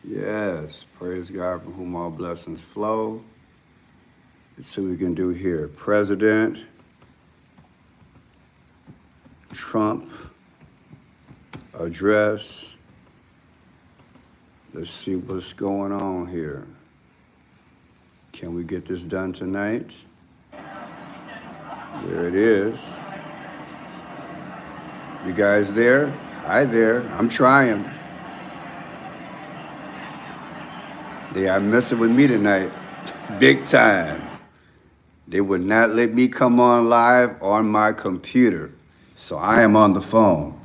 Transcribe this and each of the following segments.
Yes, praise God from whom all blessings flow. Let's see what we can do here. President Trump address. Let's see what's going on here. Can we get this done tonight? There it is. You guys there? Hi there. I'm trying. They are messing with me tonight. Big time. They would not let me come on live on my computer. So I am on the phone.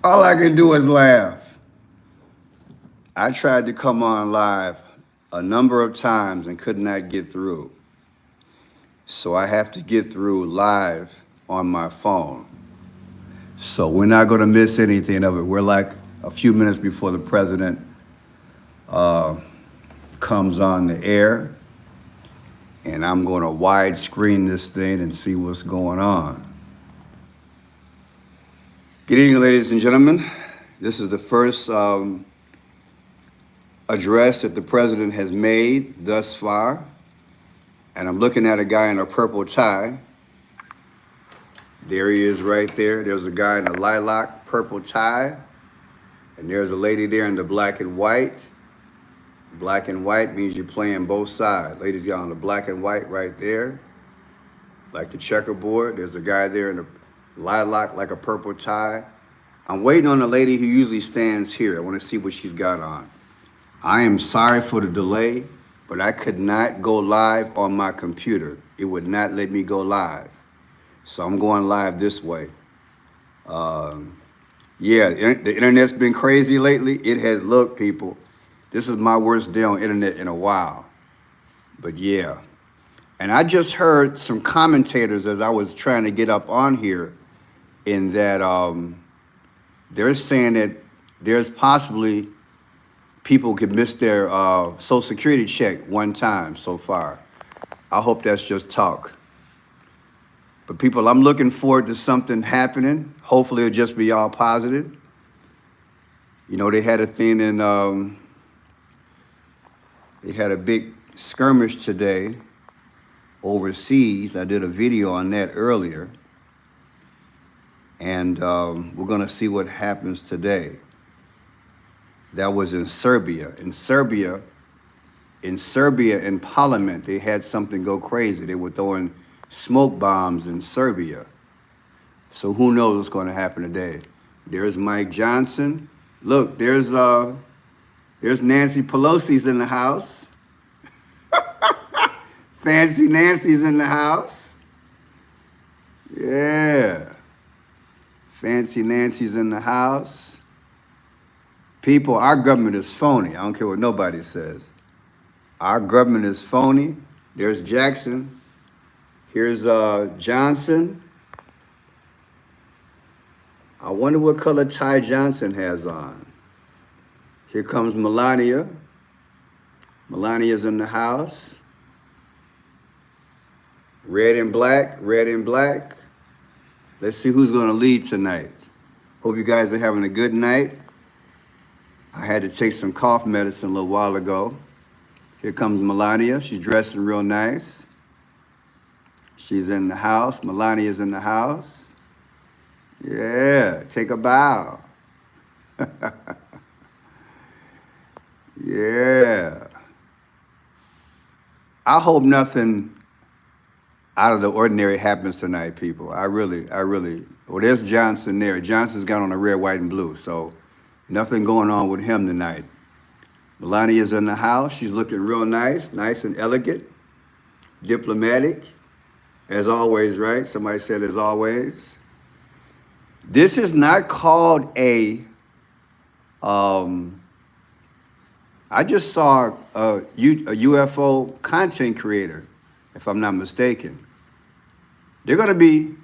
All I can do is laugh. I tried to come on live a number of times and could not get through. So I have to get through live on my phone. So we're not going to miss anything of it. We're like a few minutes before the president comes on the air. And I'm going to widescreen this thing and see what's going on. Good evening, ladies and gentlemen. This is the first address that the president has made thus far. And I'm looking at a guy in a purple tie. There he is right there. There's a guy in a lilac purple tie. And there's a lady there in the black and white. Black and white means you're playing both sides. Ladies, y'all on the black and white right there. Like the checkerboard. There's a guy there in the lilac like a purple tie. I'm waiting on the lady who usually stands here. I want to see what she's got on. I am sorry for the delay, but I could not go live on my computer. It would not let me go live. So I'm going live this way. Yeah, the internet's been crazy lately. It has, look, people, this is my worst day on internet in a while. But yeah. And I just heard some commentators as I was trying to get up on here in that they're saying that there's possibly people could miss their Social Security check one time so far. I hope that's just talk. But people, I'm looking forward to something happening. Hopefully it'll just be all positive. You know, they had a thing in, they had a big skirmish today overseas. I did a video on that earlier. And we're gonna see what happens today. That was in Serbia. In Serbia, in Parliament, they had something go crazy. They were throwing smoke bombs in Serbia. So who knows what's going to happen today? There's Mike Johnson. Look, there's Nancy Pelosi's in the house. Fancy Nancy's in the house. Yeah. Fancy Nancy's in the house. People, our government is phony. I don't care what nobody says. Our government is phony. There's Jackson. Here's Johnson. I wonder what color tie Johnson has on. Here comes Melania. Melania's in the house. Red and black, red and black. Let's see who's going to lead tonight. Hope you guys are having a good night. I had to take some cough medicine a little while ago. Here comes Melania. She's dressing real nice. She's in the house. Melania's in the house. Yeah, take a bow. Yeah. I hope nothing out of the ordinary happens tonight, people. I really. Well, there's Johnson there. Johnson's got on a red, white, and blue, so nothing going on with him tonight. Melania's in the house. She's looking real nice and elegant, diplomatic, as always, right? Somebody said as always. This is not called a, I just saw a UFO content creator, if I'm not mistaken. They're gonna be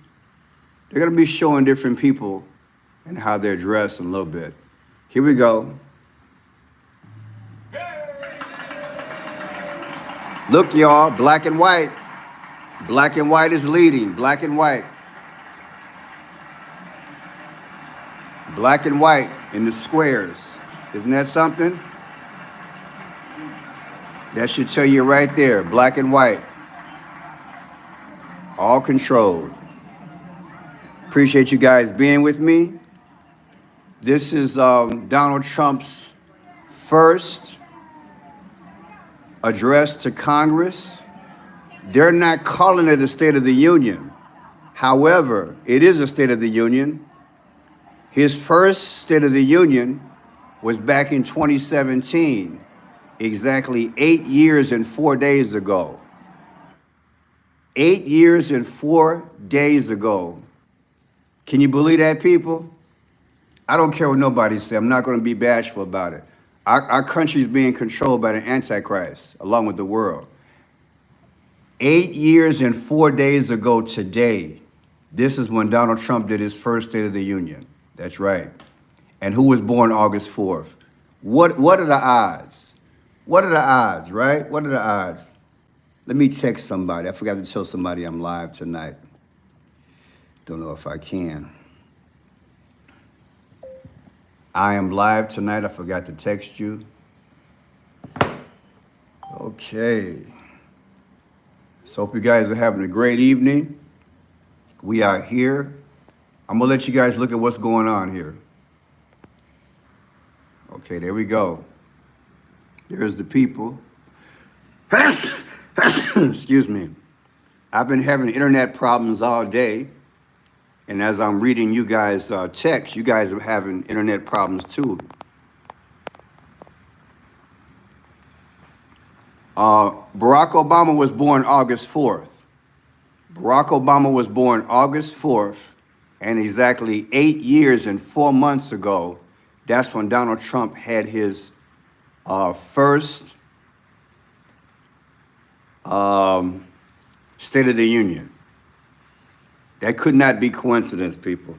showing different people and how they're dressed in a little bit. Here we go. Look, y'all, black and white. Black and white is leading, black and white. Black and white in the squares. Isn't that something? That should tell you right there, black and white, all controlled. Appreciate you guys being with me. This is Donald Trump's first address to Congress. They're not calling it a State of the Union. However, it is a State of the Union. His first State of the Union was back in 2017, exactly 8 years and 4 days ago. 8 years and 4 days ago. Can you believe that, people? I don't care what nobody says. I'm not going to be bashful about it. Our country is being controlled by the Antichrist, along with the world. 8 years and 4 days ago today, this is when Donald Trump did his first State of the Union. That's right. And who was born August 4th? What are the odds? What are the odds, right? What are the odds? Let me text somebody. I forgot to tell somebody I'm live tonight. Don't know if I can. I am live tonight. I forgot to text you. Okay. So hope you guys are having a great evening. We are here. I'm going to let you guys look at what's going on here. Okay, there we go. There's the people. Excuse me. I've been having internet problems all day. And as I'm reading you guys' text, you guys are having internet problems too. Barack Obama was born August 4th. Barack Obama was born August 4th, and exactly 8 years and 4 months ago, that's when Donald Trump had his first State of the Union. That could not be coincidence, people.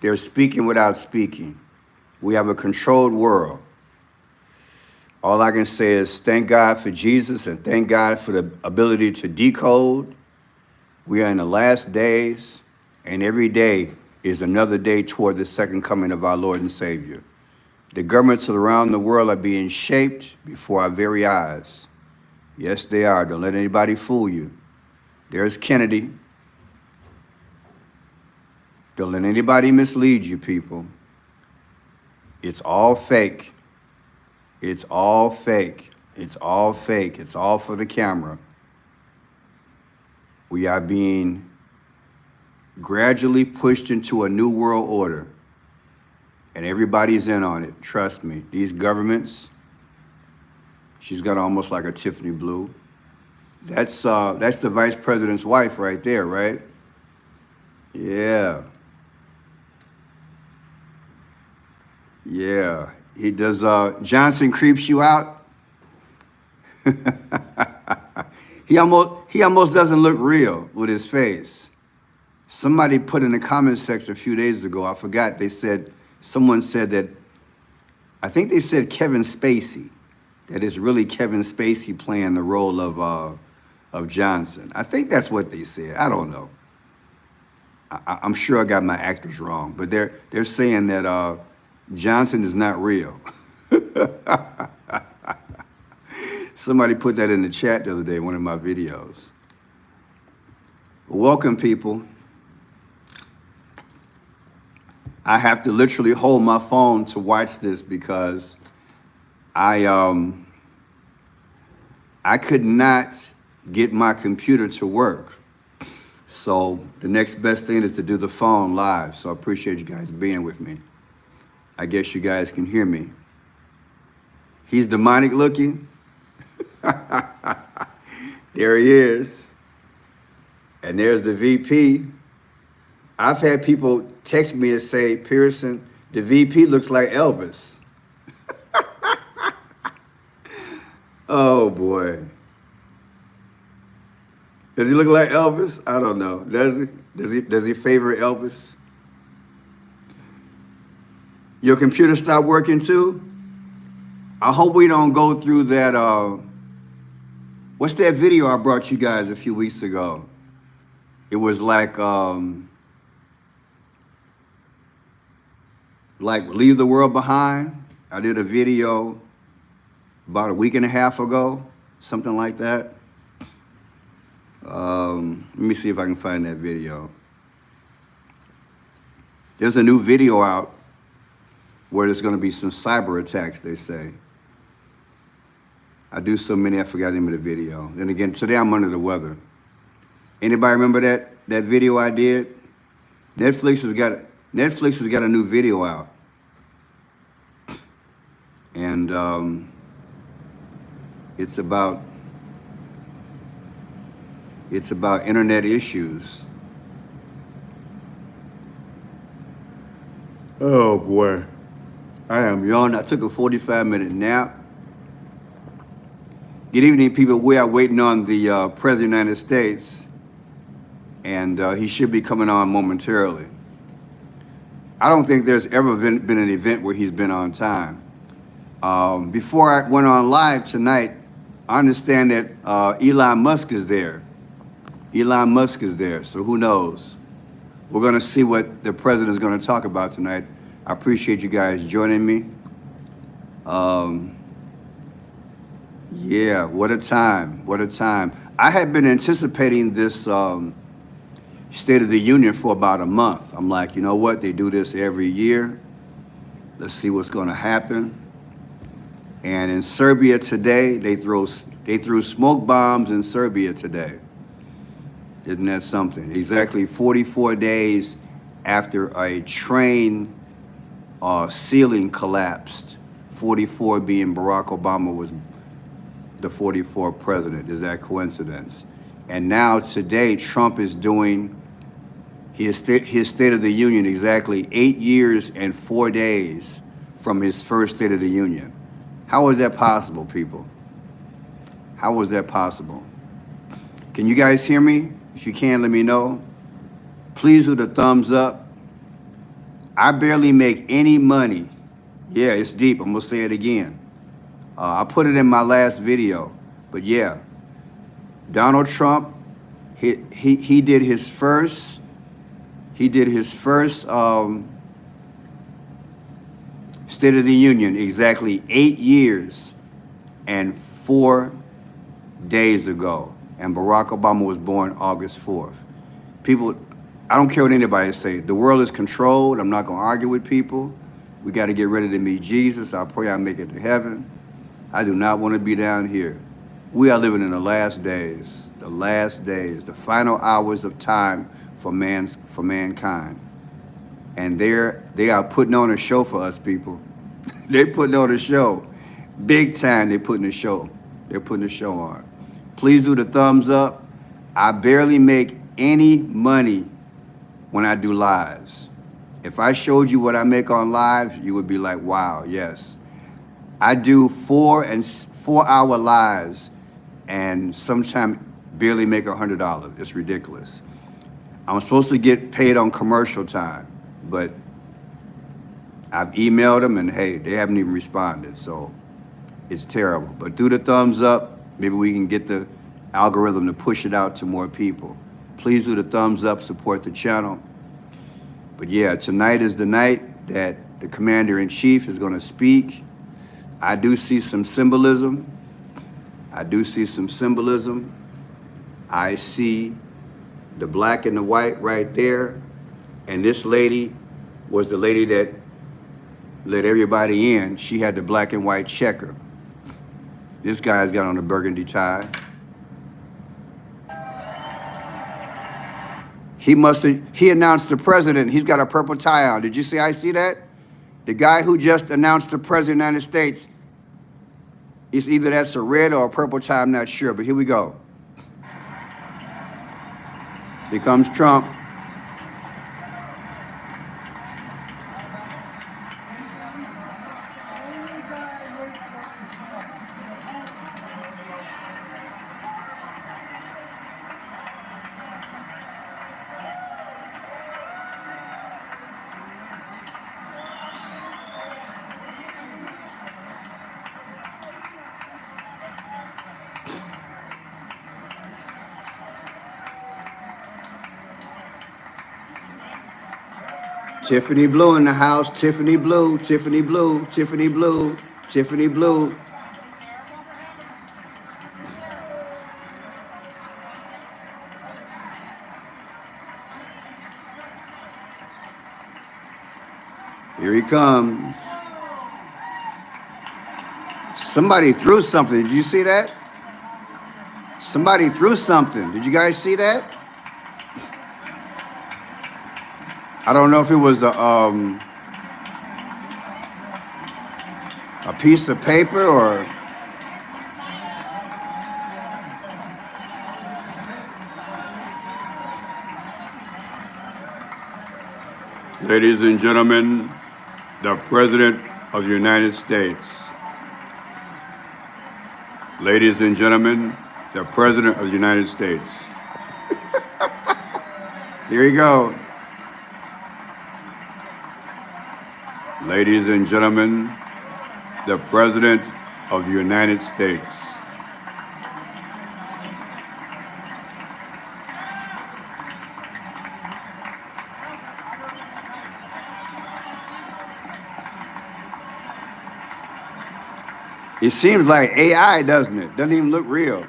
They're speaking without speaking. We have a controlled world. All I can say is thank God for Jesus and thank God for the ability to decode. We are in the last days, and every day is another day toward the second coming of our Lord and Savior. The governments around the world are being shaped before our very eyes. Yes, they are. Don't let anybody fool you. There's Kennedy. Don't let anybody mislead you, people. It's all fake. It's all fake. It's all fake. It's all for the camera. We are being gradually pushed into a new world order. And everybody's in on it. Trust me. These governments, she's got almost like a Tiffany blue. That's the vice president's wife right there, right? Yeah. Yeah. He does, Johnson creeps you out? He almost doesn't look real with his face. Somebody put in the comment section a few days ago, I forgot, someone said that, I think they said Kevin Spacey, that it's really Kevin Spacey playing the role of Johnson. I think that's what they said. I don't know. I'm sure I got my actors wrong, but they're saying that Johnson is not real. Somebody put that in the chat the other day, one of my videos. Welcome, people. I have to literally hold my phone to watch this because I could not get my computer to work. So the next best thing is to do the phone live. So I appreciate you guys being with me. I guess you guys can hear me. He's demonic looking. There he is. And there's the VP. I've had people text me and say, Pearson, the VP looks like Elvis. Oh boy. Does he look like Elvis? I don't know. Does he? Does he favor Elvis? Your computer stopped working too? I hope we don't go through that, what's that video I brought you guys a few weeks ago? It was like Leave the World Behind. I did a video about a week and a half ago, something like that. Let me see if I can find that video. There's a new video out where there's going to be some cyber attacks, they say. I do so many, I forgot the name of the video. Then again, today I'm under the weather. Anybody remember that video I did? Netflix has got a new video out. And it's about internet issues. Oh boy, I am yawning. I took a 45-minute nap. Good evening, people. We are waiting on the President of the United States, and he should be coming on momentarily. I don't think there's ever been an event where he's been on time. Before I went on live tonight, I understand that Elon Musk is there. Elon Musk is there, so who knows? We're going to see what the president is going to talk about tonight. I appreciate you guys joining me. Yeah, what a time. What a time. I had been anticipating this State of the Union for about a month. I'm like, you know what? They do this every year. Let's see what's going to happen. And in Serbia today, they threw smoke bombs in Serbia today. Isn't that something? Exactly 44 days after a train ceiling collapsed, 44 being Barack Obama was the 44th president. Is that coincidence? And now today, Trump is doing his State of the Union exactly 8 years and 4 days from his first State of the Union. How is that possible, people? How is that possible? Can you guys hear me? If you can, let me know. Please do the thumbs up. I barely make any money. Yeah, it's deep. I'm gonna say it again. I put it in my last video, but yeah, Donald Trump, he did his first State of the Union exactly 8 years and 4 days ago. And Barack Obama was born August 4th. People, I don't care what anybody say. The world is controlled. I'm not going to argue with people. We got to get ready to meet Jesus. I pray I make it to heaven. I do not want to be down here. We are living in the last days, the final hours of time for mankind. And they are putting on a show for us, people. They're putting on a show. Big time, they're putting a show. They're putting a show on. Please do the thumbs up. I barely make any money when I do lives. If I showed you what I make on lives, you would be like, wow, yes. I do 4-hour lives and sometimes barely make $100. It's ridiculous. I'm supposed to get paid on commercial time, but I've emailed them and hey, they haven't even responded. So it's terrible. But do the thumbs up. Maybe we can get the algorithm to push it out to more people. Please do the thumbs up, support the channel. But yeah, tonight is the night that the Commander-in-Chief is going to speak. I do see some symbolism. I see the black and the white right there. And this lady was the lady that let everybody in. She had the black and white checker. This guy's got on a burgundy tie. He announced the president. He's got a purple tie on. Did you see? I see that? The guy who just announced the president of the United States, it's either that's a red or a purple tie, I'm not sure, but here we go. Here comes Trump. Tiffany Blue in the house. Tiffany Blue, Tiffany Blue, Tiffany Blue, Tiffany Blue. Here he comes. Somebody threw something. Did you see that? Somebody threw something. Did you guys see that? I don't know if it was a piece of paper or... Ladies and gentlemen, the President of the United States. Ladies and gentlemen, the President of the United States. Here you go. Ladies and gentlemen, the President of the United States. It seems like AI, doesn't it? Doesn't even look real.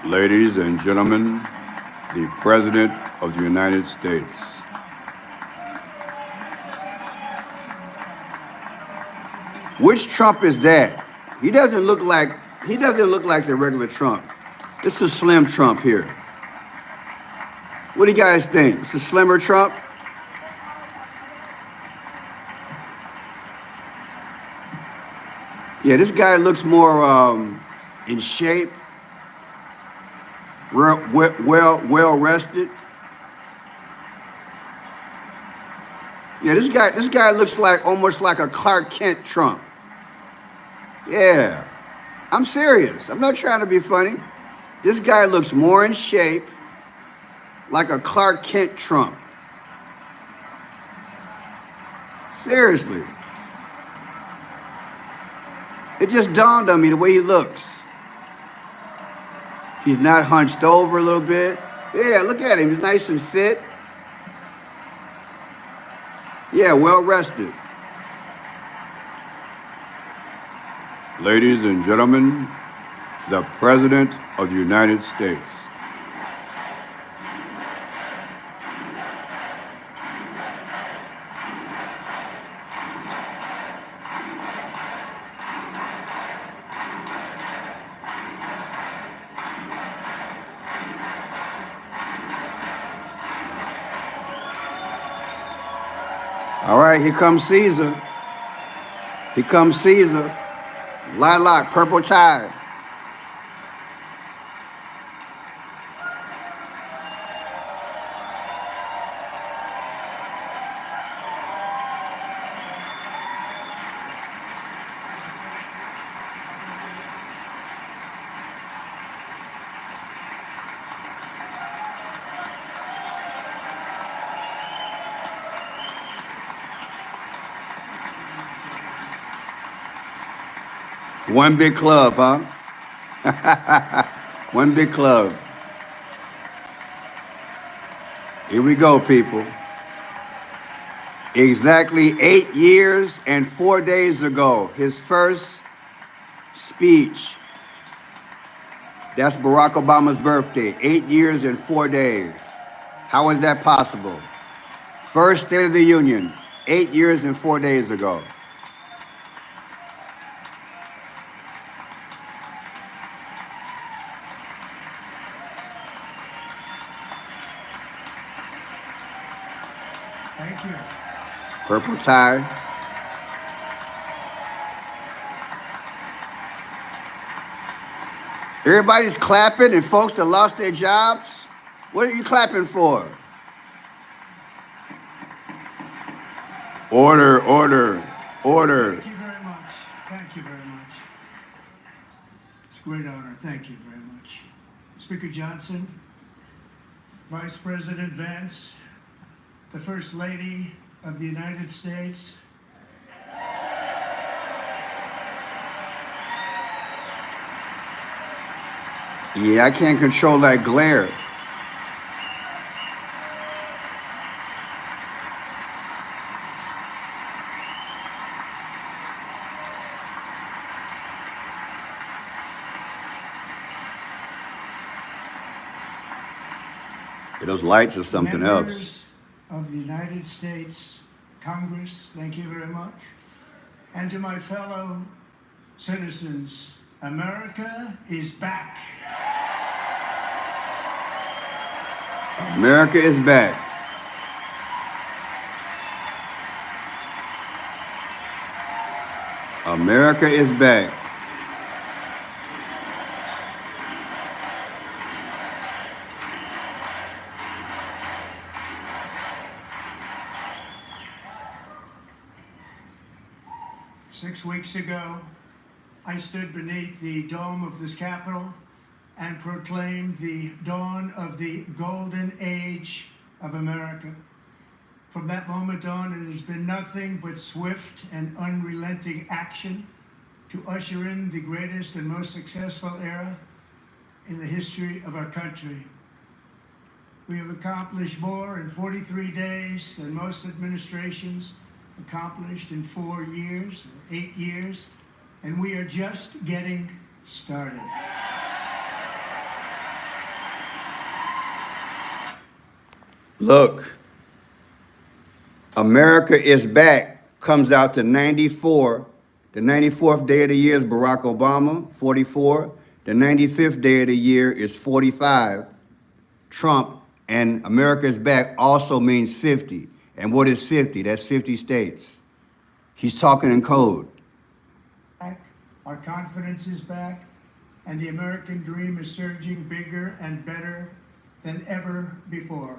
Ladies and gentlemen, the President of the United States. Which Trump is that? He doesn't look like the regular Trump. This is Slim Trump here. What do you guys think? This is slimmer Trump? Yeah, this guy looks more in shape, well rested. Yeah, this guy looks like almost like a Clark Kent Trump. Yeah, I'm serious. I'm not trying to be funny. This guy looks more in shape, like a Clark Kent Trump. Seriously. It just dawned on me the way he looks. He's not hunched over a little bit. Yeah, look at him. He's nice and fit. Yeah, well rested. Ladies and gentlemen, the President of the United States. All right, here comes Caesar. Here comes Caesar. Lilac, purple tie. One big club, huh? One big club. Here we go, people. Exactly 8 years and 4 days ago, his first speech. That's Barack Obama's birthday, 8 years and 4 days. How is that possible? First State of the Union, 8 years and 4 days ago. Thank you. Purple tie. Everybody's clapping and folks that lost their jobs. What are you clapping for? Order, order, order. Thank you very much. Thank you very much. It's a great honor. Thank you very much. Speaker Johnson, Vice President Vance, the First Lady of the United States, Yeah, I can't control that glare. Those lights are something else. Members of the United States Congress, thank you very much. And to my fellow citizens, America is back. America is back. America is back. Six weeks ago, I stood beneath the dome of this Capitol and proclaimed the dawn of the golden age of America. From that moment on, it has been nothing but swift and unrelenting action to usher in the greatest and most successful era in the history of our country. We have accomplished more in 43 days than most administrations accomplished in 4 years or 8 years, and we are just getting started. Look, America is back comes out to 94. The 94th day of the year is Barack Obama, 44. The 95th day of the year is 45, Trump. And America is back also means 50. And what is 50? That's 50 states. He's talking in code. Our confidence is back, and the American dream is surging bigger and better than ever before.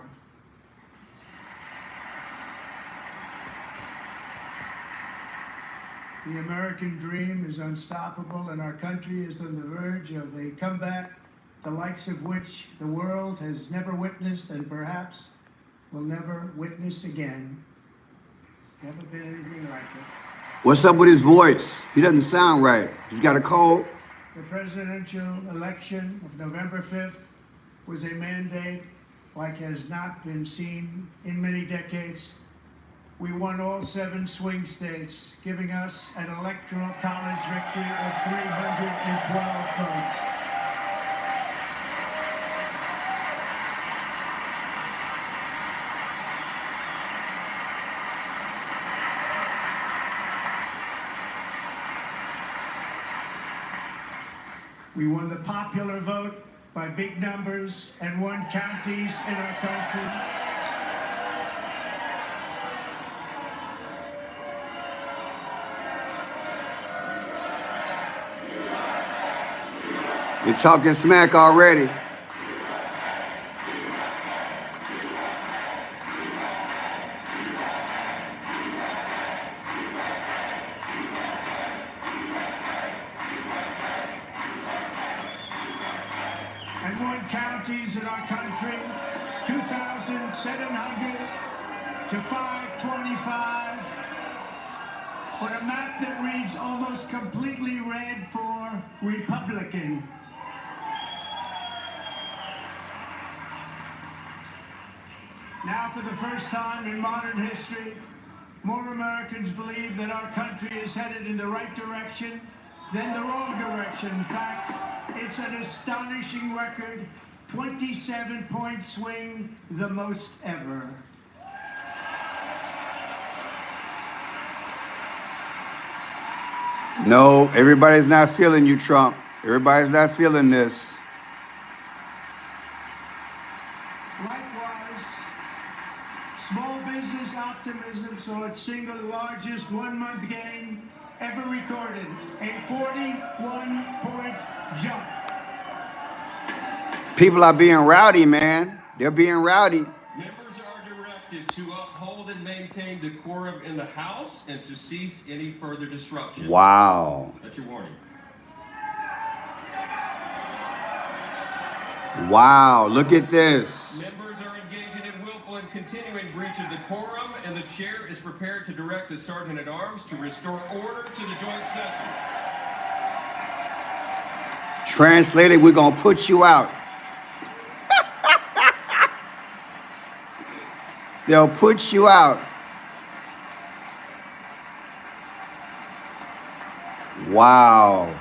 The American dream is unstoppable, and our country is on the verge of a comeback, the likes of which the world has never witnessed and perhaps will never witness again. Never been anything like it. What's up with his voice? He doesn't sound right. He's got a cold. The presidential election of November 5th was a mandate like has not been seen in many decades. We won all 7 swing states, giving us an electoral college victory of 312 votes. We won the popular vote by big numbers and won counties in our country. You're talking smack already. And won counties in our country, 2,700 to 525, on a map that reads almost completely red for Republican. Now, for the first time in modern history, more Americans believe that our country is headed in the right direction than the wrong direction. In fact, it's an astonishing record, 27-point swing, the most ever. No, everybody's not feeling you, Trump. Everybody's not feeling this. Likewise, small business optimism saw its single largest one-month gain ever recorded, a 41-point jump. People are being rowdy, man. They're being rowdy. Members are directed to uphold and maintain decorum in the House and to cease any further disruption. Wow. That's your warning. Wow, look at this. Members are engaging in willful and continuing breach of decorum, and the chair is prepared to direct the Sergeant-at-Arms to restore order to the joint session. Translated, we're going to put you out. They'll put you out. Wow.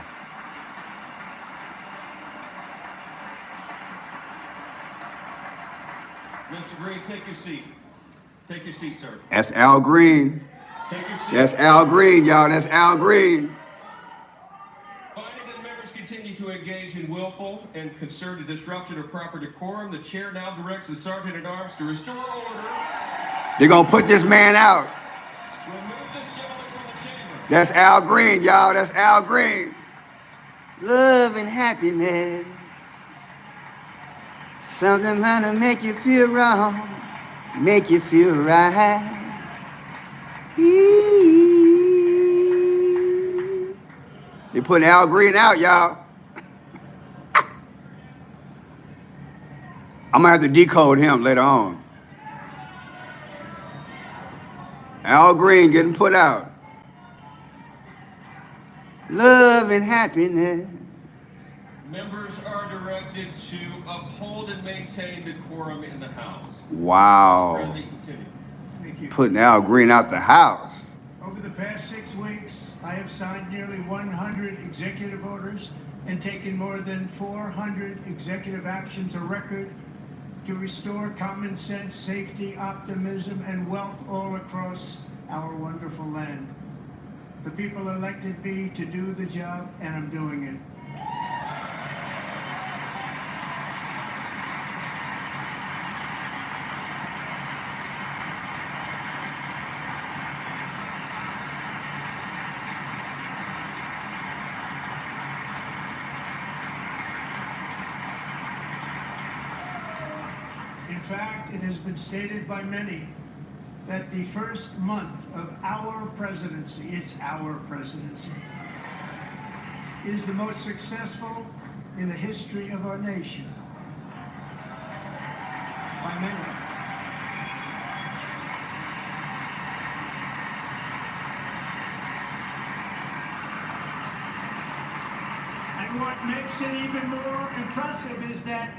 Mr. Green, take your seat. Take your seat, sir. That's Al Green. Take your seat. That's Al Green, y'all. That's Al Green. Finding that members continue to engage in willful and concerted disruption of proper decorum, the chair now directs the sergeant at arms to restore order. They're going to put this man out. Remove this gentleman from the chamber. That's Al Green, y'all. That's Al Green. Love and happiness. Something to make you feel wrong, make you feel right. They putting Al Green out, y'all. I'm gonna have to decode him later on. Al Green getting put out. Love and happiness. Members are directed to uphold and maintain decorum in the House. Wow. President, continue. Thank you. Putting Al Green out the house. Over the past 6 weeks, I have signed nearly 100 executive orders and taken more than 400 executive actions, a record to restore common sense, safety, optimism, and wealth all across our wonderful land. The people elected me to do the job, and I'm doing it. In fact, it has been stated by many that the first month of our presidency, it's our presidency, is the most successful in the history of our nation. By many. And what makes it even more impressive is that,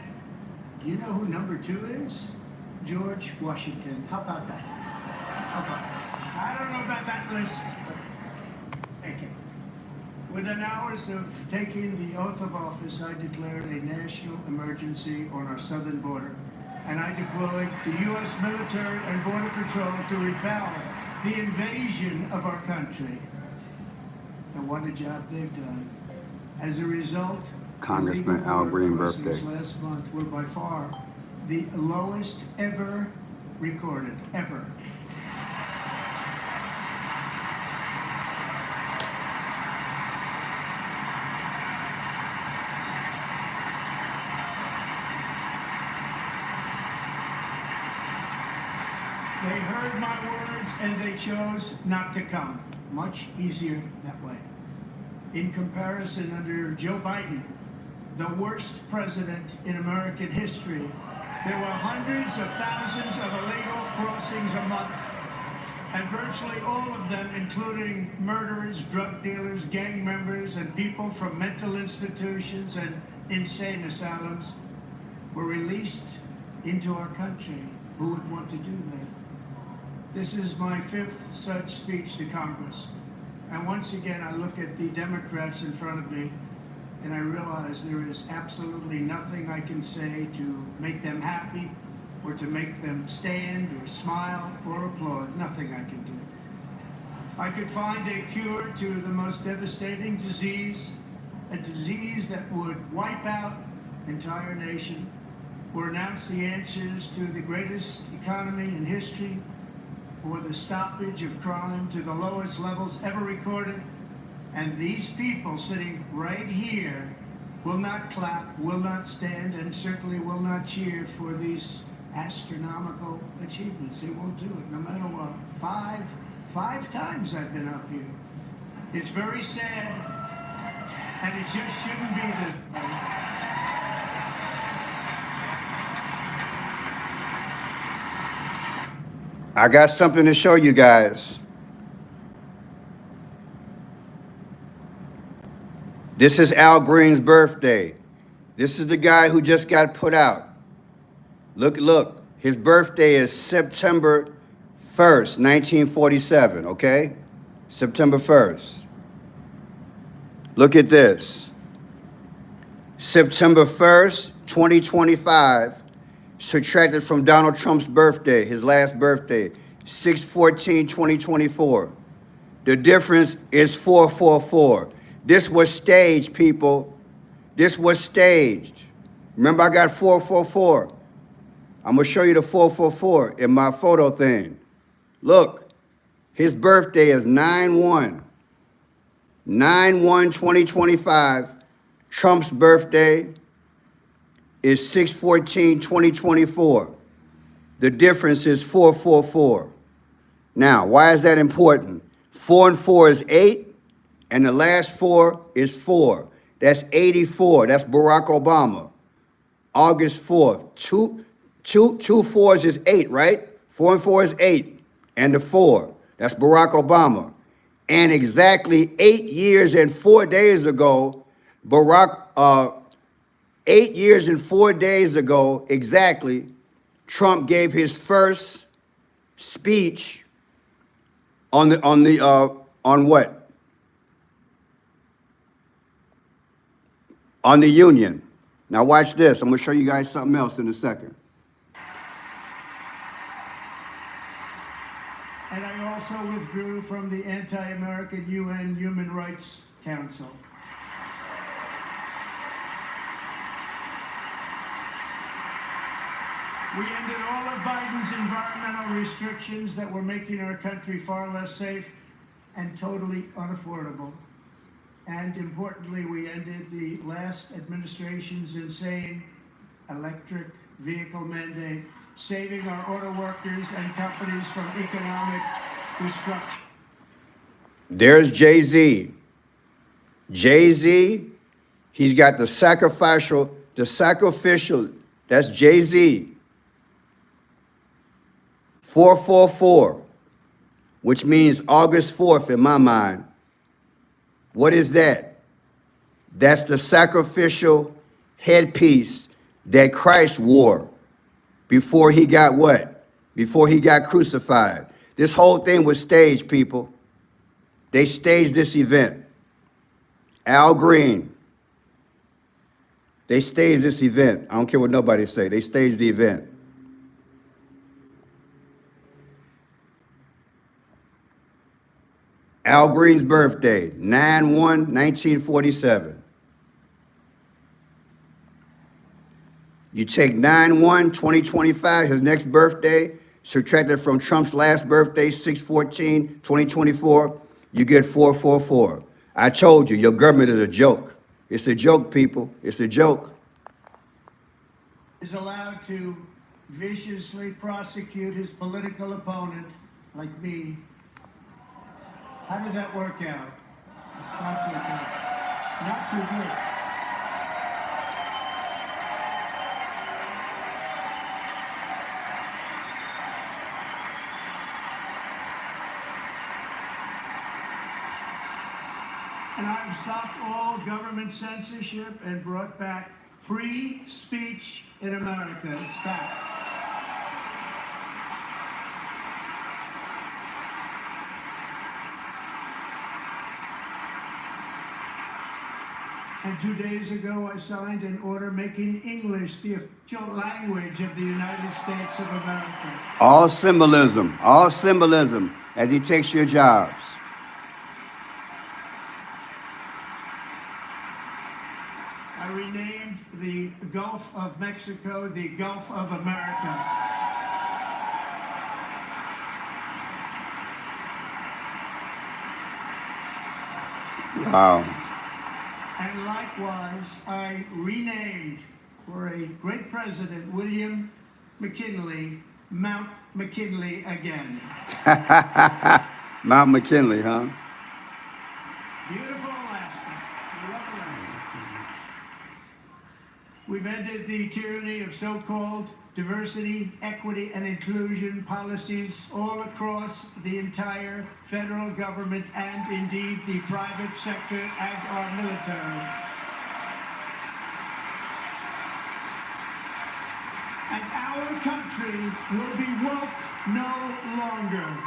do you know who number 2 is? George Washington. How about that? How about that? I don't know about that list, but take it. Within hours of taking the oath of office, I declared a national emergency on our southern border, and I deployed the U.S. military and Border Patrol to repel the invasion of our country. And what a job they've done. As a result, Congressman illegal Al border Green crossings birthday. last month were by far the lowest ever recorded, ever. They heard my words and they chose not to come. Much easier that way. In comparison, under Joe Biden, the worst president in American history, there were hundreds of thousands of illegal crossings a month, and virtually all of them, including murderers, drug dealers, gang members, and people from mental institutions and insane asylums, were released into our country. Who would want to do that? This is my 5th such speech to Congress. And once again, I look at the Democrats in front of me, and I realize there is absolutely nothing I can say to make them happy, or to make them stand, or smile, or applaud. Nothing I can do. I could find a cure to the most devastating disease, a disease that would wipe out entire nation, or announce the answers to the greatest economy in history, or the stoppage of crime to the lowest levels ever recorded. And these people sitting right here will not clap, will not stand, and certainly will not cheer for these astronomical achievements. They won't do it, no matter what. Five times I've been up here. It's very sad, and it just shouldn't be this way. I got something to show you guys. This is Al Green's birthday. This is the guy who just got put out. Look. His birthday is September 1st, 1947, okay? September 1st. Look at this. September 1st, 2025, subtracted from Donald Trump's birthday, his last birthday, 6/14/2024. The difference is 444. This was staged, people. This was staged. Remember, I got 444. I'm going to show you the 444 in my photo thing. Look, his birthday is 9/1. 9/1/2025. Trump's birthday is 6/14/2024. The difference is 444. Now, why is that important? 4 and 4 is 8, and the last 4 is 4. That's 84. That's Barack Obama. August 4th. Two fours is 8, right? 4 and 4 is 8. And the 4, that's Barack Obama. And exactly 8 years and 4 days ago, 8 years and 4 days ago, exactly, Trump gave his first speech on what? On the Union. Now watch this. I'm going to show you guys something else in a second. And I also withdrew from the anti-American UN Human Rights Council. We ended all of Biden's environmental restrictions that were making our country far less safe and totally unaffordable. And importantly, we ended the last administration's insane electric vehicle mandate, saving our auto workers and companies from economic destruction. There's Jay-Z. Jay-Z, he's got the sacrificial, that's Jay-Z. 444, which means August 4th in my mind. What is that? That's the sacrificial headpiece that Christ wore before he got what? Before he got crucified. This whole thing was staged, people. They staged this event. Al Green. They staged this event. I don't care what nobody say. They staged the event. Al Green's birthday, 9/1/1947. You take 9/1/2025, his next birthday, subtracted from Trump's last birthday, 6/14/2024, you get 444. I told you, your government is a joke. It's a joke, people. It's a joke. Is allowed to viciously prosecute his political opponent, like me. How did that work out? It's not too good. Not too good. And I've stopped all government censorship and brought back free speech in America. It's back. And 2 days ago, I signed an order making English the official language of the United States of America. All symbolism as he takes your jobs. I renamed the Gulf of Mexico the Gulf of America. Wow. And likewise, I renamed for a great president, William McKinley, Mount McKinley again. Mount McKinley, huh? Beautiful Alaska. I love Alaska. We've ended the tyranny of so-called diversity, equity, and inclusion policies all across the entire federal government and indeed the private sector and our military. And our country will be woke no longer.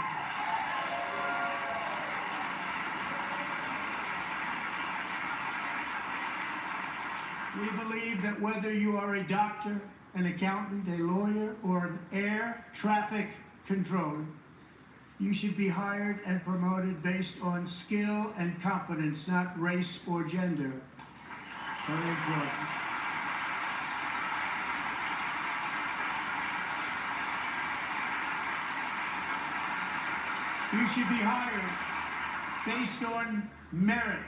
We believe that whether you are a doctor, an accountant, a lawyer, or an air traffic controller, you should be hired and promoted based on skill and competence, not race or gender. Very important. You should be hired based on merit.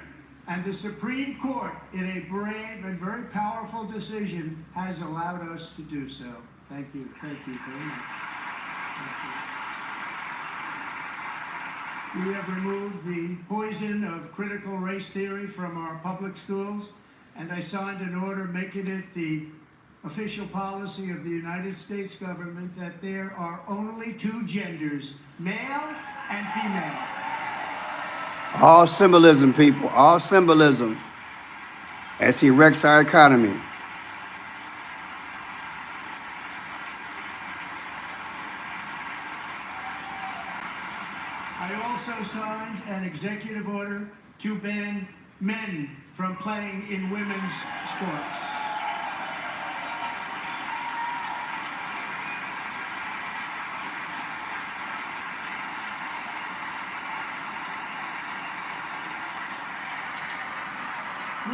And the Supreme Court, in a brave and very powerful decision, has allowed us to do so. Thank you. Thank you very much. Thank you. We have removed the poison of critical race theory from our public schools, and I signed an order making it the official policy of the United States government that there are only two genders, male and female. All symbolism, people, all symbolism as he wrecks our economy. I also signed an executive order to ban men from playing in women's sports.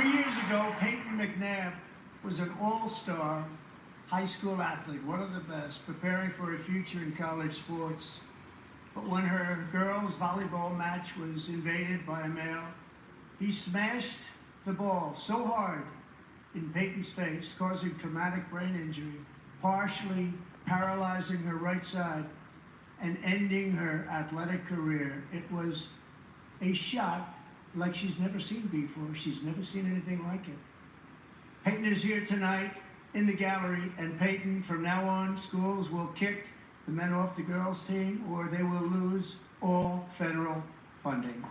Years ago, Peyton McNabb was an all-star high school athlete, one of the best, preparing for a future in college sports. But when her girls' volleyball match was invaded by a male, he smashed the ball so hard in Peyton's face, causing traumatic brain injury, partially paralyzing her right side and ending her athletic career. It was a shot like she's never seen before. She's never seen anything like it. Peyton is here tonight in the gallery, and Peyton, from now on, schools will kick the men off the girls' team, or they will lose all federal funding.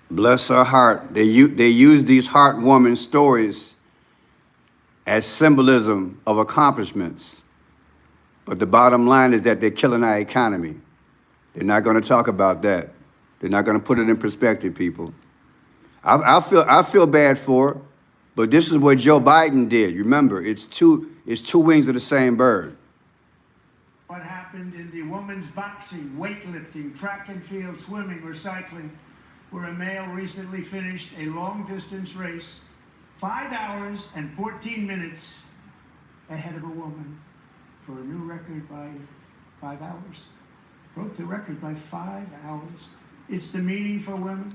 Bless her heart. They use these heartwarming stories as symbolism of accomplishments. But the bottom line is that they're killing our economy. They're not going to talk about that. They're not going to put it in perspective, people. I feel bad for her, but this is what Joe Biden did. Remember, it's two wings of the same bird. What happened in the women's boxing, weightlifting, track and field, swimming, or cycling, where a male recently finished a long-distance race 5 hours and 14 minutes ahead of a woman for a new record by 5 hours. Broke the record by 5 hours. It's demeaning for women,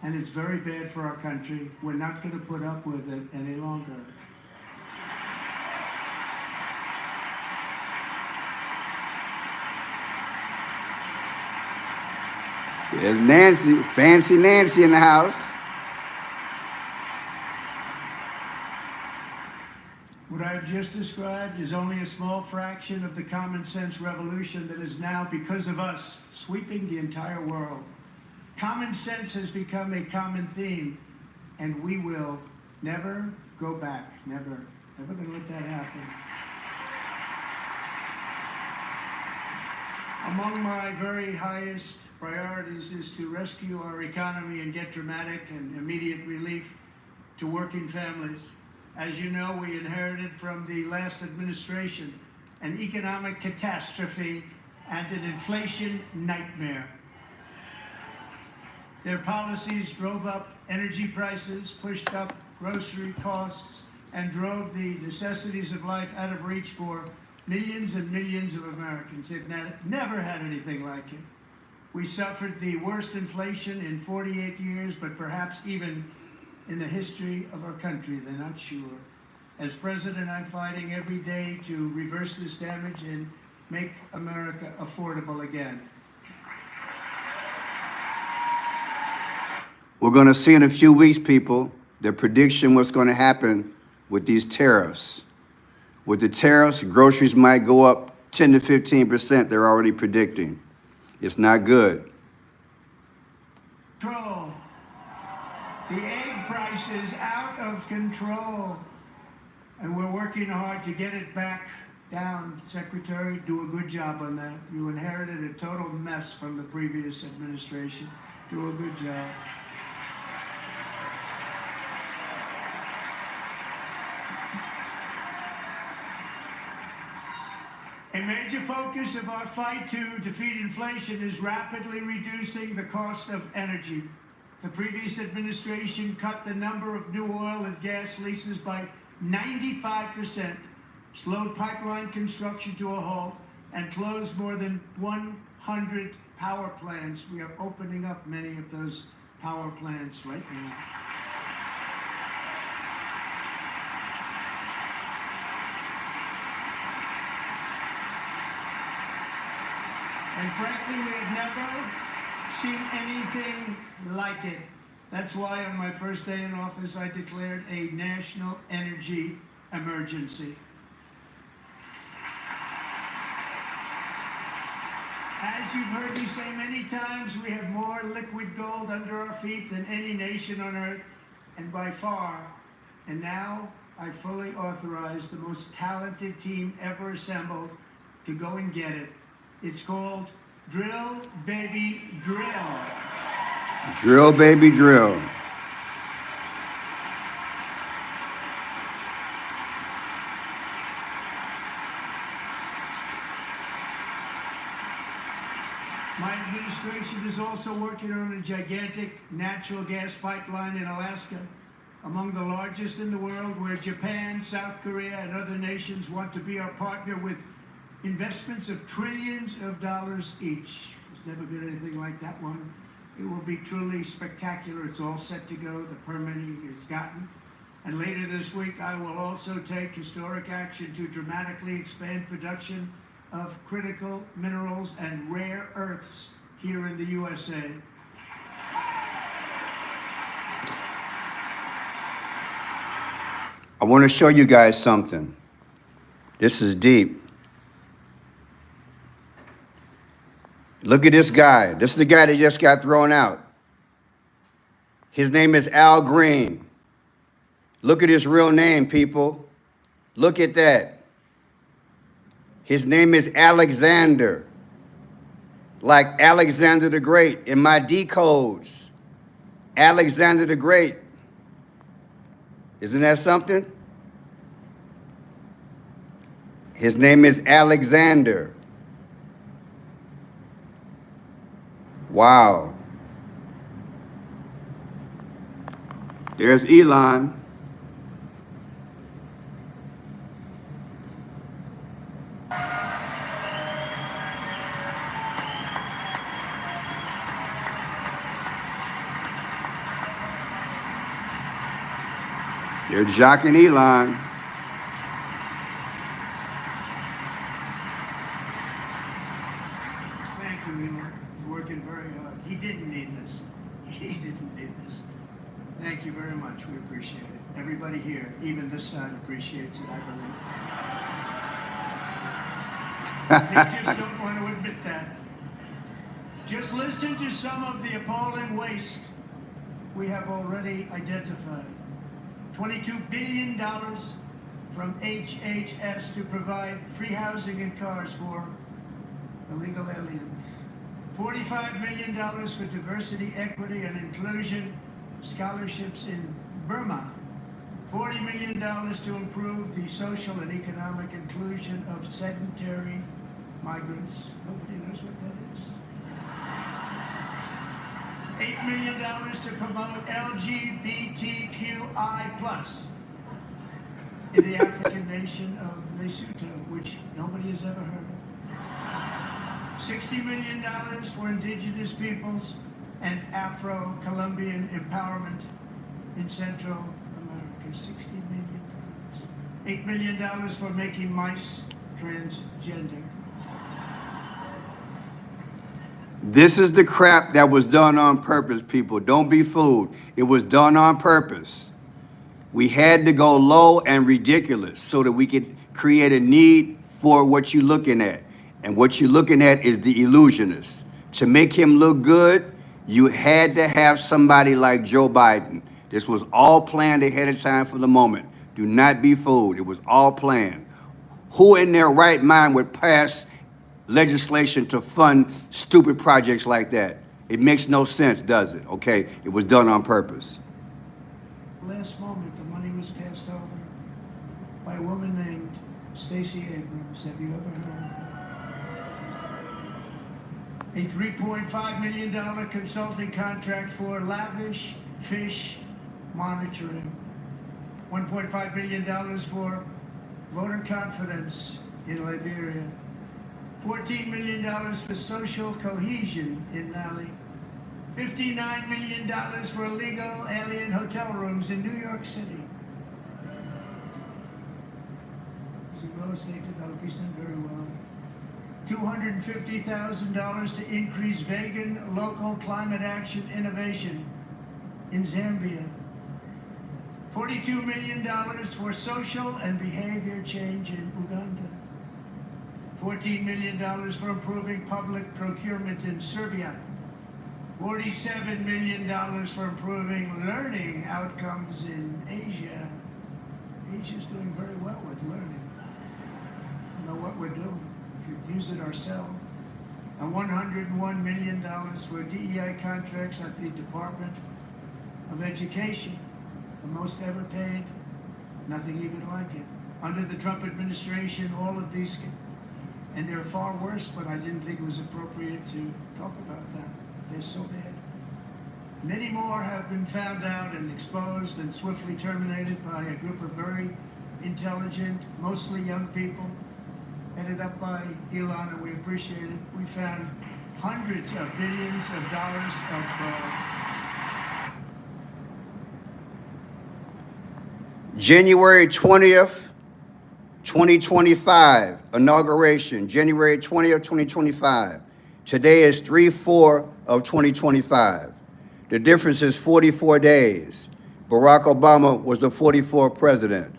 and it's very bad for our country. We're not going to put up with it any longer. There's Nancy, fancy Nancy in the house. What I've just described is only a small fraction of the common sense revolution that is now, because of us, sweeping the entire world. Common sense has become a common theme, and we will never go back. Never. Never going to let that happen. Among my very highest priorities is to rescue our economy and get dramatic and immediate relief to working families. As you know, we inherited from the last administration an economic catastrophe and an inflation nightmare. Their policies drove up energy prices, pushed up grocery costs, and drove the necessities of life out of reach for millions and millions of Americans. They've never had anything like it. We suffered the worst inflation in 48 years, but perhaps even in the history of our country. They're not sure. As president, I'm fighting every day to reverse this damage and make America affordable again. We're going to see in a few weeks, people, the prediction what's going to happen with these tariffs. With the tariffs, groceries might go up 10 to 15%. They're already predicting. It's not good. Control. The egg price is out of control, and we're working hard to get it back down. Secretary, do a good job on that. You inherited a total mess from the previous administration. Do a good job. A major focus of our fight to defeat inflation is rapidly reducing the cost of energy. The previous administration cut the number of new oil and gas leases by 95%, slowed pipeline construction to a halt, and closed more than 100 power plants. We are opening up many of those power plants right now. And frankly, we have never seen anything like it. That's why on my first day in office, I declared a national energy emergency. As you've heard me say many times, we have more liquid gold under our feet than any nation on earth, and by far. And now I fully authorize the most talented team ever assembled to go and get it. It's called Drill, Baby, Drill. Drill, baby, drill. My administration is also working on a gigantic natural gas pipeline in Alaska, among the largest in the world, where Japan, South Korea, and other nations want to be our partner with investments of trillions of dollars each. There's never been anything like that one. It will be truly spectacular. It's all set to go. The permitting is gotten. And later this week, I will also take historic action to dramatically expand production of critical minerals and rare earths here in the USA. I want to show you guys something. This is deep. Look at this guy. This is the guy that just got thrown out. His name is Al Green. Look at his real name, people. Look at that. His name is Alexander. Like Alexander the Great in my decodes. Alexander the Great. Isn't that something? His name is Alexander. Wow. There's Elon. They're jocking Elon. Thank you, Elon. He's working very hard. He didn't need this. He didn't need this. Thank you very much. We appreciate it. Everybody here, even this side, appreciates it, I believe. They just don't want to admit that. Just listen to some of the appalling waste we have already identified. $22 billion from HHS to provide free housing and cars for illegal aliens. $45 million for diversity, equity, and inclusion scholarships in Burma. $40 million to improve the social and economic inclusion of sedentary migrants. Nobody knows what that is. $8 million to promote LGBTQI+ in the African nation of Lesotho, which nobody has ever heard of. $60 million for indigenous peoples and Afro-Colombian empowerment in Central America. $60 million. $8 million for making mice transgender. This is the crap that was done on purpose, people. Don't be fooled. It was done on purpose. We had to go low and ridiculous so that we could create a need for what you're looking at. And what you're looking at is the illusionist. To make him look good, you had to have somebody like Joe Biden. This was all planned ahead of time for the moment. Do not be fooled. It was all planned. Who in their right mind would pass legislation to fund stupid projects like that? It makes no sense, does it? Okay, it was done on purpose. Last moment, the money was passed over by a woman named Stacey Abrams. Have you ever heard of her? A $3.5 million consulting contract for lavish fish monitoring. $1.5 million for voter confidence in Liberia. $14 million for social cohesion in Mali. $59 million for illegal alien hotel rooms in New York City. He's a real estate developer. He's done very well. $250,000 to increase vegan local climate action innovation in Zambia. $42 million for social and behavior change in Uganda. $14 million for improving public procurement in Serbia. $47 million for improving learning outcomes in Asia. Asia's doing very well with learning. You know what we're doing. We could use it ourselves. And $101 million for DEI contracts at the Department of Education. The most ever paid. Nothing even like it. Under the Trump administration, all of these, and they're far worse, but I didn't think it was appropriate to talk about that. They're so bad. Many more have been found out and exposed and swiftly terminated by a group of very intelligent, mostly young people, headed up by Elon, and we appreciate it. We found hundreds of billions of dollars of January 20th, 2025, inauguration, January 20th, 2025. Today is 3/4 of 2025. The difference is 44 days. Barack Obama was the 44th president.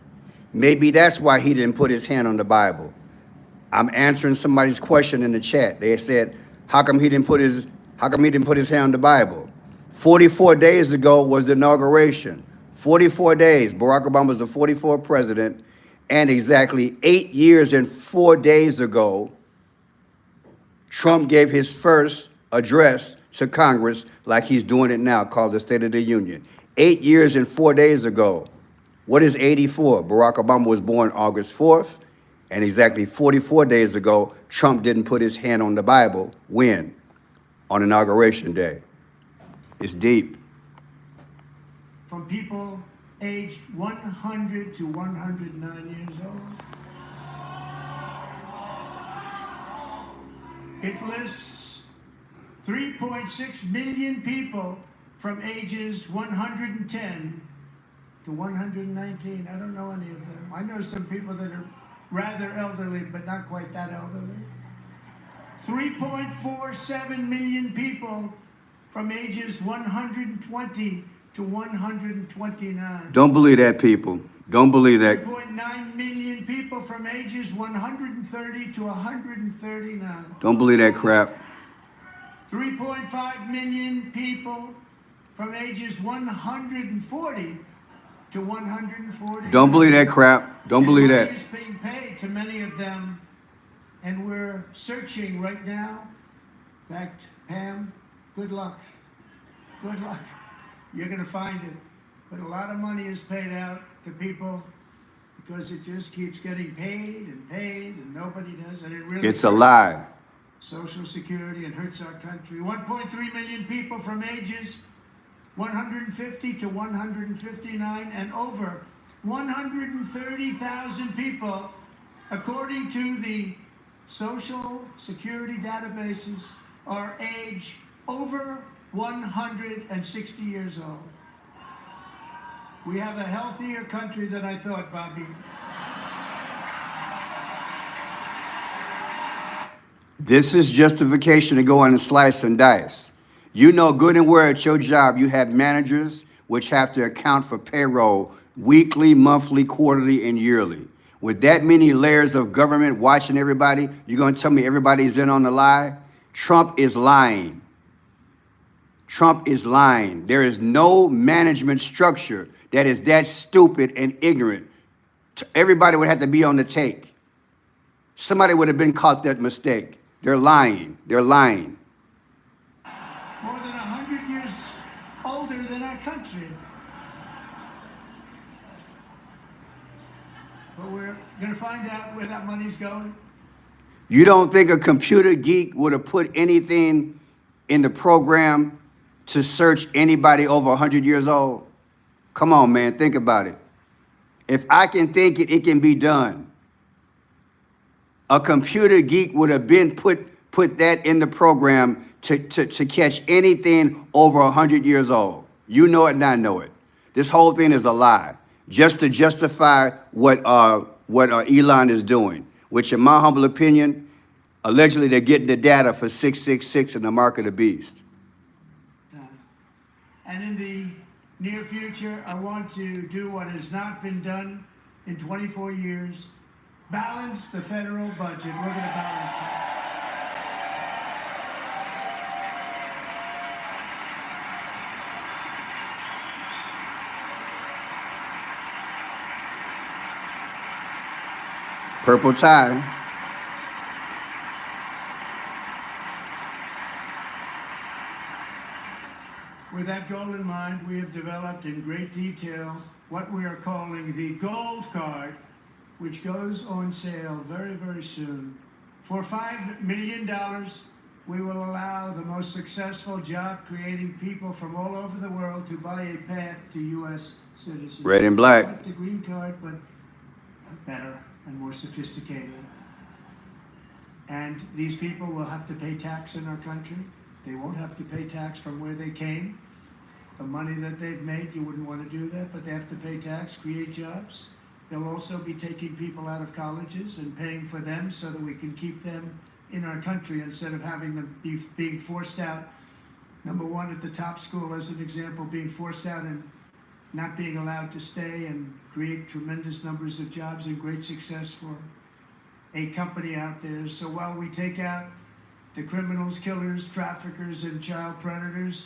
Maybe that's why he didn't put his hand on the Bible. I'm answering somebody's question in the chat. They said, how come he didn't put his hand on the Bible? 44 days ago was the inauguration. 44 days. Barack Obama was the 44th president. And exactly 8 years and 4 days ago, Trump gave his first address to Congress like he's doing it now, called the State of the Union. 8 years and 4 days ago. What is 84? Barack Obama was born August 4th, and exactly 44 days ago, Trump didn't put his hand on the Bible. When? On Inauguration Day. It's deep. from people aged 100 to 109 years old. It lists 3.6 million people from ages 110 to 119. I don't know any of them. I know some people that are rather elderly, but not quite that elderly. 3.47 million people from ages 120 to 129. Don't believe that, people. Don't believe that. 3.9 million people from ages 130 to 139. Don't believe that crap. 3.5 million people from ages 140 to 140. Don't believe that crap. Don't believe that. Money is being paid to many of them, and we're searching right now. In fact, Pam, good luck. Good luck. You're going to find it. But a lot of money is paid out to people because it just keeps getting paid, and nobody does. And it really It's a lie. Social Security, and hurts our country. 1.3 million people from ages 150 to 159, and over 130,000 people, according to the Social Security databases, are age over 160 years old. We have a healthier country than I thought, Bobby. This is justification to go in and slice and dice. You know good and well at your job you have managers which have to account for payroll weekly, monthly, quarterly, and yearly. With that many layers of government watching everybody, you're going to tell me everybody's in on the lie? Trump is lying. Trump is lying. There is no management structure that is that stupid and ignorant. Everybody would have to be on the take. Somebody would have been caught that mistake. They're lying. They're lying. More than 100 years older than our country. But we're going to find out where that money's going. You don't think a computer geek would have put anything in the program to search anybody over 100 years old? Come on, man, think about it. If I can think it, it can be done. A computer geek would have been put that in the program to catch anything over 100 years old. You know it and I know it. This whole thing is a lie, just to justify what Elon is doing, which in my humble opinion, allegedly they're getting the data for 666 and the mark of the beast. And in the near future, I want to do what has not been done in 24 years, balance the federal budget. We're going to balance it. Purple tie. With that goal in mind, we have developed in great detail what we are calling the Gold Card, which goes on sale very, very soon. For $5 million, we will allow the most successful job-creating people from all over the world to buy a path to U.S. citizenship. Red and black. Like the green card, but better and more sophisticated. And these people will have to pay tax in our country. They won't have to pay tax from where they came. The money that they've made, you wouldn't want to do that, but they have to pay tax, create jobs. They'll also be taking people out of colleges and paying for them so that we can keep them in our country instead of having them being forced out. Number one, at the top school, as an example, being forced out and not being allowed to stay and create tremendous numbers of jobs and great success for a company out there. So while we take out the criminals, killers, traffickers, and child predators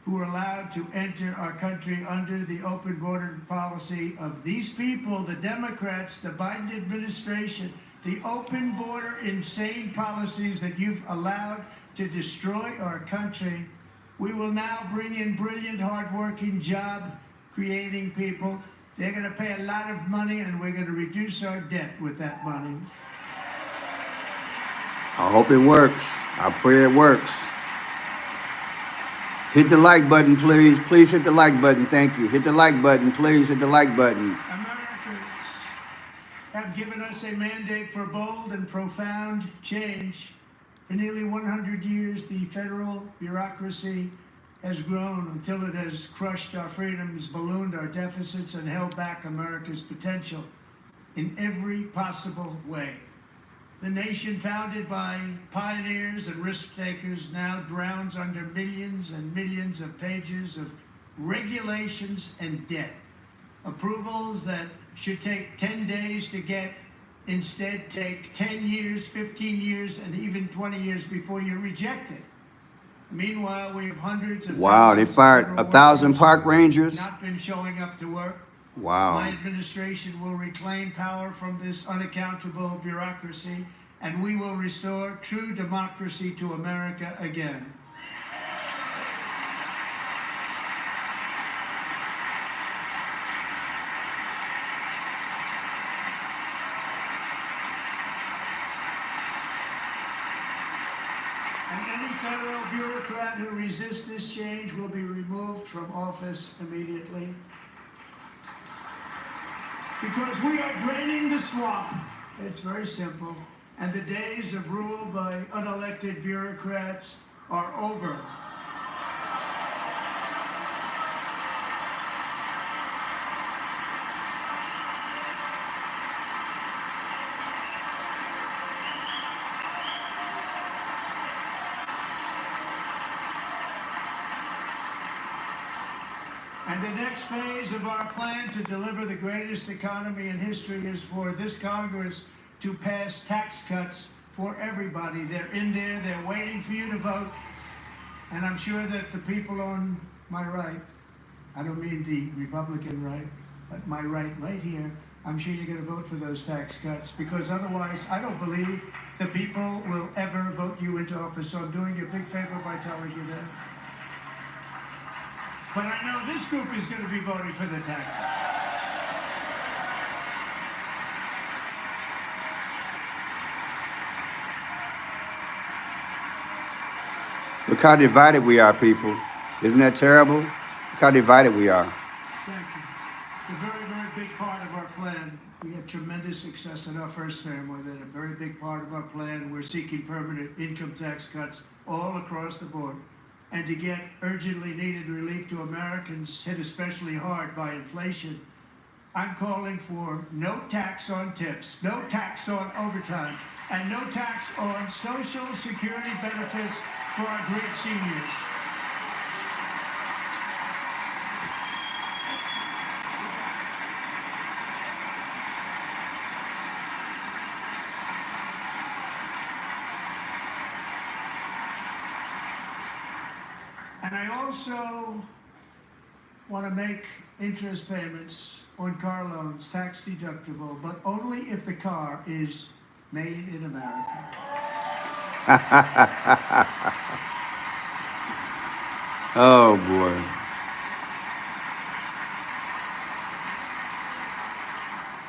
who are allowed to enter our country under the open border policy of these people, the Democrats, the Biden administration, the open border insane policies that you've allowed to destroy our country, we will now bring in brilliant, hardworking, job-creating people. They're going to pay a lot of money, and we're going to reduce our debt with that money. I hope it works. I pray it works. Hit the like button, please. Please hit the like button. Thank you. Hit the like button, please. Hit the like button. Americans have given us a mandate for bold and profound change. For nearly 100 years, the federal bureaucracy has grown until it has crushed our freedoms, ballooned our deficits, and held back America's potential in every possible way. The nation founded by pioneers and risk-takers now drowns under millions and millions of pages of regulations and debt. Approvals that should take 10 days to get instead take 10 years, 15 years, and even 20 years before you're rejected. Meanwhile, we have hundreds of wow, they fired 1,000 park rangers. Not been showing up to work. Wow. My administration will reclaim power from this unaccountable bureaucracy, and we will restore true democracy to America again. And any federal bureaucrat who resists this change will be removed from office immediately. Because we are draining the swamp. It's very simple. And the days of rule by unelected bureaucrats are over. And the next phase of our plan to deliver the greatest economy in history is for this Congress to pass tax cuts for everybody. They're in there, they're waiting for you to vote. And I'm sure that the people on my right, I don't mean the Republican right, but my right here, I'm sure you're going to vote for those tax cuts, because otherwise I don't believe the people will ever vote you into office. So I'm doing you a big favor by telling you that. But I know this group is going to be voting for the tax cuts. Look how divided we are, people. Isn't that terrible? Look how divided we are. Thank you. It's a very, very big part of our plan. We had tremendous success in our first term with it. A very big part of our plan. We're seeking permanent income tax cuts all across the board. And to get urgently needed relief to Americans hit especially hard by inflation, I'm calling for no tax on tips, no tax on overtime, and no tax on Social Security benefits for our great seniors. And I also want to make interest payments on car loans tax deductible, but only if the car is made in America. Oh, boy.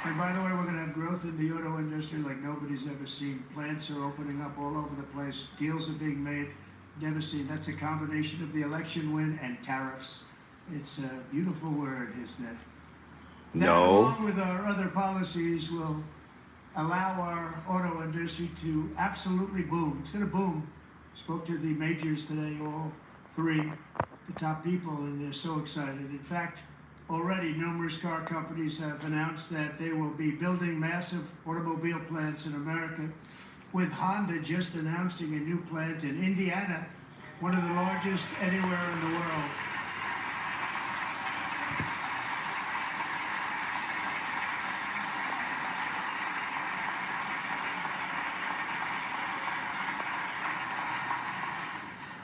And by the way, we're going to have growth in the auto industry like nobody's ever seen. Plants are opening up all over the place. Deals are being made. Never seen. That's a combination of the election win and tariffs. It's a beautiful word, isn't it? That, No. along with our other policies, will allow our auto industry to absolutely boom. It's going to boom. Spoke to the majors today, all three, the top people, and they're so excited. In fact, already numerous car companies have announced that they will be building massive automobile plants in America, with Honda just announcing a new plant in Indiana, one of the largest anywhere in the world.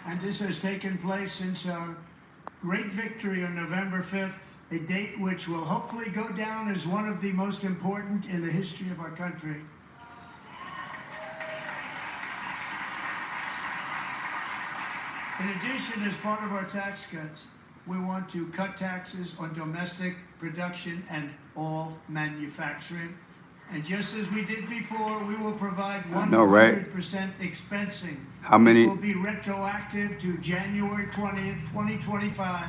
And this has taken place since our great victory on November 5th, a date which will hopefully go down as one of the most important in the history of our country. In addition, as part of our tax cuts, we want to cut taxes on domestic production and all manufacturing. And just as we did before, we will provide 100% expensing. How many? It will be retroactive to January 20th, 2025.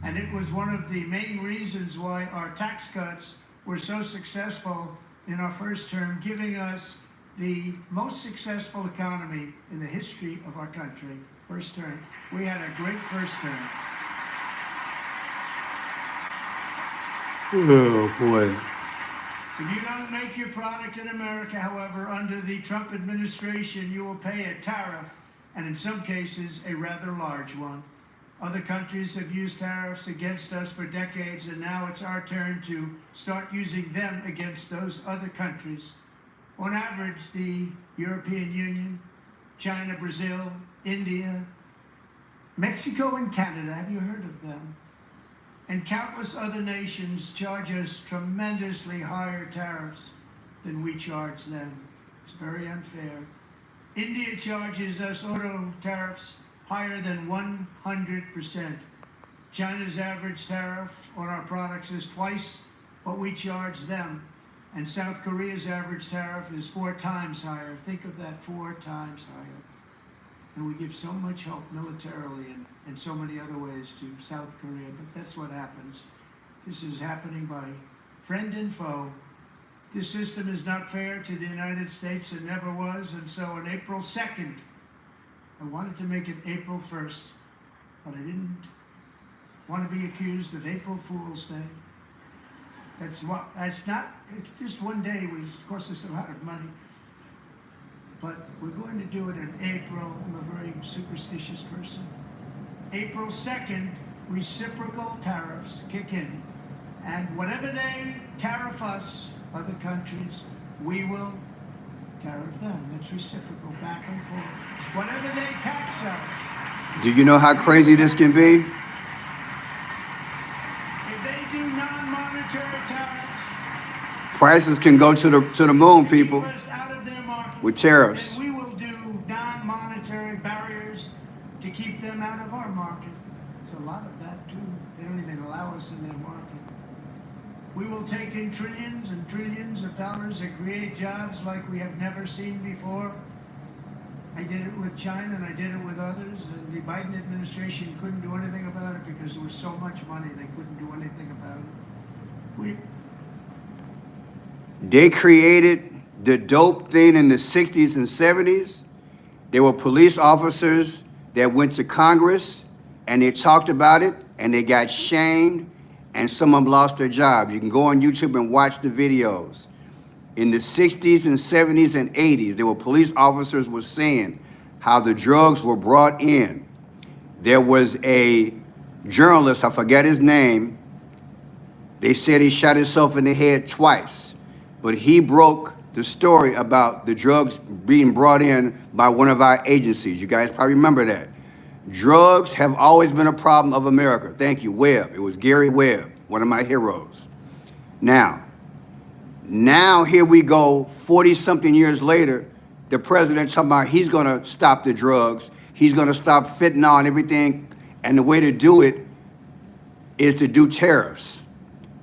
And it was one of the main reasons why our tax cuts were so successful in our first term, giving us the most successful economy in the history of our country. First term. We had a great first term. Oh, boy. If you don't make your product in America, however, under the Trump administration, you will pay a tariff, and in some cases, a rather large one. Other countries have used tariffs against us for decades, and now it's our turn to start using them against those other countries. On average, the European Union, China, Brazil, India, Mexico, and Canada, have you heard of them? And countless other nations charge us tremendously higher tariffs than we charge them. It's very unfair. India charges us auto tariffs higher than 100%. China's average tariff on our products is twice what we charge them. And South Korea's average tariff is 4 times higher. Think of that, 4 times higher. And we give so much help militarily and so many other ways to South Korea, but that's what happens. This is happening by friend and foe. This system is not fair to the United States, it never was, and so on April 2nd, I wanted to make it April 1st, but I didn't want to be accused of April Fool's Day. It's just one day, which costs us a lot of money. But we're going to do it in April. I'm a very superstitious person. April 2nd, reciprocal tariffs kick in. And whatever they tariff us, other countries, we will tariff them. It's reciprocal, back and forth. Whatever they tax us. Do you know how crazy this can be? If they do non-monetary tariffs, prices can go to the moon, people, keep us out of their market, with tariffs. then we will do non-monetary barriers to keep them out of our market. It's a lot of that too. They don't even allow us in their market. We will take in trillions and trillions of dollars and create jobs like we have never seen before. I did it with China and I did it with others, and the Biden administration couldn't do anything about it because there was so much money they couldn't do anything about it. They created the dope thing in the 60s and 70s. There were police officers that went to Congress and they talked about it and they got shamed and some of them lost their jobs. You can go on YouTube and watch the videos. In the 60s and 70s and 80s, there were police officers were saying how the drugs were brought in. There was a journalist, I forget his name, they said he shot himself in the head twice, but he broke the story about the drugs being brought in by one of our agencies. You guys probably remember that. Drugs have always been a problem of America. Thank you, Webb. It was Gary Webb, one of my heroes. Now here we go, 40-something years later, the president talking about he's gonna stop the drugs, he's gonna stop fentanyl and everything, and the way to do it is to do tariffs.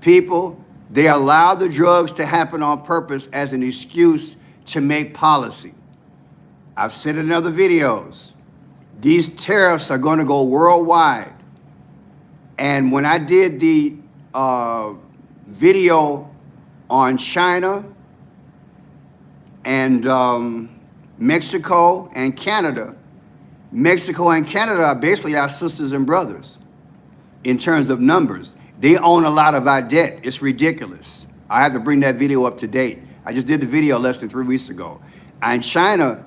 People, they allow the drugs to happen on purpose as an excuse to make policy. I've said it in other videos. These tariffs are going to go worldwide. And when I did the video on China and Mexico and Canada are basically our sisters and brothers in terms of numbers. They own a lot of our debt. It's ridiculous. I have to bring that video up to date. I just did the video less than 3 weeks ago. And China,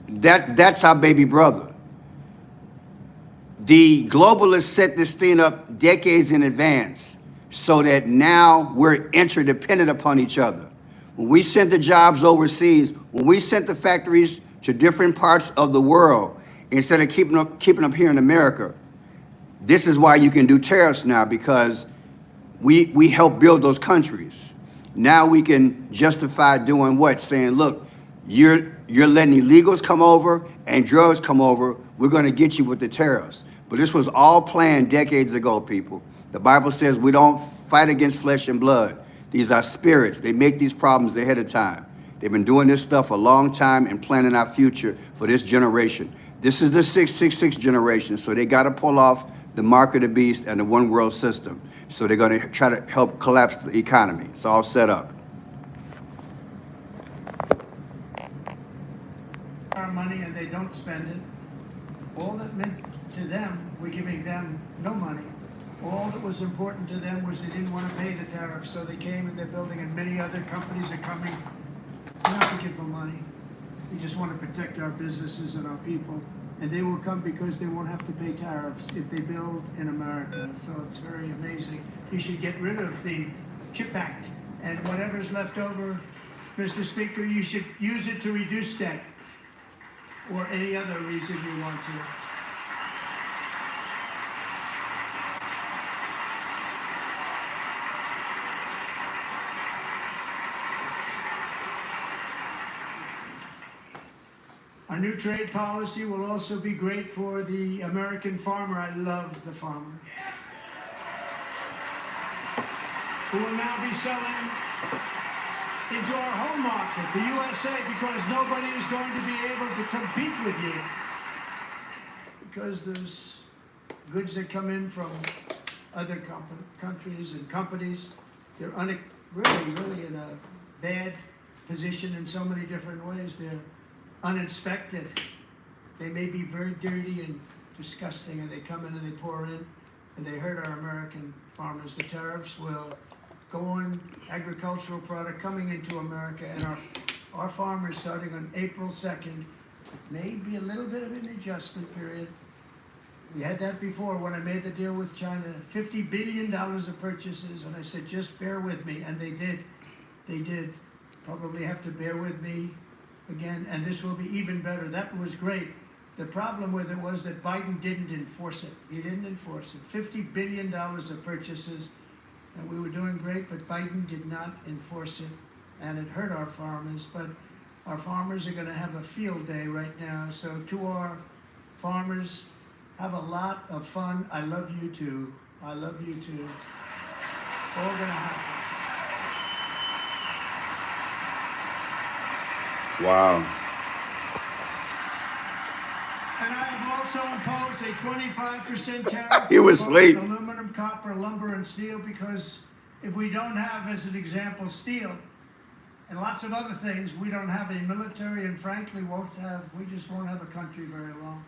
that's our baby brother. The globalists set this thing up decades in advance so that now we're interdependent upon each other. When we sent the jobs overseas, when we sent the factories to different parts of the world, instead of keeping up here in America, this is why you can do tariffs now, because we help build those countries. Now we can justify doing what? Saying, look, you're letting illegals come over and drugs come over. We're going to get you with the tariffs. But this was all planned decades ago, people. The Bible says we don't fight against flesh and blood. These are spirits. They make these problems ahead of time. They've been doing this stuff a long time and planning our future for this generation. This is the 666 generation, so they got to pull off the mark of the beast and the one world system. So they're going to try to help collapse the economy. It's all set up. Our money and they don't spend it. All that meant to them, we're giving them no money. All that was important to them was they didn't want to pay the tariffs, so they came and they're building, and many other companies are coming. We're not to give them money. We just want to protect our businesses and our people. And they will come because they won't have to pay tariffs if they build in America. So it's very amazing. You should get rid of the CHIP Act, and whatever's left over, Mr. Speaker, you should use it to reduce debt or any other reason you want to. Our new trade policy will also be great for the American farmer. I love the farmer. Who will now be selling into our home market, the USA, because nobody is going to be able to compete with you. Because there's goods that come in from other countries and companies. They're really in a bad position in so many different ways. They're uninspected. They may be very dirty and disgusting, and they come in and they pour in and they hurt our American farmers. The tariffs will go on agricultural product coming into America, and our farmers starting on April 2nd, may be a little bit of an adjustment period, We had that before when I made the deal with China, $50 billion of purchases, and I said, just bear with me, and they did. They did. Probably have to bear with me again, and this will be even better. That was great. The problem with it was that Biden didn't enforce it. He didn't enforce it. $50 billion of purchases, and we were doing great, but Biden did not enforce it, and it hurt our farmers. But our farmers are going to have a field day right now. So to our farmers, have a lot of fun. I love you too. I love you too. All going to happen. Wow. And I have also imposed a 25% tariff He was on asleep. aluminum, copper, lumber, and steel, because if we don't have, as an example, steel and lots of other things, we don't have a military, and frankly we just won't have a country very long.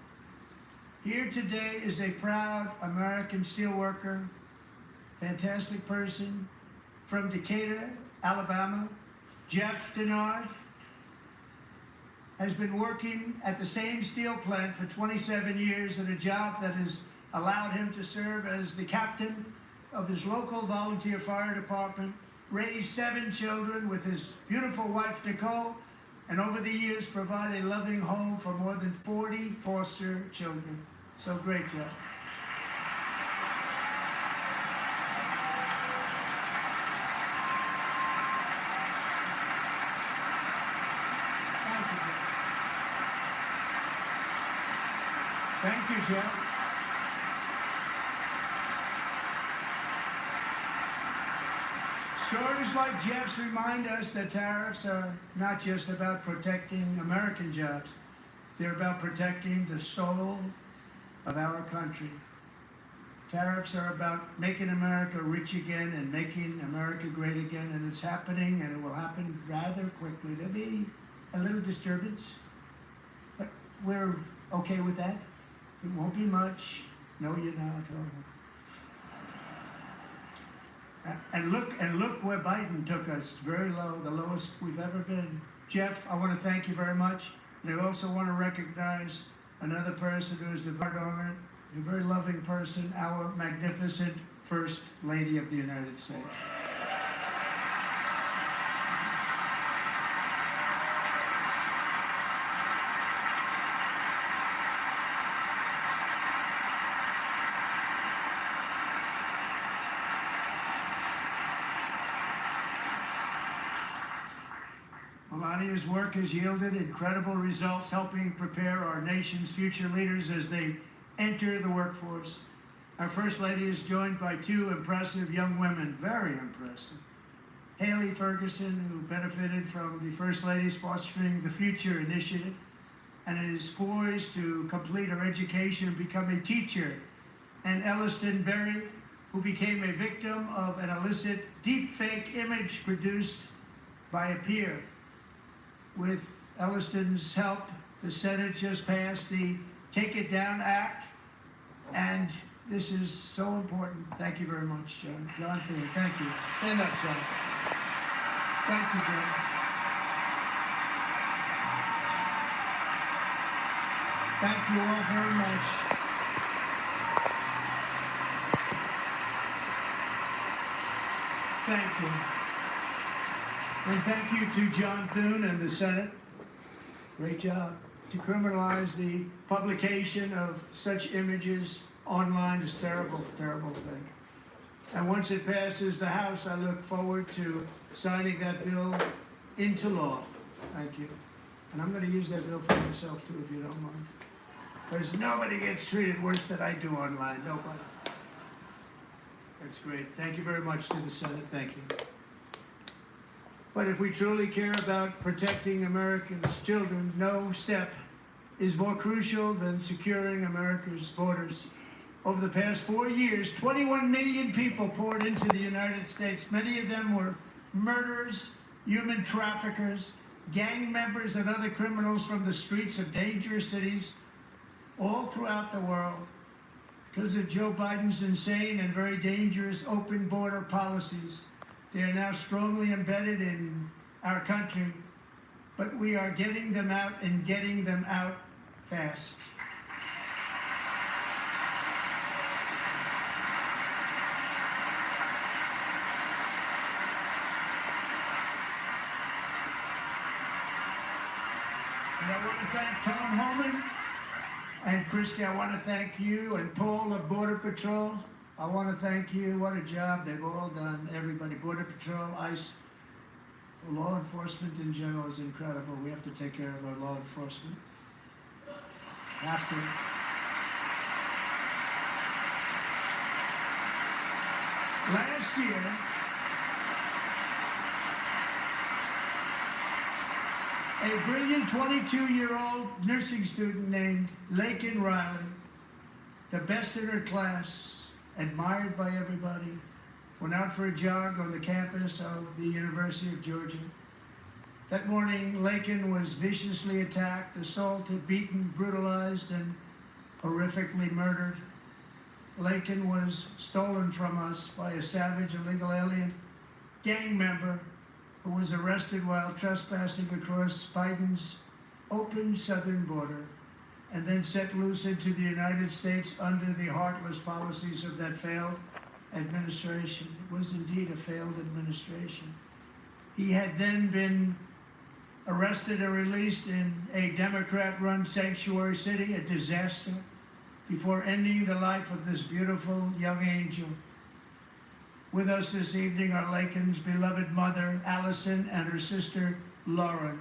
Here today is a proud American steelworker, fantastic person from Decatur, Alabama, Jeff Denard. Has been working at the same steel plant for 27 years in a job that has allowed him to serve as the captain of his local volunteer fire department, raise 7 children with his beautiful wife, Nicole, and over the years provide a loving home for more than 40 foster children. So great, Jeff. Thank you, Jeff. Stories like Jeff's remind us that tariffs are not just about protecting American jobs. They're about protecting the soul of our country. Tariffs are about making America rich again and making America great again, and it's happening, and it will happen rather quickly. There'll be a little disturbance, but we're okay with that. It won't be much. No, you're not. And look where Biden took us. Very low, the lowest we've ever been. Jeff, I want to thank you very much. And I also want to recognize another person who is devoted on it, a very loving person, our magnificent First Lady of the United States. Melania's work has yielded incredible results, helping prepare our nation's future leaders as they enter the workforce. Our First Lady is joined by 2 impressive young women, very impressive. Haley Ferguson, who benefited from the First Lady's Fostering the Future initiative and is poised to complete her education and become a teacher. And Elliston Berry, who became a victim of an illicit deepfake image produced by a peer. With Elliston's help, the Senate just passed the Take It Down Act, and this is so important. Thank you very much, John. John, too. Thank you. Stand up, John. Thank you, John. Thank you all very much. Thank you. And thank you to John Thune and the Senate. Great job. To criminalize the publication of such images online is terrible, terrible thing. And once it passes the House, I look forward to signing that bill into law. Thank you. And I'm going to use that bill for myself too, if you don't mind. Because nobody gets treated worse than I do online. Nobody. That's great. Thank you very much to the Senate. Thank you. But if we truly care about protecting Americans' children, no step is more crucial than securing America's borders. Over the past 4 years, 21 million people poured into the United States. Many of them were murderers, human traffickers, gang members, and other criminals from the streets of dangerous cities all throughout the world. Because of Joe Biden's insane and very dangerous open border policies, they are now strongly embedded in our country, but we are getting them out and getting them out fast. And I want to thank Tom Homan and Christy. I want to thank you and Paul of Border Patrol. I want to thank you. What a job they've all done. Everybody, Border Patrol, ICE, law enforcement in general is incredible. We have to take care of our law enforcement. Have to. Last year, a brilliant 22-year-old nursing student named Lakin Riley, the best in her class, admired by everybody, went out for a jog on the campus of the University of Georgia. That morning, Lakin was viciously attacked, assaulted, beaten, brutalized, and horrifically murdered. Lakin was stolen from us by a savage illegal alien gang member who was arrested while trespassing across Biden's open southern border and then set loose into the United States under the heartless policies of that failed administration. It was indeed a failed administration. He had then been arrested and released in a Democrat-run sanctuary city, a disaster, before ending the life of this beautiful young angel. With us this evening are Lakin's beloved mother, Allison, and her sister, Lauren.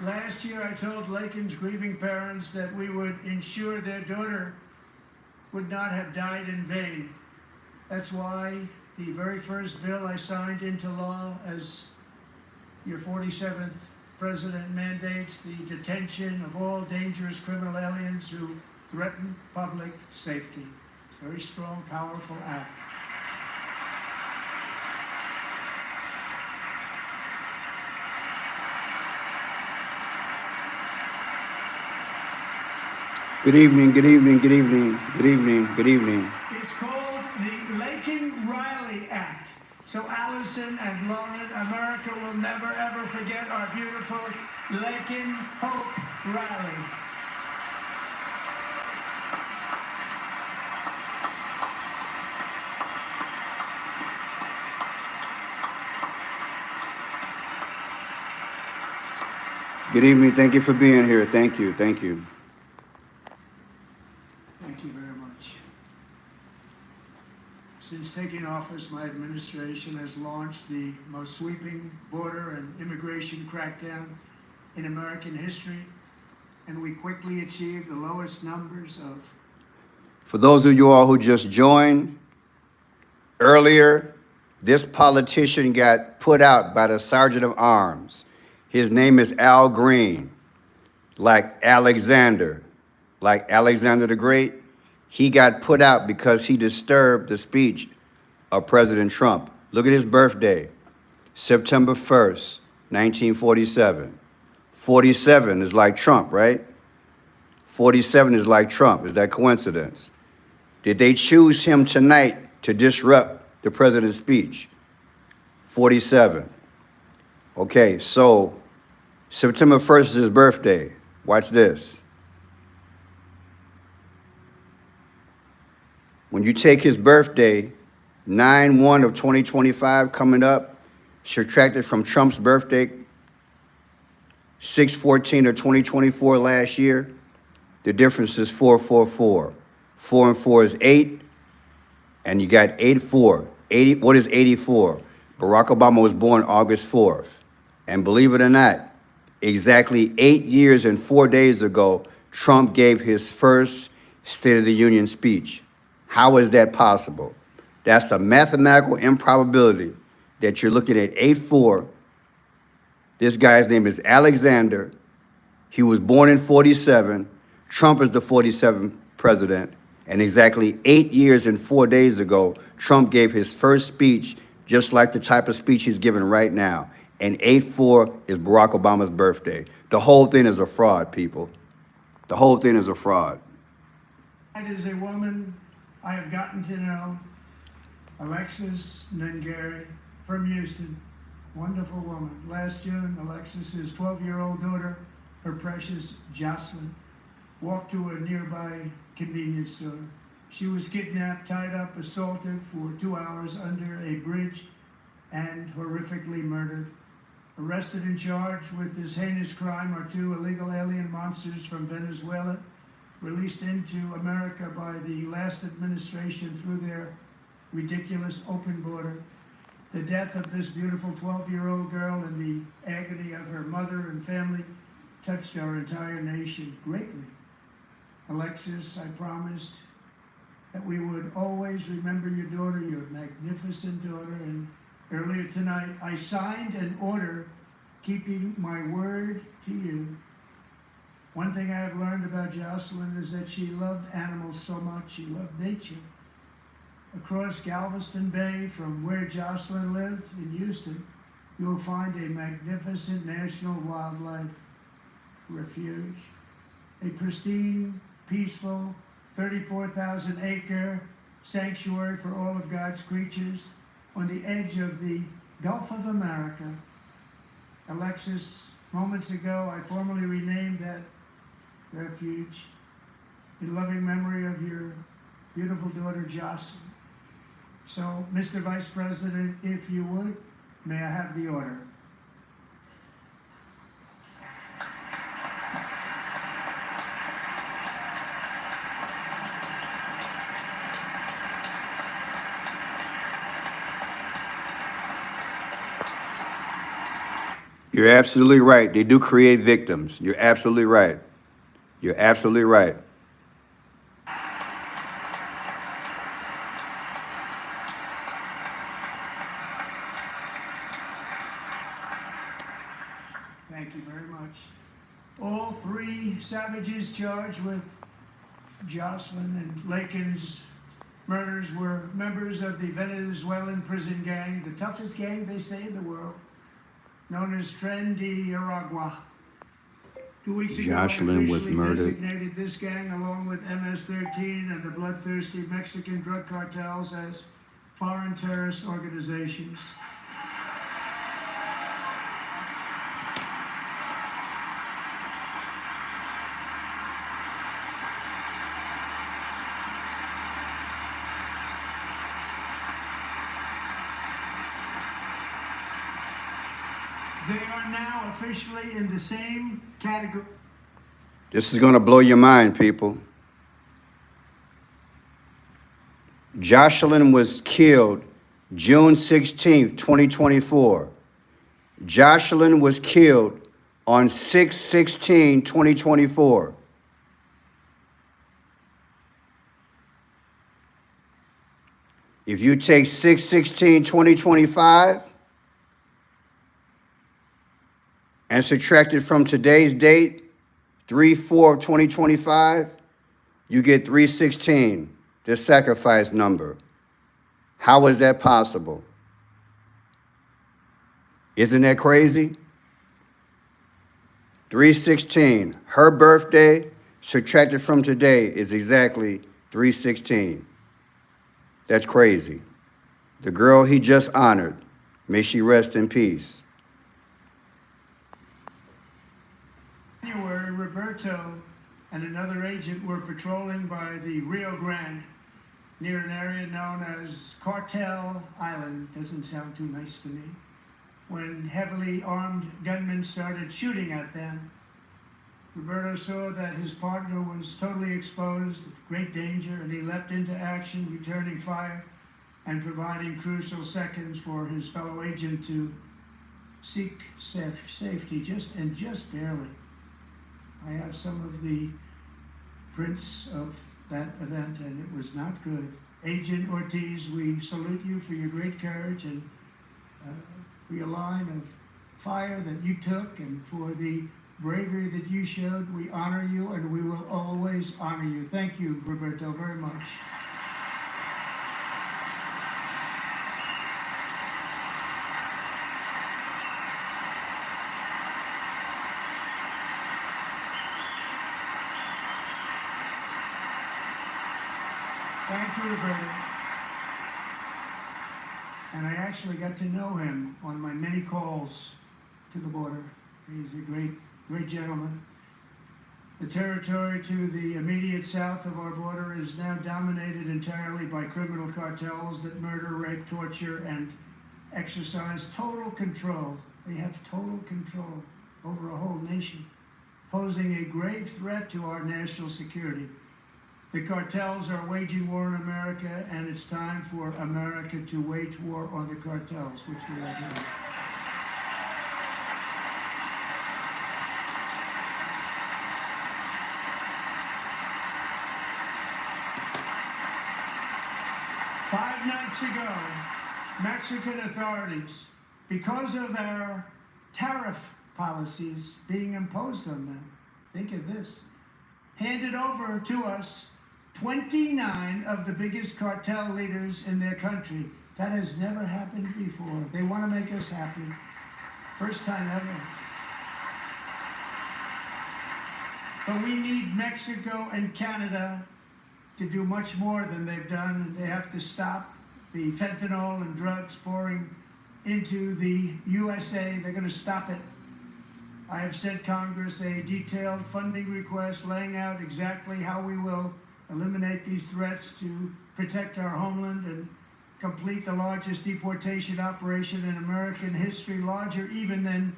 Last year, I told Lakin's grieving parents that we would ensure their daughter would not have died in vain. That's why the very first bill I signed into law as your 47th president mandates the detention of all dangerous criminal aliens who threaten public safety. It's a very strong, powerful act. Good evening, good evening, good evening, good evening, good evening. It's called the Lakin-Riley Act. So Allison and Lauren, America will never ever forget our beautiful Lakin Hope Riley. Good evening, thank you for being here. Thank you, thank you. Thank you very much. Since taking office, my administration has launched the most sweeping border and immigration crackdown in American history, and we quickly achieved the lowest numbers of... For those of you all who just joined, earlier, this politician got put out by the Sergeant of Arms. His name is Al Green, like Alexander the Great. He got put out because he disturbed the speech of President Trump. Look at his birthday, September 1st, 1947. 47 is like Trump, right? 47 is like Trump. Is that coincidence? Did they choose him tonight to disrupt the president's speech? 47. Okay, so September 1st is his birthday. Watch this. When you take his birthday, 9/1 of 2025 coming up, subtracted from Trump's birthday, 6/14 of 2024 last year, the difference is 444. 4 and 4 is 8, and you got 84. 80, what is 84? Barack Obama was born August 4th. And believe it or not, exactly 8 years and 4 days ago, Trump gave his first State of the Union speech. How is that possible? That's a mathematical improbability that you're looking at 8/4. This guy's name is Alexander. He was born in 47. Trump is the 47th president. And exactly 8 years and 4 days ago, Trump gave his first speech, just like the type of speech he's giving right now. And 8/4 is Barack Obama's birthday. The whole thing is a fraud, people. The whole thing is a fraud. As a woman I have gotten to know Alexis Nungary from Houston. Wonderful woman. Last June, Alexis's 12-year-old daughter, her precious Jocelyn, walked to a nearby convenience store. She was kidnapped, tied up, assaulted for 2 hours under a bridge, and horrifically murdered. Arrested and charged with this heinous crime are 2 illegal alien monsters from Venezuela, released into America by the last administration through their ridiculous open border. The death of this beautiful 12-year-old girl and the agony of her mother and family touched our entire nation greatly. Alexis, I promised that we would always remember your daughter, your magnificent daughter, and earlier tonight I signed an order keeping my word to you. One thing I have learned about Jocelyn is that she loved animals so much. She loved nature. Across Galveston Bay, from where Jocelyn lived in Houston, you will find a magnificent national wildlife refuge, a pristine, peaceful, 34,000-acre sanctuary for all of God's creatures on the edge of the Gulf of America. Alexis, moments ago, I formally renamed that refuge in loving memory of your beautiful daughter, Jocelyn. So, Mr. Vice President, if you would, may I have the order? You're absolutely right. They do create victims. You're absolutely right. You're absolutely right. Thank you very much. All 3 savages charged with Jocelyn and Lakin's murders were members of the Venezuelan prison gang, the toughest gang, they say, in the world, known as Tren de Aragua. 2 weeks ago, Jocelyn was I officially murdered. designated this gang, along with MS-13 and the bloodthirsty Mexican drug cartels, as foreign terrorist organizations. They are now officially in the same category. This is going to blow your mind, people. Jocelyn was killed June 16th, 2024. Jocelyn was killed on 6/16/2024. If you take 6/16/2025 and subtract it from today's date, 3/4/2025, you get 3/16, the sacrifice number. How is that possible? Isn't that crazy? 3/16, her birthday subtracted from today is exactly 3/16. That's crazy. The girl he just honored, may she rest in peace. January, Roberto and another agent were patrolling by the Rio Grande near an area known as Cartel Island. Doesn't sound too nice to me. When heavily armed gunmen started shooting at them, Roberto saw that his partner was totally exposed, great danger, and he leapt into action, returning fire and providing crucial seconds for his fellow agent to seek safety, just barely. I have some of the prints of that event, and it was not good. Agent Ortiz, we salute you for your great courage and for your line of fire that you took, and for the bravery that you showed. We honor you, and we will always honor you. Thank you, Roberto, very much. Thank you, Roberta. And I actually got to know him on my many calls to the border. He's a great gentleman. The territory to the immediate south of our border is now dominated entirely by criminal cartels that murder, rape, torture, and exercise total control. They have total control over a whole nation, posing a grave threat to our national security. The cartels are waging war in America, and it's time for America to wage war on the cartels, which we are doing. Five nights ago, Mexican authorities, because of our tariff policies being imposed on them, think of this, handed over to us 29 of the biggest cartel leaders in their country. That has never happened before. They want to make us happy. First time ever. But we need Mexico and Canada to do much more than they've done. They have to stop the fentanyl and drugs pouring into the USA. They're going to stop it. I have sent Congress a detailed funding request laying out exactly how we will eliminate these threats to protect our homeland and complete the largest deportation operation in American history, larger even than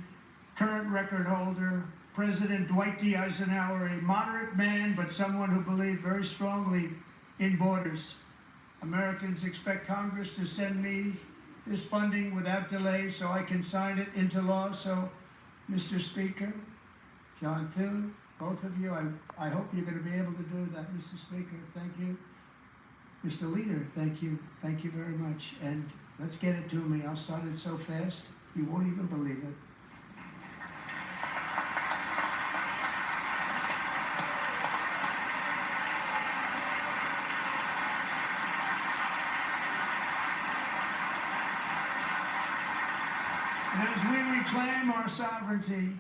current record holder President Dwight D. Eisenhower, a moderate man, but someone who believed very strongly in borders. Americans expect Congress to send me this funding without delay so I can sign it into law. So, Mr. Speaker, John Thune, both of you, I hope you're going to be able to do that, Mr. Speaker. Thank you. Mr. Leader, thank you. Thank you very much. And let's get it to me. I'll start it so fast, you won't even believe it. And as we reclaim our sovereignty,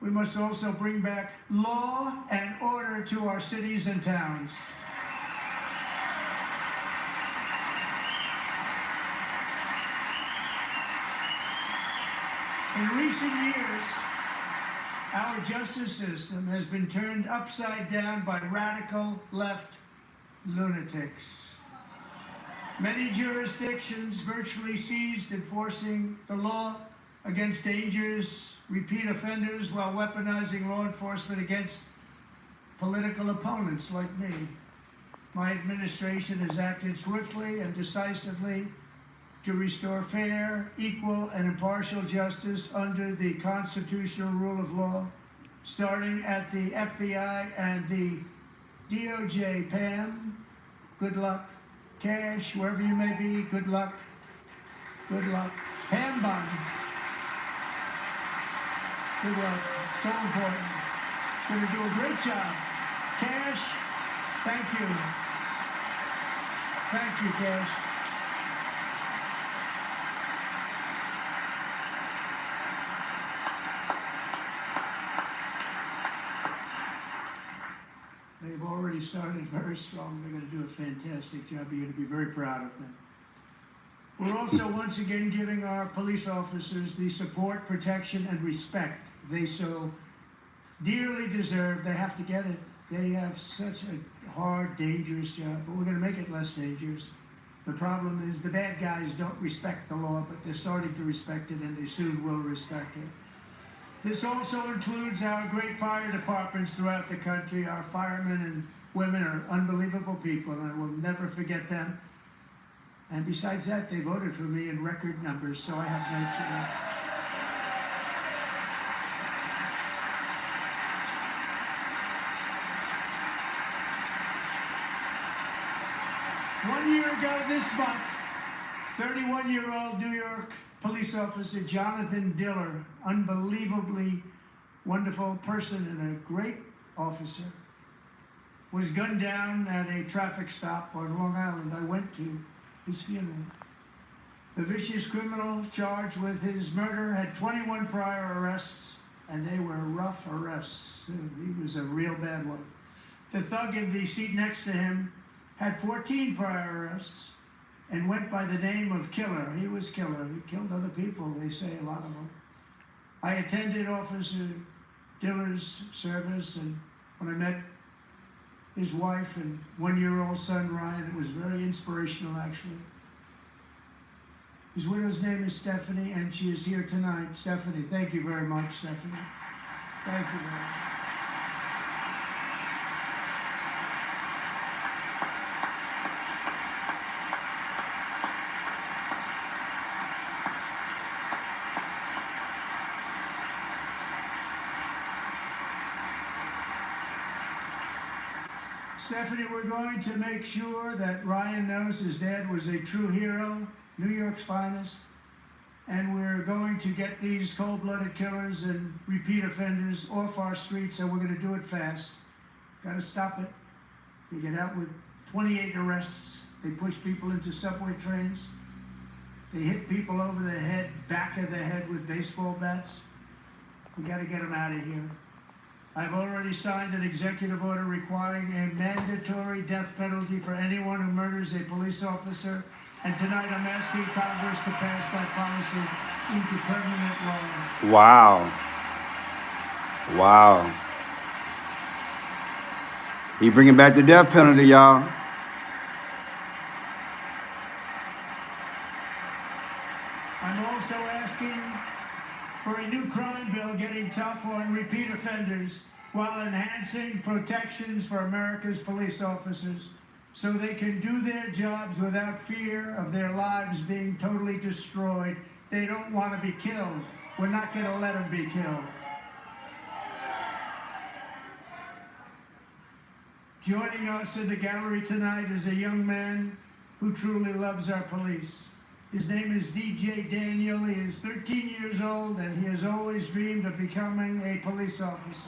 we must also bring back law and order to our cities and towns. In recent years, our justice system has been turned upside down by radical left lunatics. Many jurisdictions virtually ceased enforcing the law against dangerous repeat offenders while weaponizing law enforcement against political opponents like me. My administration has acted swiftly and decisively to restore fair, equal, and impartial justice under the constitutional rule of law, starting at the FBI and the DOJ. Pam, good luck. Cash, wherever you may be, good luck. Good luck. Pam Bond. Good luck. So important. Going to do a great job. Cash, thank you. Thank you, Cash. They've already started very strong. They're going to do a fantastic job. You're going to be very proud of them. We're also once again giving our police officers the support, protection, and respect they so dearly deserve. They have to get it. They have such a hard, dangerous job, but we're going to make it less dangerous. The problem is the bad guys don't respect the law, but they're starting to respect it, and they soon will respect it. This also includes our great fire departments throughout the country. Our firemen and women are unbelievable people, and I will never forget them. And besides that, they voted for me in record numbers, so I have no choice. One year ago this month, 31-year-old New York police officer Jonathan Diller, unbelievably wonderful person and a great officer, was gunned down at a traffic stop on Long Island. I went to his funeral. The vicious criminal charged with his murder had 21 prior arrests, and they were rough arrests, too. He was a real bad one. The thug in the seat next to him had 14 prior arrests, and went by the name of Killer. He was Killer. He killed other people, they say, a lot of them. I attended Officer Diller's service, and when I met his wife and one-year-old son, Ryan, it was very inspirational, actually. His widow's name is Stephanie, and she is here tonight. Stephanie, thank you very much, Stephanie. Thank you very much. Stephanie, we're going to make sure that Ryan knows his dad was a true hero, New York's finest, and we're going to get these cold-blooded killers and repeat offenders off our streets, and we're going to do it fast. Got to stop it. They get out with 28 arrests. They push people into subway trains. They hit people over the head, back of the head with baseball bats. We got to get them out of here. I've already signed an executive order requiring a mandatory death penalty for anyone who murders a police officer. And tonight I'm asking Congress to pass that policy into permanent law. Wow. Wow. He bringing back the death penalty, y'all. I'm also asking for a new crime bill getting tough on repeat offenders while enhancing protections for America's police officers so they can do their jobs without fear of their lives being totally destroyed. They don't want to be killed. We're not going to let them be killed. Joining us in the gallery tonight is a young man who truly loves our police. His name is DJ Daniel. He is 13 years old, and he has always dreamed of becoming a police officer.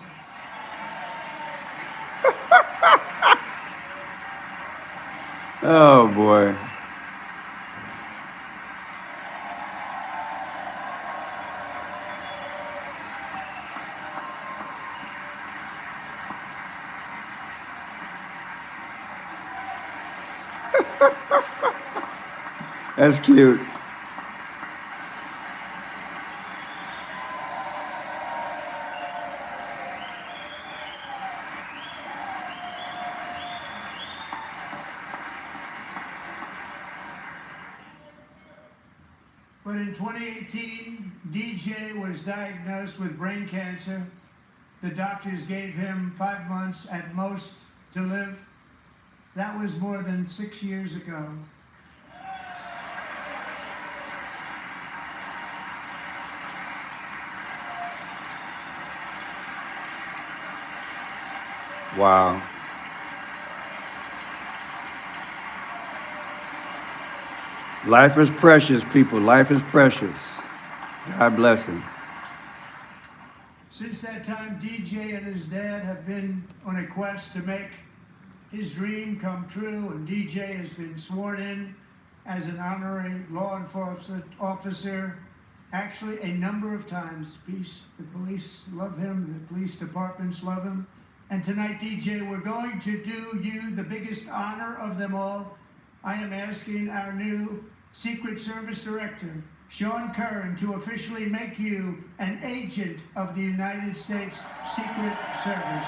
Oh, boy. That's cute. But in 2018, DJ was diagnosed with brain cancer. The doctors gave him 5 months at most to live. That was more than 6 years ago. Wow. Life is precious, people. Life is precious. God bless him. Since that time, DJ and his dad have been on a quest to make his dream come true, and DJ has been sworn in as an honorary law enforcement officer, actually a number of times. The police love him, the police departments love him. And tonight, DJ, we're going to do you the biggest honor of them all. I am asking our new Secret Service Director, Sean Curran, to officially make you an agent of the United States Secret Service.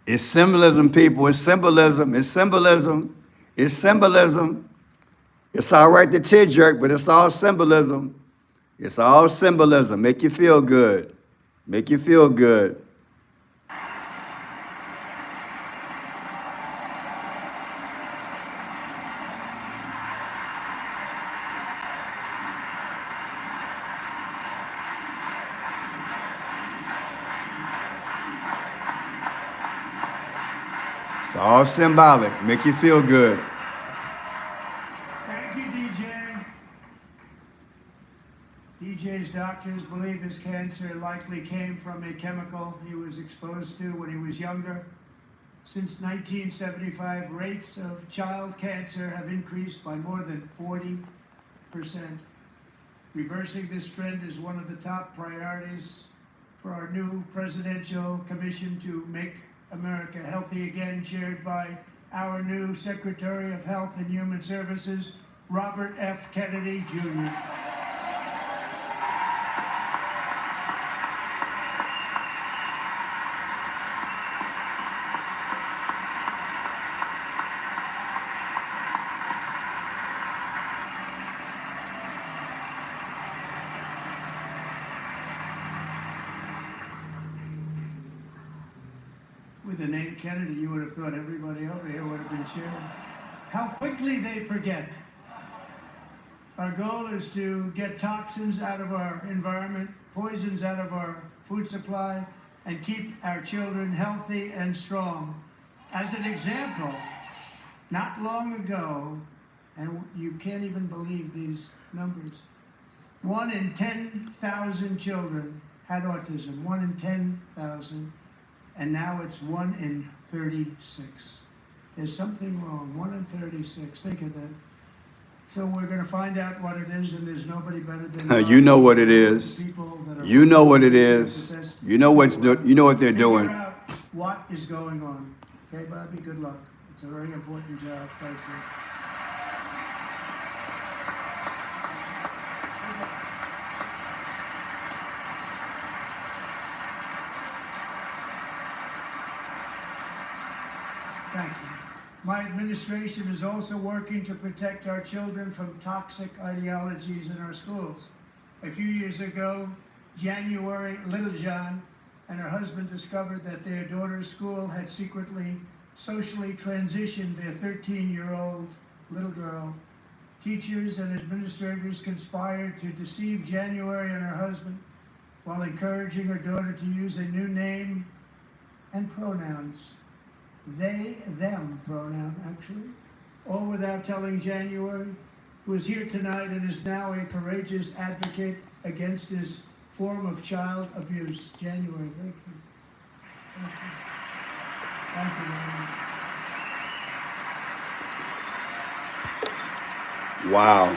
It's symbolism, people. It's symbolism. It's symbolism. It's symbolism. It's all right to tear jerk, but it's all symbolism. It's all symbolism. Make you feel good. Make you feel good. It's all symbolic. Make you feel good. Thank you, DJ. DJ's doctors believe his cancer likely came from a chemical he was exposed to when he was younger. Since 1975, rates of child cancer have increased by more than 40%. Reversing this trend is one of the top priorities for our new Presidential Commission to Make America Healthy Again, chaired by our new Secretary of Health and Human Services, Robert F. Kennedy, Jr. With the name Kennedy, you would have thought everybody over here would have been cheering. How quickly they forget. Our goal is to get toxins out of our environment, poisons out of our food supply, and keep our children healthy and strong. As an example, not long ago, and you can't even believe these numbers, 1 in 10,000 children had autism, 1 in 10,000. And now it's 1 in 36. There's something wrong, 1 in 36, think of that. So we're gonna find out what it is, and there's nobody better than You know what it is. people that are You know what it is. You know what they're doing. Figure out what is going on. Okay, Bobby, good luck. It's a very important job, thank you. Thank you. My administration is also working to protect our children from toxic ideologies in our schools. A few years ago, January, Little John and her husband discovered that their daughter's school had secretly socially transitioned their 13-year-old little girl. Teachers and administrators conspired to deceive January and her husband while encouraging her daughter to use a new name and pronouns. They, them pronoun, actually, all without telling January, who is here tonight and is now a courageous advocate against this form of child abuse. January, thank you. Thank you. Thank you very much. Wow.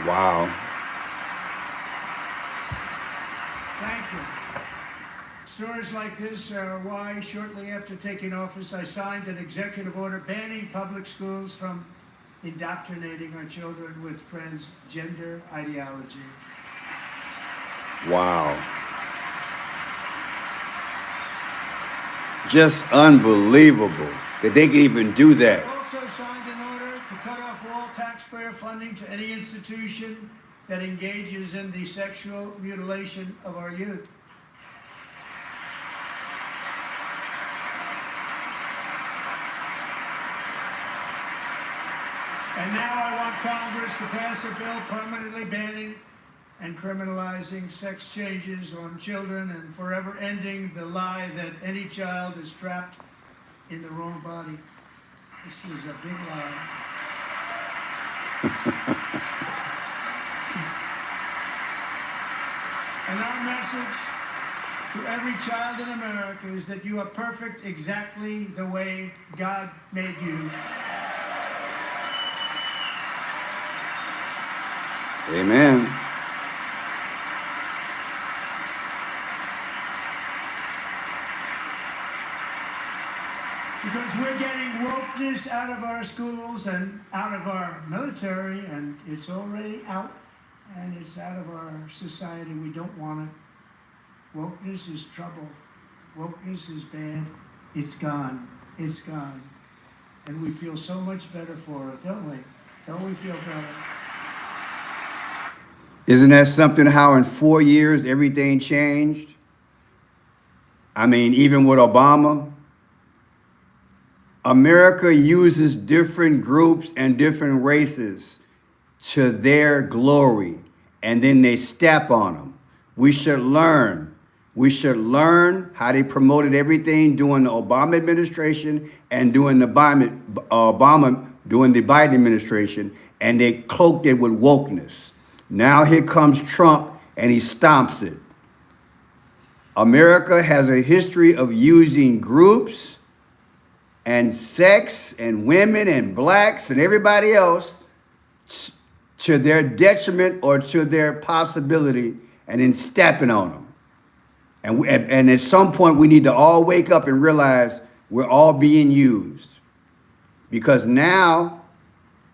Wow. Thank you. Stories like this are why, shortly after taking office, I signed an executive order banning public schools from indoctrinating our children with transgender ideology. Wow. Just unbelievable that they can even do that. I also signed an order to cut off all taxpayer funding to any institution that engages in the sexual mutilation of our youth. And now I want Congress to pass a bill permanently banning and criminalizing sex changes on children and forever ending the lie that any child is trapped in the wrong body. This is a big lie. And our message to every child in America is that you are perfect exactly the way God made you. Amen. Because we're getting wokeness out of our schools and out of our military, and it's already out, and it's out of our society. We don't want it. Wokeness is trouble. Wokeness is bad. It's gone. It's gone. And we feel so much better for it, don't we? Don't we feel better? Isn't that something how in 4 years everything changed? I mean, even with Obama, America uses different groups and different races to their glory, and then they step on them. We should learn. We should learn how they promoted everything during the Obama administration and during the Biden administration, and they cloaked it with wokeness. Now here comes Trump, and he stomps it. America has a history of using groups and sex and women and blacks and everybody else to their detriment or to their possibility, and then stepping on them. And at some point, we need to all wake up and realize we're all being used. Because now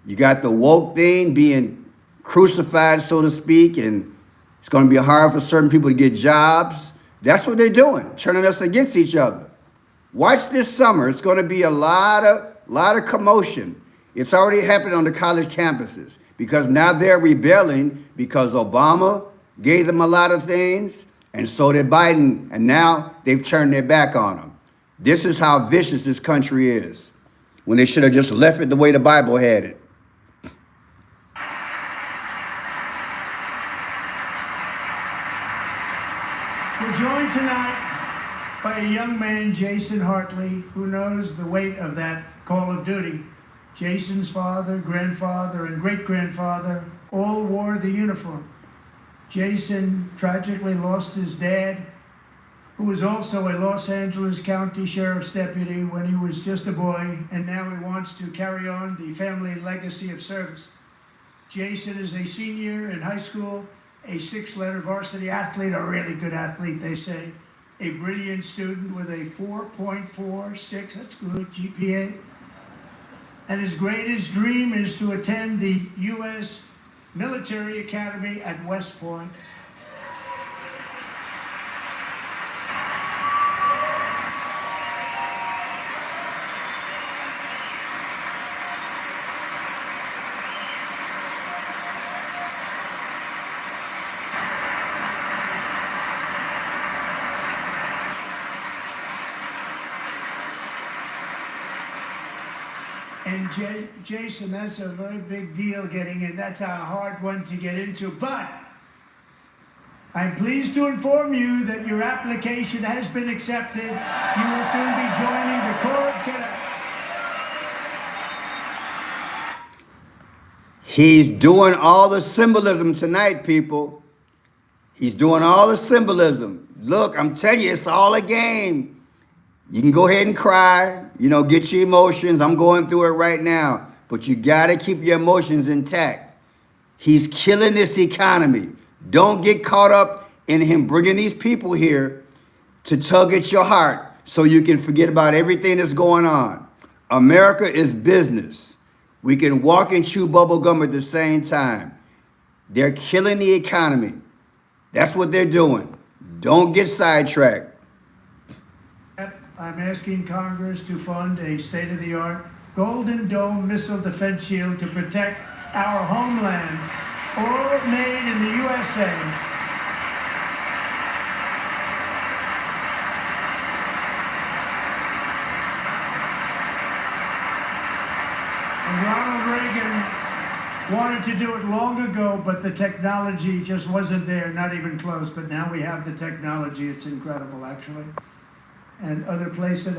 you got the woke thing being crucified, so to speak, and it's going to be hard for certain people to get jobs. That's what they're doing, turning us against each other. Watch this summer. It's going to be a lot of commotion. It's already happened on the college campuses because now they're rebelling because Obama gave them a lot of things, and so did Biden, and now they've turned their back on them. This is how vicious this country is, when they should have just left it the way the Bible had it. We're joined tonight by a young man, Jason Hartley, who knows the weight of that call of duty. Jason's father, grandfather, and great-grandfather all wore the uniform. Jason tragically lost his dad, who was also a Los Angeles County Sheriff's deputy when he was just a boy, and now he wants to carry on the family legacy of service. Jason is a senior in high school, a 6-letter varsity athlete, a really good athlete, they say, a brilliant student with a 4.46, that's good, GPA. And his greatest dream is to attend the U.S. Military Academy at West Point. And Jason, that's a very big deal getting in. That's a hard one to get into. But I'm pleased to inform you that your application has been accepted. You will soon be joining the Corps of Cadets. He's doing all the symbolism tonight, people. He's doing all the symbolism. Look, I'm telling you, it's all a game. You can go ahead and cry, get your emotions. I'm going through it right now. But you got to keep your emotions intact. He's killing this economy. Don't get caught up in him bringing these people here to tug at your heart so you can forget about everything that's going on. America is business. We can walk and chew bubble gum at the same time. They're killing the economy. That's what they're doing. Don't get sidetracked. I'm asking Congress to fund a state-of-the-art Golden Dome missile defense shield to protect our homeland, all made in the USA. And Ronald Reagan wanted to do it long ago, but the technology just wasn't there, not even close. But now we have the technology. It's incredible, actually. And other places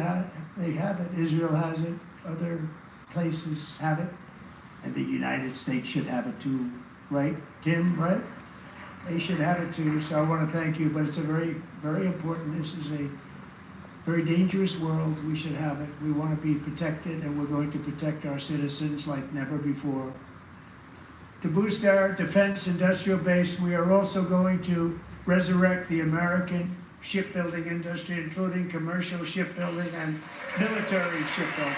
they have it. Israel has it. Other places have it. And the United States should have it too, right? Tim, right? They should have it too. So I want to thank you. But it's a very, very important. This is a very dangerous world. We should have it. We want to be protected, and we're going to protect our citizens like never before. To boost our defense industrial base, we are also going to resurrect the American shipbuilding industry, including commercial shipbuilding and military shipbuilding.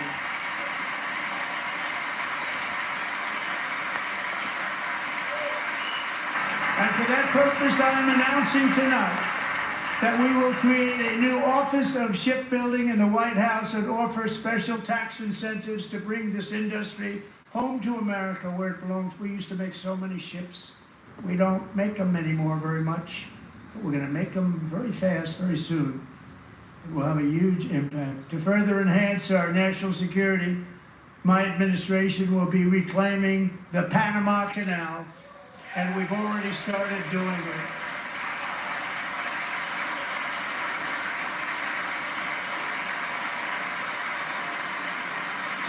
And for that purpose, I am announcing tonight that we will create a new Office of Shipbuilding in the White House and offer special tax incentives to bring this industry home to America where it belongs. We used to make so many ships. We don't make them anymore very much. We're going to make them very fast, very soon. It will have a huge impact. To further enhance our national security, my administration will be reclaiming the Panama Canal, and we've already started doing it.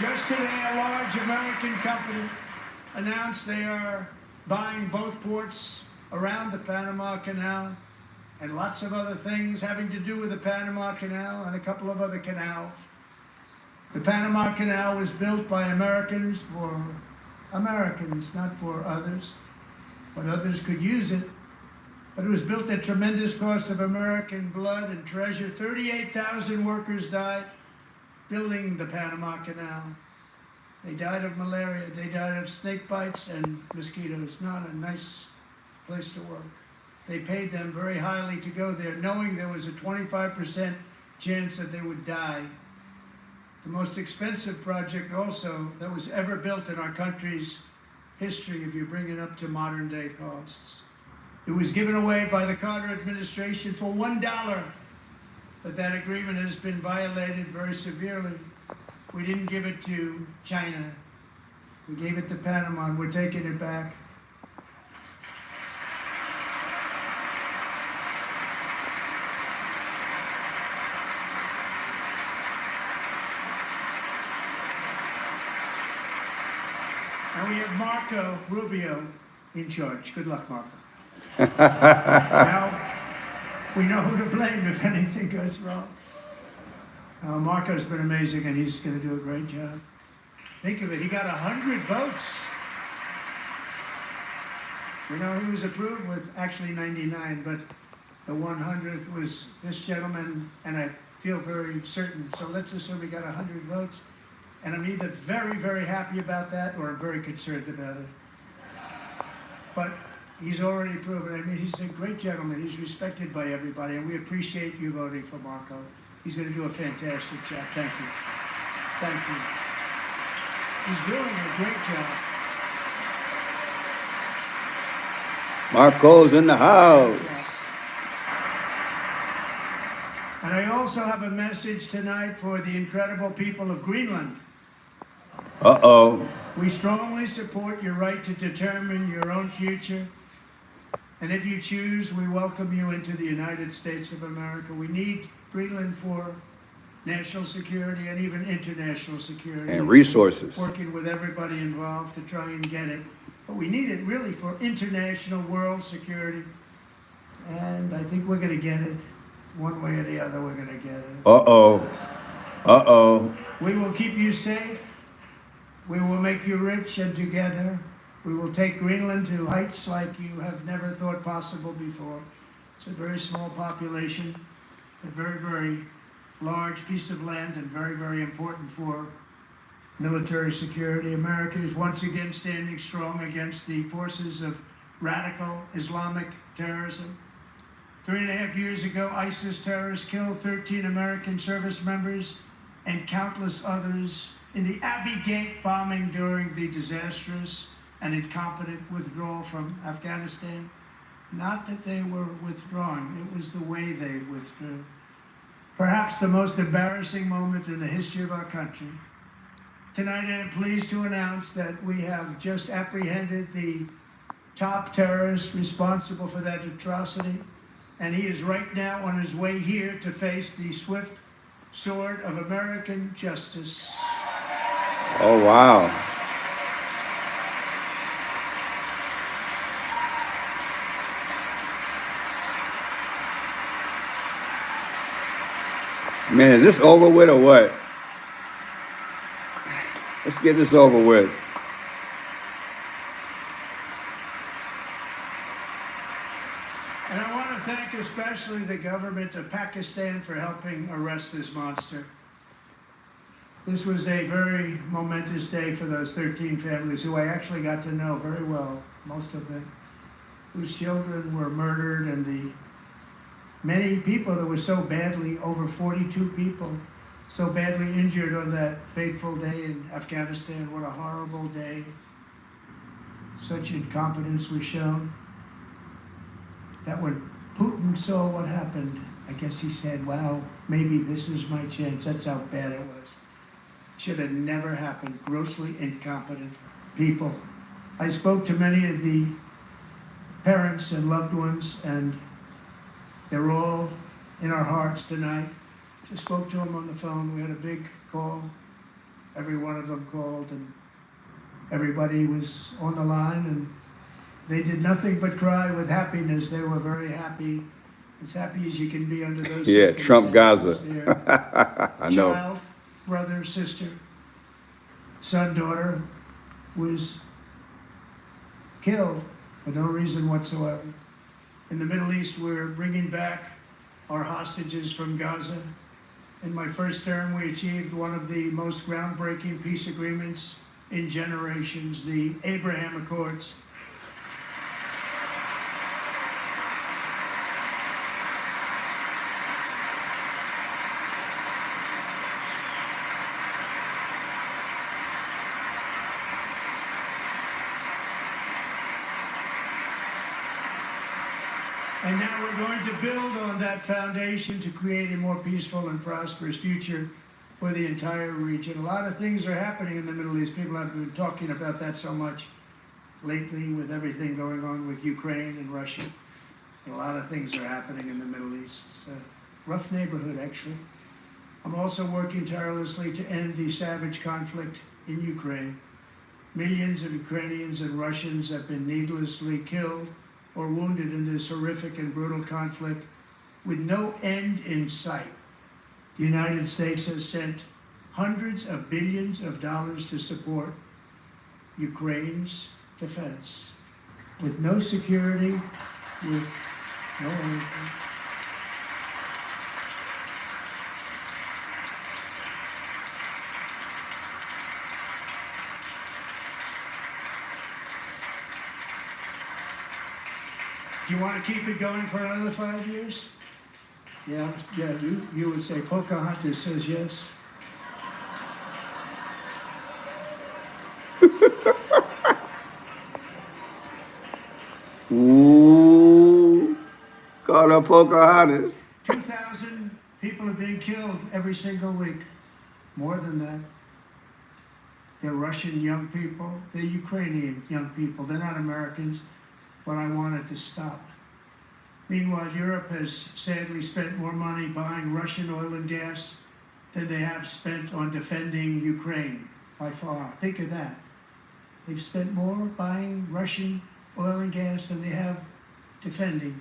Just today, a large American company announced they are buying both ports around the Panama Canal, and lots of other things having to do with the Panama Canal and a couple of other canals. The Panama Canal was built by Americans for Americans, not for others, but others could use it. But it was built at tremendous cost of American blood and treasure. 38,000 workers died building the Panama Canal. They died of malaria, they died of snake bites and mosquitoes. Not a nice place to work. They paid them very highly to go there, knowing there was a 25% chance that they would die. The most expensive project also that was ever built in our country's history, if you bring it up to modern day costs. It was given away by the Carter administration for $1, but that agreement has been violated very severely. We didn't give it to China. We gave it to Panama, and we're taking it back. And we have Marco Rubio in charge. Good luck, Marco. Now, we know who to blame if anything goes wrong. Marco's been amazing, and he's going to do a great job. Think of it, he got 100 votes. You know, he was approved with actually 99, but the 100th was this gentleman, and I feel very certain. So let's assume he got 100 votes. And I'm either very, very happy about that, or I'm very concerned about it. But he's already proven. I mean, he's a great gentleman. He's respected by everybody, and we appreciate you voting for Marco. He's going to do a fantastic job. Thank you. Thank you. He's doing a great job. Marco's in the house. And I also have a message tonight for the incredible people of Greenland. Uh-oh. We strongly support your right to determine your own future. And if you choose, we welcome you into the United States of America. We need Greenland for national security and even international security. And resources. Working with everybody involved to try and get it. But we need it really for international world security. And I think we're going to get it. One way or the other, we're going to get it. Uh-oh. Uh-oh. We will keep you safe. We will make you rich, and together we will take Greenland to heights like you have never thought possible before. It's a very small population, a very, very large piece of land, and very, very important for military security. America is once again standing strong against the forces of radical Islamic terrorism. 3.5 years ago, ISIS terrorists killed 13 American service members and countless others in the Abbey Gate bombing during the disastrous and incompetent withdrawal from Afghanistan. Not that they were withdrawing, it was the way they withdrew. Perhaps the most embarrassing moment in the history of our country. Tonight I am pleased to announce that we have just apprehended the top terrorist responsible for that atrocity, and he is right now on his way here to face the swift sword of American justice. Oh, wow. Man, is this over with or what? Let's get this over with. And I want to thank especially the government of Pakistan for helping arrest this monster. This was a very momentous day for those 13 families who I actually got to know very well, most of them, whose children were murdered, and the many people that were so badly, over 42 people, so badly injured on that fateful day in Afghanistan. What a horrible day. Such incompetence was shown. That when Putin saw what happened, I guess he said, wow, maybe this is my chance. That's how bad it was. Should have never happened. Grossly incompetent people. I spoke to many of the parents and loved ones, and they're all in our hearts tonight. Just spoke to them on the phone. We had a big call. Every one of them called, and everybody was on the line, and they did nothing but cry with happiness. They were very happy, as happy as you can be under those Yeah, Trump Gaza. circumstances. I know. Child brother, sister, son, daughter was killed for no reason whatsoever. In the Middle East, we're bringing back our hostages from Gaza. In my first term, we achieved one of the most groundbreaking peace agreements in generations, the Abraham Accords. And now we're going to build on that foundation to create a more peaceful and prosperous future for the entire region. A lot of things are happening in the Middle East. People have been talking about that so much lately with everything going on with Ukraine and Russia. A lot of things are happening in the Middle East. It's a rough neighborhood, actually. I'm also working tirelessly to end the savage conflict in Ukraine. Millions of Ukrainians and Russians have been needlessly killed or wounded in this horrific and brutal conflict with no end in sight. The United States has sent hundreds of billions of dollars to support Ukraine's defense with no security, with no anything. Do you want to keep it going for another 5 years? Yeah, you would say Pocahontas says yes. Ooh, call up Pocahontas. 2,000 people are being killed every single week. More than that. They're Russian young people. They're Ukrainian young people. They're not Americans. But I want it to stop. Meanwhile, Europe has sadly spent more money buying Russian oil and gas than they have spent on defending Ukraine, by far. Think of that. They've spent more buying Russian oil and gas than they have defending.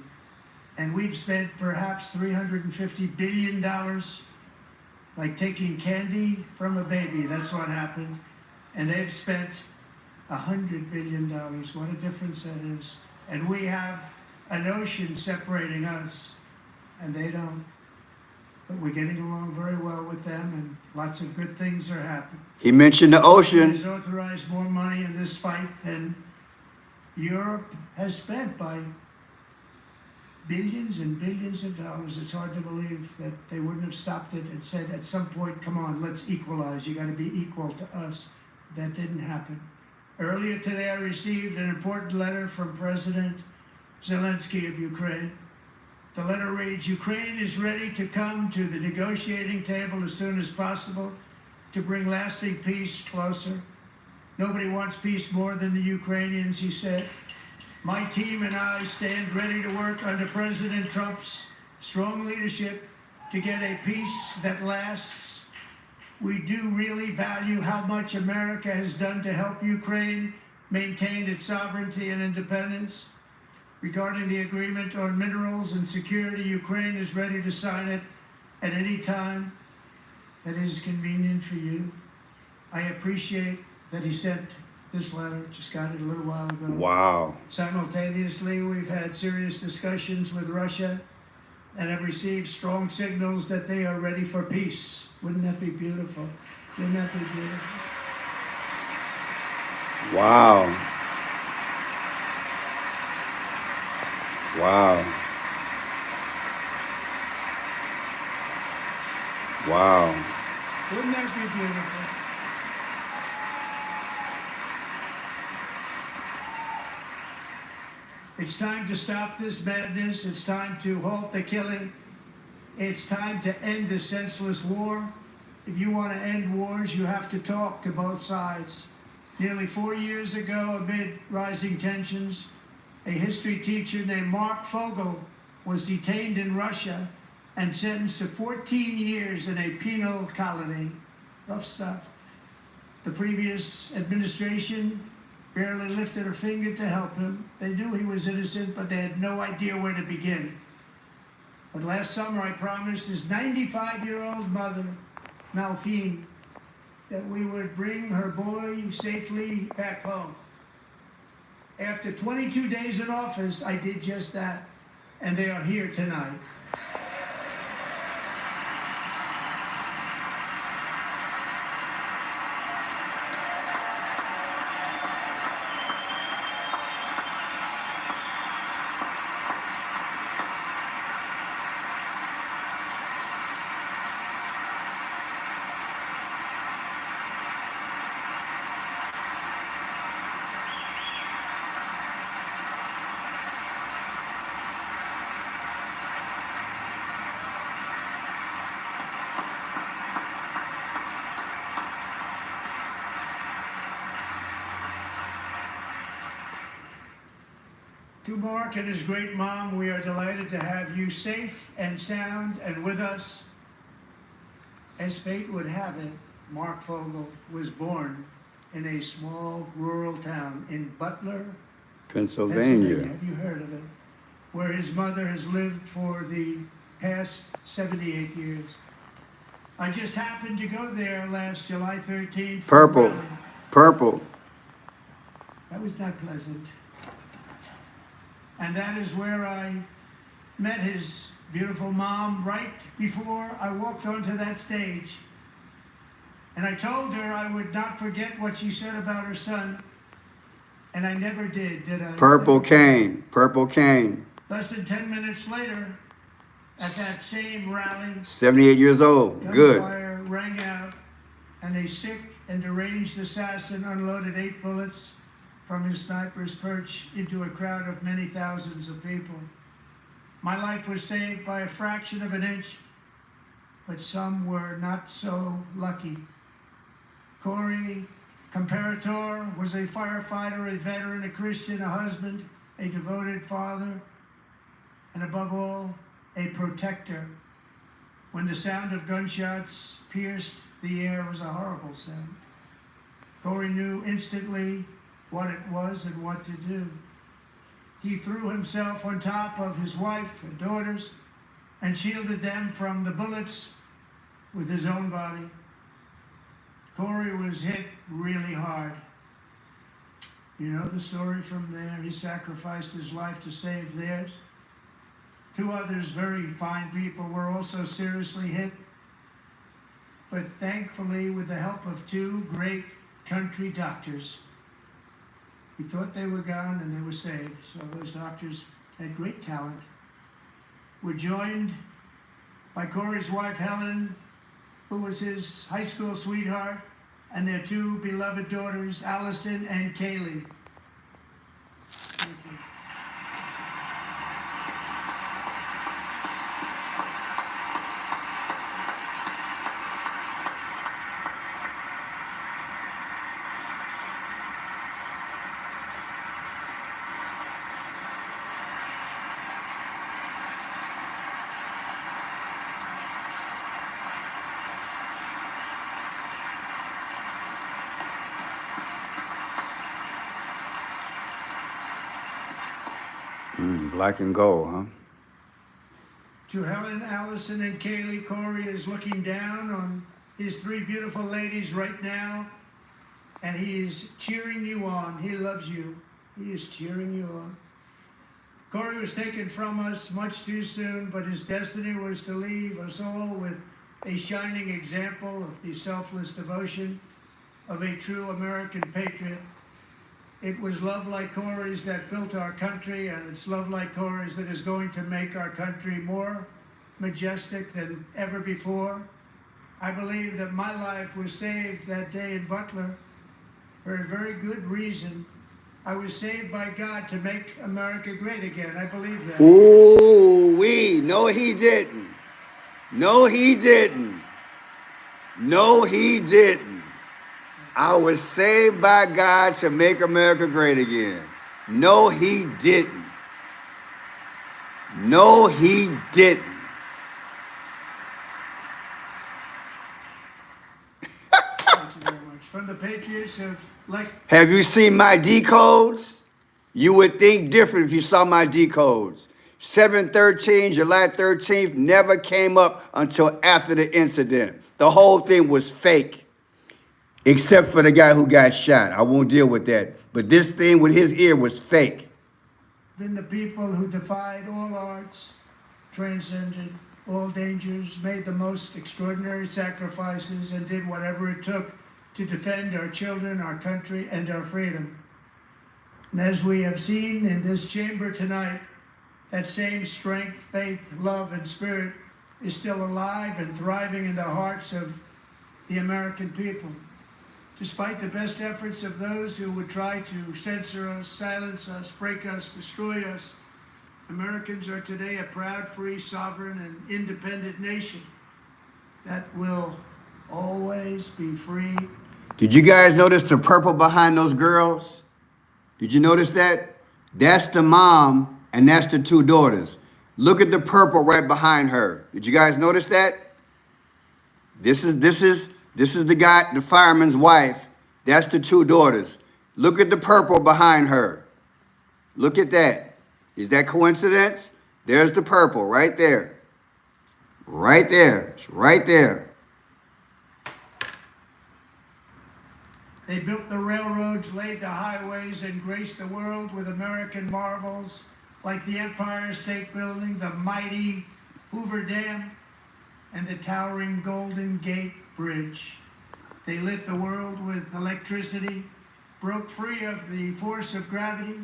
And we've spent perhaps $350 billion, like taking candy from a baby. That's what happened. And they've spent $100 billion. What a difference that is. And we have an ocean separating us, and they don't. But we're getting along very well with them, and lots of good things are happening. He mentioned the ocean. Has authorized more money in this fight than Europe has spent by billions and billions of dollars. It's hard to believe that they wouldn't have stopped it and said at some point, come on, let's equalize. You got to be equal to us. That didn't happen. Earlier today, I received an important letter from President Zelensky of Ukraine. The letter reads, Ukraine is ready to come to the negotiating table as soon as possible to bring lasting peace closer. Nobody wants peace more than the Ukrainians, he said. My team and I stand ready to work under President Trump's strong leadership to get a peace that lasts. We do really value how much America has done to help Ukraine maintain its sovereignty and independence. Regarding the agreement on minerals and security, Ukraine is ready to sign it at any time that is convenient for you. I appreciate that he sent this letter, just got it a little while ago. Wow. Simultaneously, we've had serious discussions with Russia and have received strong signals that they are ready for peace. Wouldn't that be beautiful? Wouldn't that be beautiful? Wow. Wow. Wow. Wouldn't that be beautiful? It's time to stop this madness. It's time to halt the killing. It's time to end this senseless war. If you want to end wars, you have to talk to both sides. Nearly 4 years ago, amid rising tensions, a history teacher named Mark Fogel was detained in Russia and sentenced to 14 years in a penal colony. Rough stuff. The previous administration barely lifted a finger to help him. They knew he was innocent, but they had no idea where to begin. But last summer, I promised his 95-year-old mother, Malphine, that we would bring her boy safely back home. After 22 days in office, I did just that, and they are here tonight. To Mark and his great mom, we are delighted to have you safe and sound and with us. As fate would have it, Mark Fogel was born in a small rural town in Butler, Pennsylvania. Have you heard of it? Where his mother has lived for the past 78 years. I just happened to go there last July 13th. Purple. Purple. That was not pleasant. And that is where I met his beautiful mom right before I walked onto that stage. And I told her I would not forget what she said about her son. And I never did I? Purple cane. Purple cane. Less than 10 minutes later, at that same rally, 78 years old. Good. gunfire rang out, and a sick and deranged assassin unloaded 8 bullets from his sniper's perch into a crowd of many thousands of people. My life was saved by a fraction of an inch, but some were not so lucky. Corey Comparator was a firefighter, a veteran, a Christian, a husband, a devoted father, and above all, a protector. When the sound of gunshots pierced the air, it was a horrible sound. Corey knew instantly what it was and what to do. He threw himself on top of his wife and daughters and shielded them from the bullets with his own body. Corey was hit really hard. You know the story from there. He sacrificed his life to save theirs. 2 others, very fine people, were also seriously hit. But thankfully, with the help of 2 great country doctors, we thought they were gone and they were saved. So those doctors had great talent. We're joined by Corey's wife, Helen, who was his high school sweetheart, and their 2 beloved daughters, Allison and Kaylee. Thank you. Black and gold, huh? To Helen, Allison, and Kaylee, Corey is looking down on his 3 beautiful ladies right now, and he is cheering you on. He loves you. He is cheering you on. Corey was taken from us much too soon, but his destiny was to leave us all with a shining example of the selfless devotion of a true American patriot. It was love like Corey's that built our country, and it's love like Corey's that is going to make our country more majestic than ever before. I believe that my life was saved that day in Butler for a very good reason. I was saved by God to make America great again. I believe that. Ooh-wee. No, he didn't. No, he didn't. No, he didn't. I was saved by God to make America great again. No, he didn't. No, he didn't. Thank you very much. From the Patriots of Have you seen my decodes? You would think different if you saw my decodes. 7/13, July 13th never came up until after the incident. The whole thing was fake. Except for the guy who got shot. I won't deal with that. But this thing with his ear was fake. Been the people who defied all odds, transcended all dangers, made the most extraordinary sacrifices, and did whatever it took to defend our children, our country, and our freedom. And as we have seen in this chamber tonight, that same strength, faith, love, and spirit is still alive and thriving in the hearts of the American people. Despite the best efforts of those who would try to censor us, silence us, break us, destroy us, Americans are today a proud, free, sovereign, and independent nation that will always be free. Did you guys notice the purple behind those girls? Did you notice that? That's the mom and that's the two daughters. Look at the purple right behind her. Did you guys notice that? This is the guy, the fireman's wife. That's the two daughters. Look at the purple behind her. Look at that. Is that coincidence? There's the purple right there. Right there. It's right there. They built the railroads, laid the highways, and graced the world with American marvels like the Empire State Building, the mighty Hoover Dam, and the towering Golden Gate Bridge. They lit the world with electricity, broke free of the force of gravity,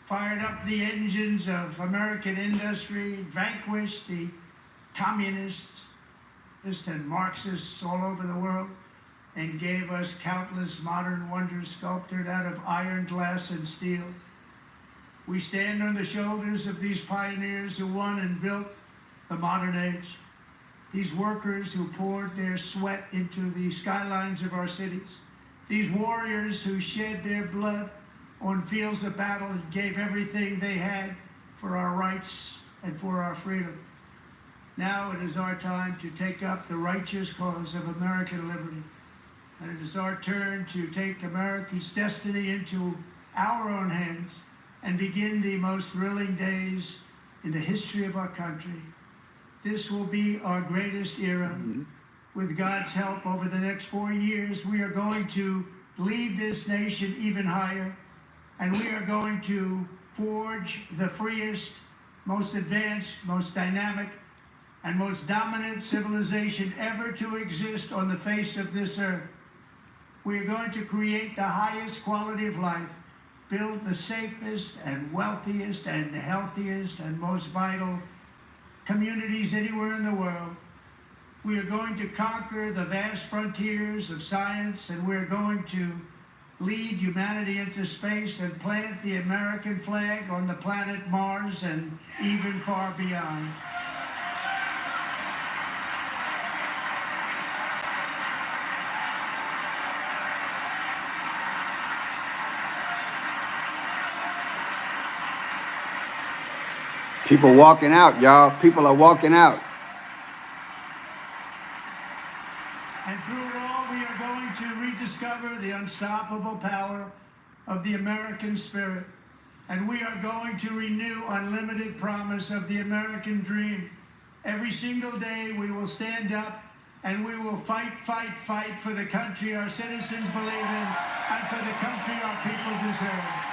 fired up the engines of American industry, vanquished the communists and Marxists all over the world, and gave us countless modern wonders sculptured out of iron, glass, and steel. We stand on the shoulders of these pioneers who won and built the modern age. These workers who poured their sweat into the skylines of our cities. These warriors who shed their blood on fields of battle and gave everything they had for our rights and for our freedom. Now it is our time to take up the righteous cause of American liberty. And it is our turn to take America's destiny into our own hands and begin the most thrilling days in the history of our country. This will be our greatest era. With God's help, over the next 4 years, we are going to lead this nation even higher, and we are going to forge the freest, most advanced, most dynamic, and most dominant civilization ever to exist on the face of this earth. We are going to create the highest quality of life, build the safest and wealthiest and healthiest and most vital communities anywhere in the world. We are going to conquer the vast frontiers of science, and we're going to lead humanity into space and plant the American flag on the planet Mars and even far beyond. People walking out, y'all. People are walking out. And through it all, we are going to rediscover the unstoppable power of the American spirit. And we are going to renew unlimited promise of the American dream. Every single day we will stand up and we will fight, fight, fight for the country our citizens believe in and for the country our people deserve.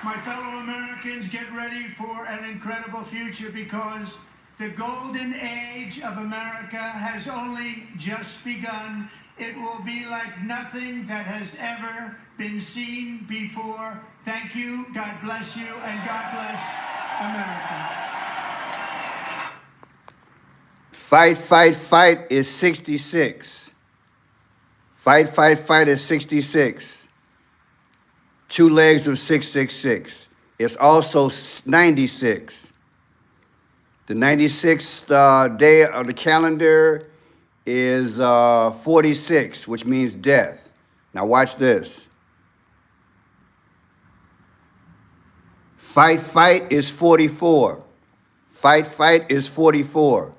My fellow Americans, get ready for an incredible future, because the golden age of America has only just begun. It will be like nothing that has ever been seen before. Thank you, God bless you, and God bless America. Fight, fight, fight is 66. Fight, fight, fight is 66. Two legs of 666. It's also 96. The 96th day of the calendar is 46, which means death. Now watch this. Fight, fight is 44. Fight, fight is 44.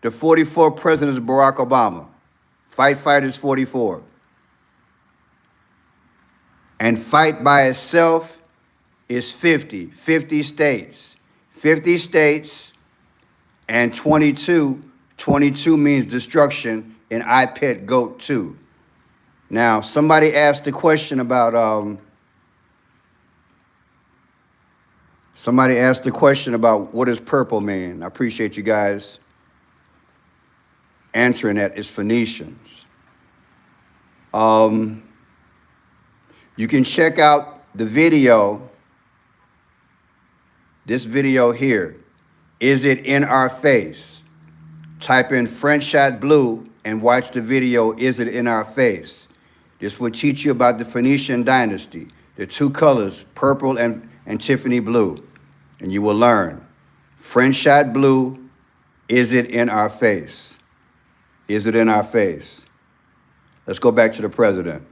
The 44th president is Barack Obama. Fight, fight is 44. And fight by itself is 50. 50 states. 50 states and 22. 22 means destruction in I Pet Goat 2. Now, somebody asked a question about what does purple mean. I appreciate you guys answering that. It's Phoenicians. You can check out the video, this video here. Is it in our face? Type in French shot blue and watch the video, Is It in Our Face? This will teach you about the Phoenician dynasty, the two colors, purple and Tiffany blue. And you will learn. French shot blue, is it in our face? Is it in our face? Let's go back to the president.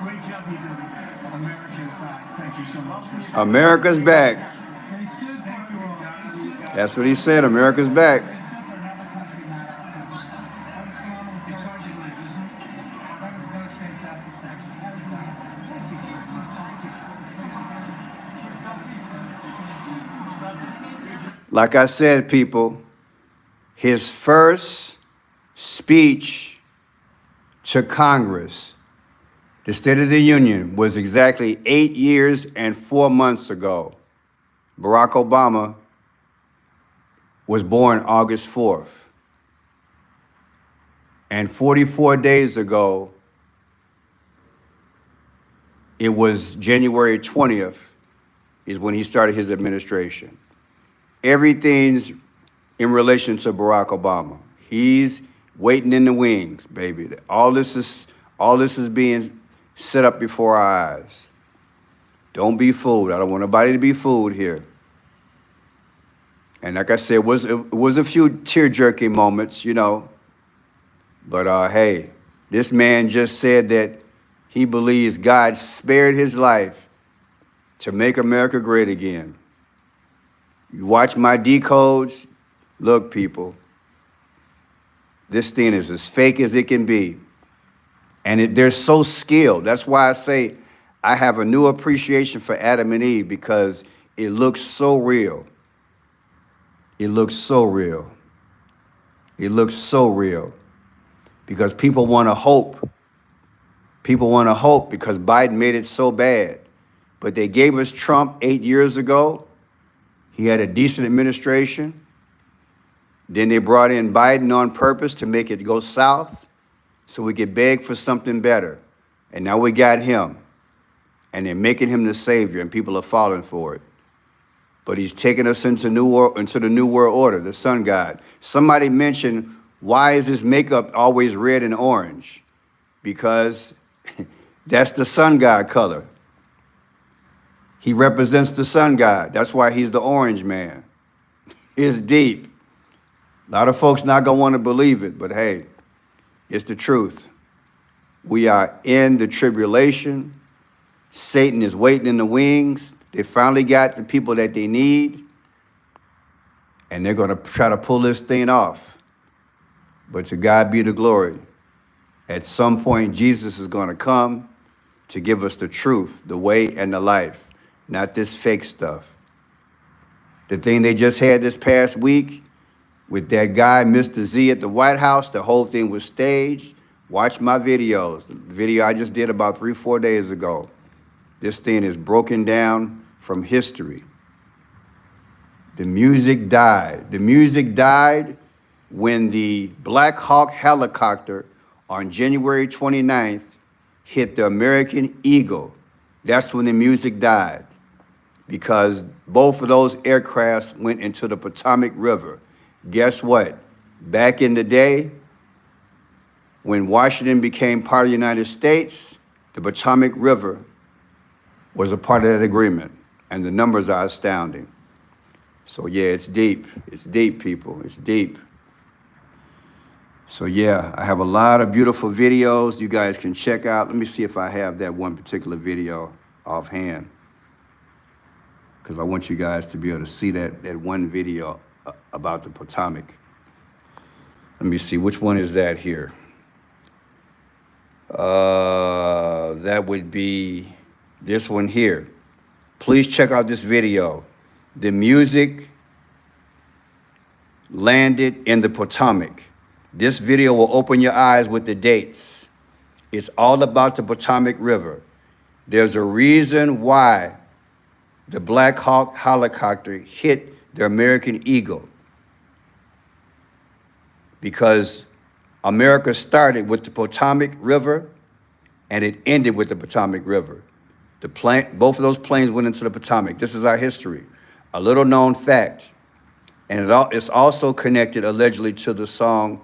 Great job you doing. America's back. Thank you so much. America's back. Thank you all. That's what he said. America's back. It's hard to believe, isn't it? That was fantastic. Like I said, people, his first speech to Congress, the State of the Union, was exactly 8 years and 4 months ago. Barack Obama was born August 4th. And 44 days ago, it was January 20th, is when he started his administration. Everything's in relation to Barack Obama. He's waiting in the wings, baby. All this is being set up before our eyes. Don't be fooled. I don't want nobody to be fooled here. And like I said, it was a few tear-jerking moments, you know. But hey, this man just said that he believes God spared his life to make America great again. You watch my decodes. Look, people, this thing is as fake as it can be. And they're so skilled. That's why I say I have a new appreciation for Adam and Eve, because it looks so real. It looks so real. It looks so real. Because people want to hope. People want to hope because Biden made it so bad. But they gave us Trump 8 years ago. He had a decent administration. Then they brought in Biden on purpose to make it go south so we could beg for something better. And now we got him. And they're making him the savior, and people are falling for it. But he's taking us into the new world order, the sun god. Somebody mentioned, why is his makeup always red and orange? Because that's the sun god color. He represents the sun god. That's why he's the orange man. It's deep. A lot of folks not going to want to believe it, but hey, it's the truth. We are in the tribulation. Satan is waiting in the wings. They finally got the people that they need. And they're going to try to pull this thing off. But to God be the glory. At some point, Jesus is going to come to give us the truth, the way, and the life, not this fake stuff. The thing they just had this past week with that guy, Mr. Z, at the White House, the whole thing was staged. Watch my videos. The video I just did about 3-4 days ago. This thing is broken down from history. The music died. The music died when the Black Hawk helicopter on January 29th hit the American Eagle. That's when the music died, because both of those aircrafts went into the Potomac River. Guess what? Back in the day, when Washington became part of the United States, the Potomac River was a part of that agreement, and the numbers are astounding. So yeah, it's deep. It's deep, people. It's deep. So yeah, I have a lot of beautiful videos you guys can check out. Let me see if I have that one particular video offhand, because I want you guys to be able to see that one video about the Potomac. Let me see, which one is that here? That would be this one here. Please check out this video. The music landed in the Potomac. This video will open your eyes with the dates. It's all about the Potomac River. There's a reason why the Black Hawk helicopter hit the American Eagle. Because America started with the Potomac River and it ended with the Potomac River. Both of those planes went into the Potomac. This is our history. A little known fact. And it's also connected allegedly to the song,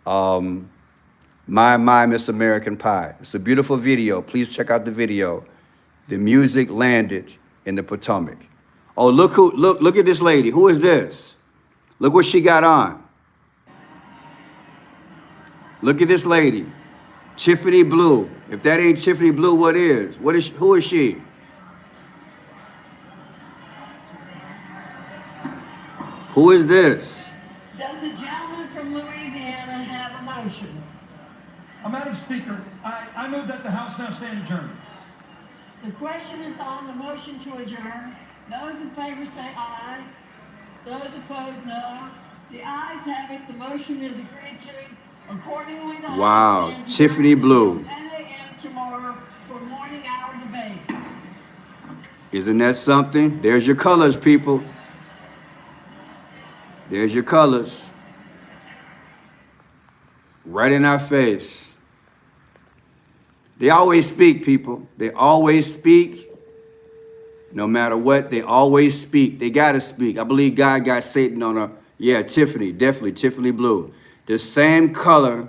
My Miss American Pie. It's a beautiful video. Please check out the video. The music landed in the Potomac. Oh, look at this lady. Who is this? Look what she got on. Look at this lady. Tiffany Blue. If that ain't Tiffany Blue, what is? Who is she? Who is this? Does the gentleman from Louisiana have a motion? Madam Speaker, I move that the House now stand adjourned. The question is on the motion to adjourn. Those in favor say aye. Those opposed, no. The ayes have it. The motion is agreed to. Accordingly, the Wow, House stands Tiffany adjourned Blue. until 10 a.m. tomorrow for morning hour debate. Isn't that something? There's your colors, people. There's your colors. Right in our face. They always speak, people. They always speak. No matter what, they always speak. They got to speak. I believe God got Satan on her. Yeah, Tiffany, definitely Tiffany Blue. The same color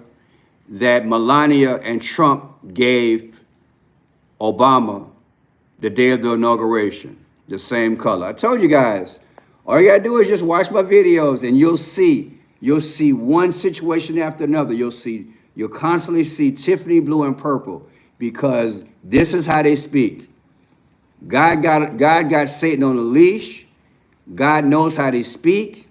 that Melania and Trump gave Obama the day of the inauguration. The same color. I told you guys, all you got to do is just watch my videos and you'll see one situation after another. You'll constantly see Tiffany Blue and purple, because this is how they speak. God got Satan on a leash. God knows how they speak.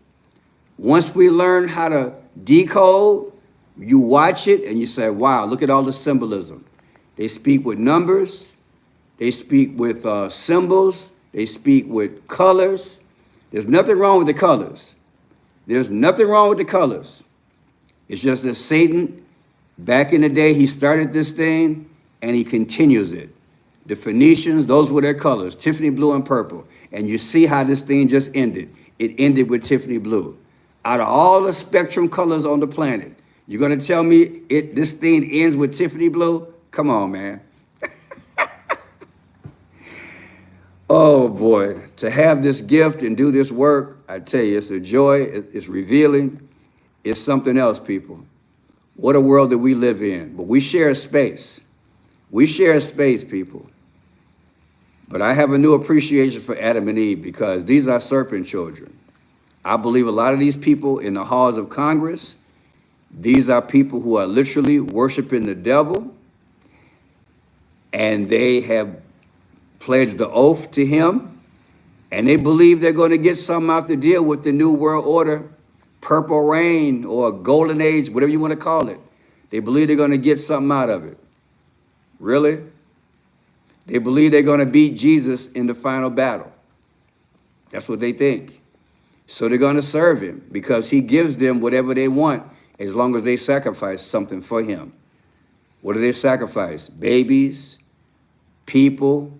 Once we learn how to decode, you watch it and you say, wow, look at all the symbolism. They speak with numbers. They speak with symbols. They speak with colors. There's nothing wrong with the colors. There's nothing wrong with the colors. It's just that Satan, back in the day, he started this thing and he continues it. The Phoenicians, those were their colors, Tiffany Blue and purple. And you see how this thing just ended. It ended with Tiffany Blue. Out of all the spectrum colors on the planet, you're going to tell me this thing ends with Tiffany Blue? Come on, man. Oh, boy. To have this gift and do this work, I tell you, it's a joy. It's revealing. It's something else, people. What a world that we live in. But we share a space. We share a space, people. But I have a new appreciation for Adam and Eve, because these are serpent children. I believe a lot of these people in the halls of Congress, these are people who are literally worshiping the devil, and they have pledged the oath to him, And they believe they're going to get something out the deal with the New World Order, Purple Rain, or Golden Age, whatever you want to call it. They believe they're going to get something out of it. Really? They believe they're going to beat Jesus in the final battle. That's what they think. So they're going to serve him because he gives them whatever they want as long as they sacrifice something for him. What do they sacrifice? Babies, people.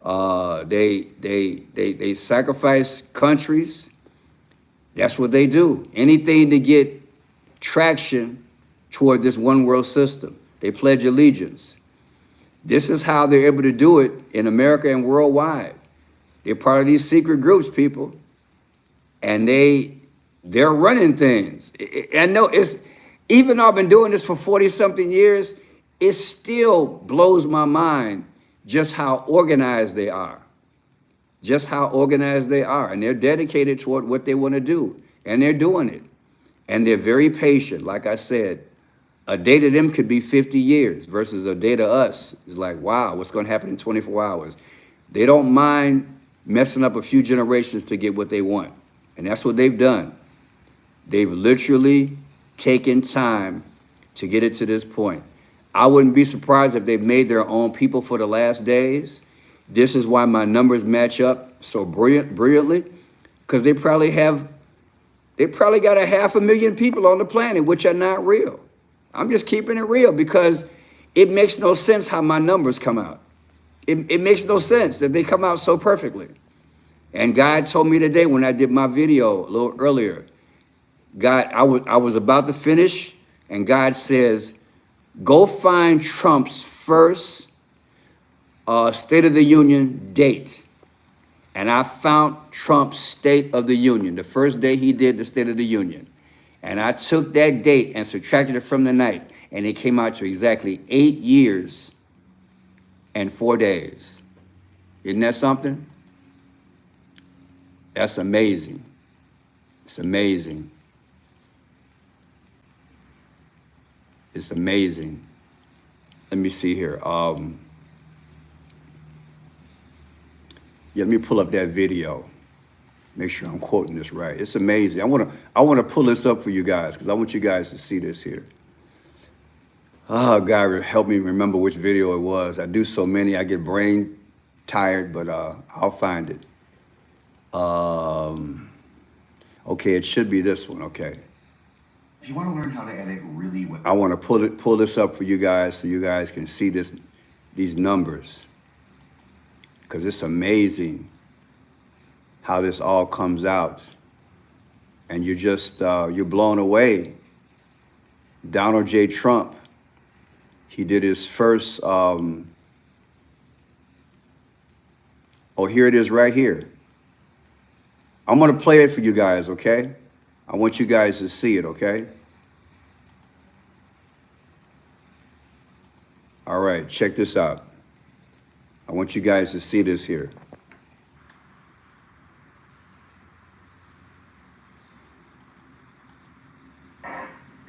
They sacrifice countries. That's what they do. Anything to get traction toward this one world system. They pledge allegiance. This is how they're able to do it in America and worldwide. They're part of these secret groups, people. And they're running things. I know even though I've been doing this for 40-something years, it still blows my mind just how organized they are. Just how organized they are. And they're dedicated toward what they want to do. And they're doing it. And they're very patient. Like I said, a day to them could be 50 years versus a day to us is like, wow, what's going to happen in 24 hours? They don't mind messing up a few generations to get what they want. And that's what they've done. They've literally taken time to get it to this point. I wouldn't be surprised if they've made their own people for the last days. This is why my numbers match up so brilliantly, because they probably got 500,000 people on the planet, which are not real. I'm just keeping it real because it makes no sense how my numbers come out. It makes no sense that they come out so perfectly. And God told me today when I did my video a little earlier, God, I was about to finish, and God says, go find Trump's first State of the Union date. And I found Trump's State of the Union, the first day he did the State of the Union. And I took that date and subtracted it from the night, and it came out to exactly 8 years and 4 days. Isn't that something? That's amazing. It's amazing. It's amazing. Let me see here. Yeah, let me pull up that video. Make sure I'm quoting this right. It's amazing. I want to pull this up for you guys because I want you guys to see this here. Oh, God, help me remember which video it was. I do so many, I get brain tired, but I'll find it. Okay, it should be this one. Okay. If you want to learn how to edit really well, I want to pull this up for you guys so you guys can see these numbers, because it's amazing how this all comes out, and you're blown away. Donald J. Trump, he did his first. Oh, here it is right here. I'm going to play it for you guys, okay? I want you guys to see it, okay? All right, check this out. I want you guys to see this here.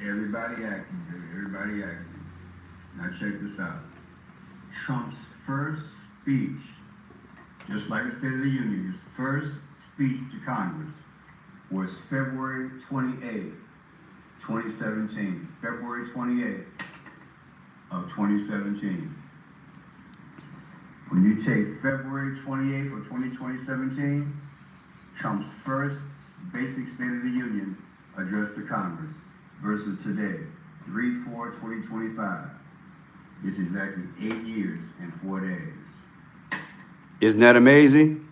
Everybody acting, baby. Everybody acting. Now check this out. Trump's first speech, just like the State of the Union, his first speech to Congress was February 28th, 2017. February 28th of 2017. When you take February 28th of 2017, Trump's first basic State of the Union address to Congress versus today, 3/4/2025. It's exactly 8 years and 4 days. Isn't that amazing?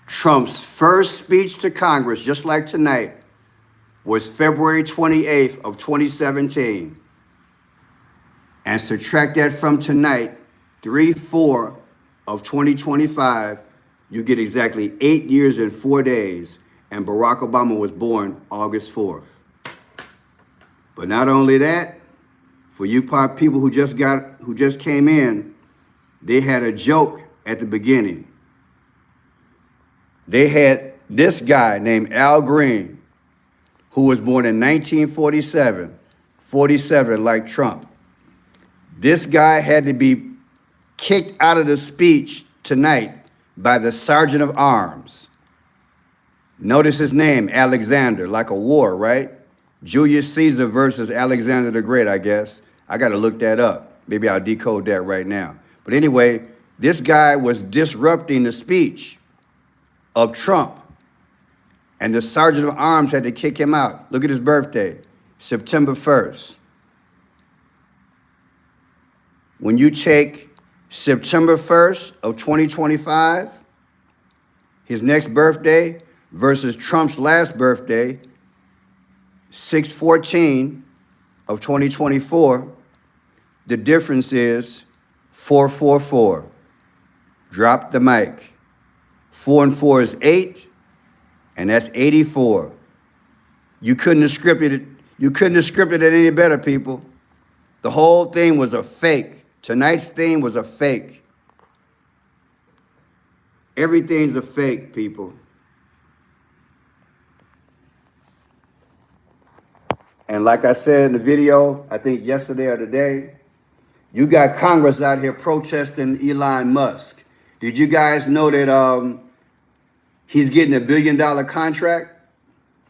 Trump's first speech to Congress, just like tonight, was February 28th of 2017. And subtract that from tonight, 3/4 of 2025, you get exactly 8 years and 4 days. And Barack Obama was born August 4th. But not only that, for you people who just came in, they had a joke at the beginning. They had this guy named Al Green, who was born in 1947, 47 like Trump. This guy had to be kicked out of the speech tonight by the sergeant of arms. Notice his name, Alexander, like a war, right? Julius Caesar versus Alexander the Great, I guess. I got to look that up. Maybe I'll decode that right now. But anyway, this guy was disrupting the speech of Trump, and the sergeant of arms had to kick him out. Look at his birthday, September 1st. When you take September 1st of 2025, his next birthday, versus Trump's last birthday, 6/14 of 2024, the difference is 444. Drop the mic. 4 and 4 is 8, and that's 84. You couldn't have scripted it. You couldn't have scripted it any better, people. The whole thing was a fake. Tonight's theme was a fake. Everything's a fake, people. And like I said in the video, I think yesterday or today, you got Congress out here protesting Elon Musk. Did you guys know that he's getting $1 billion contract?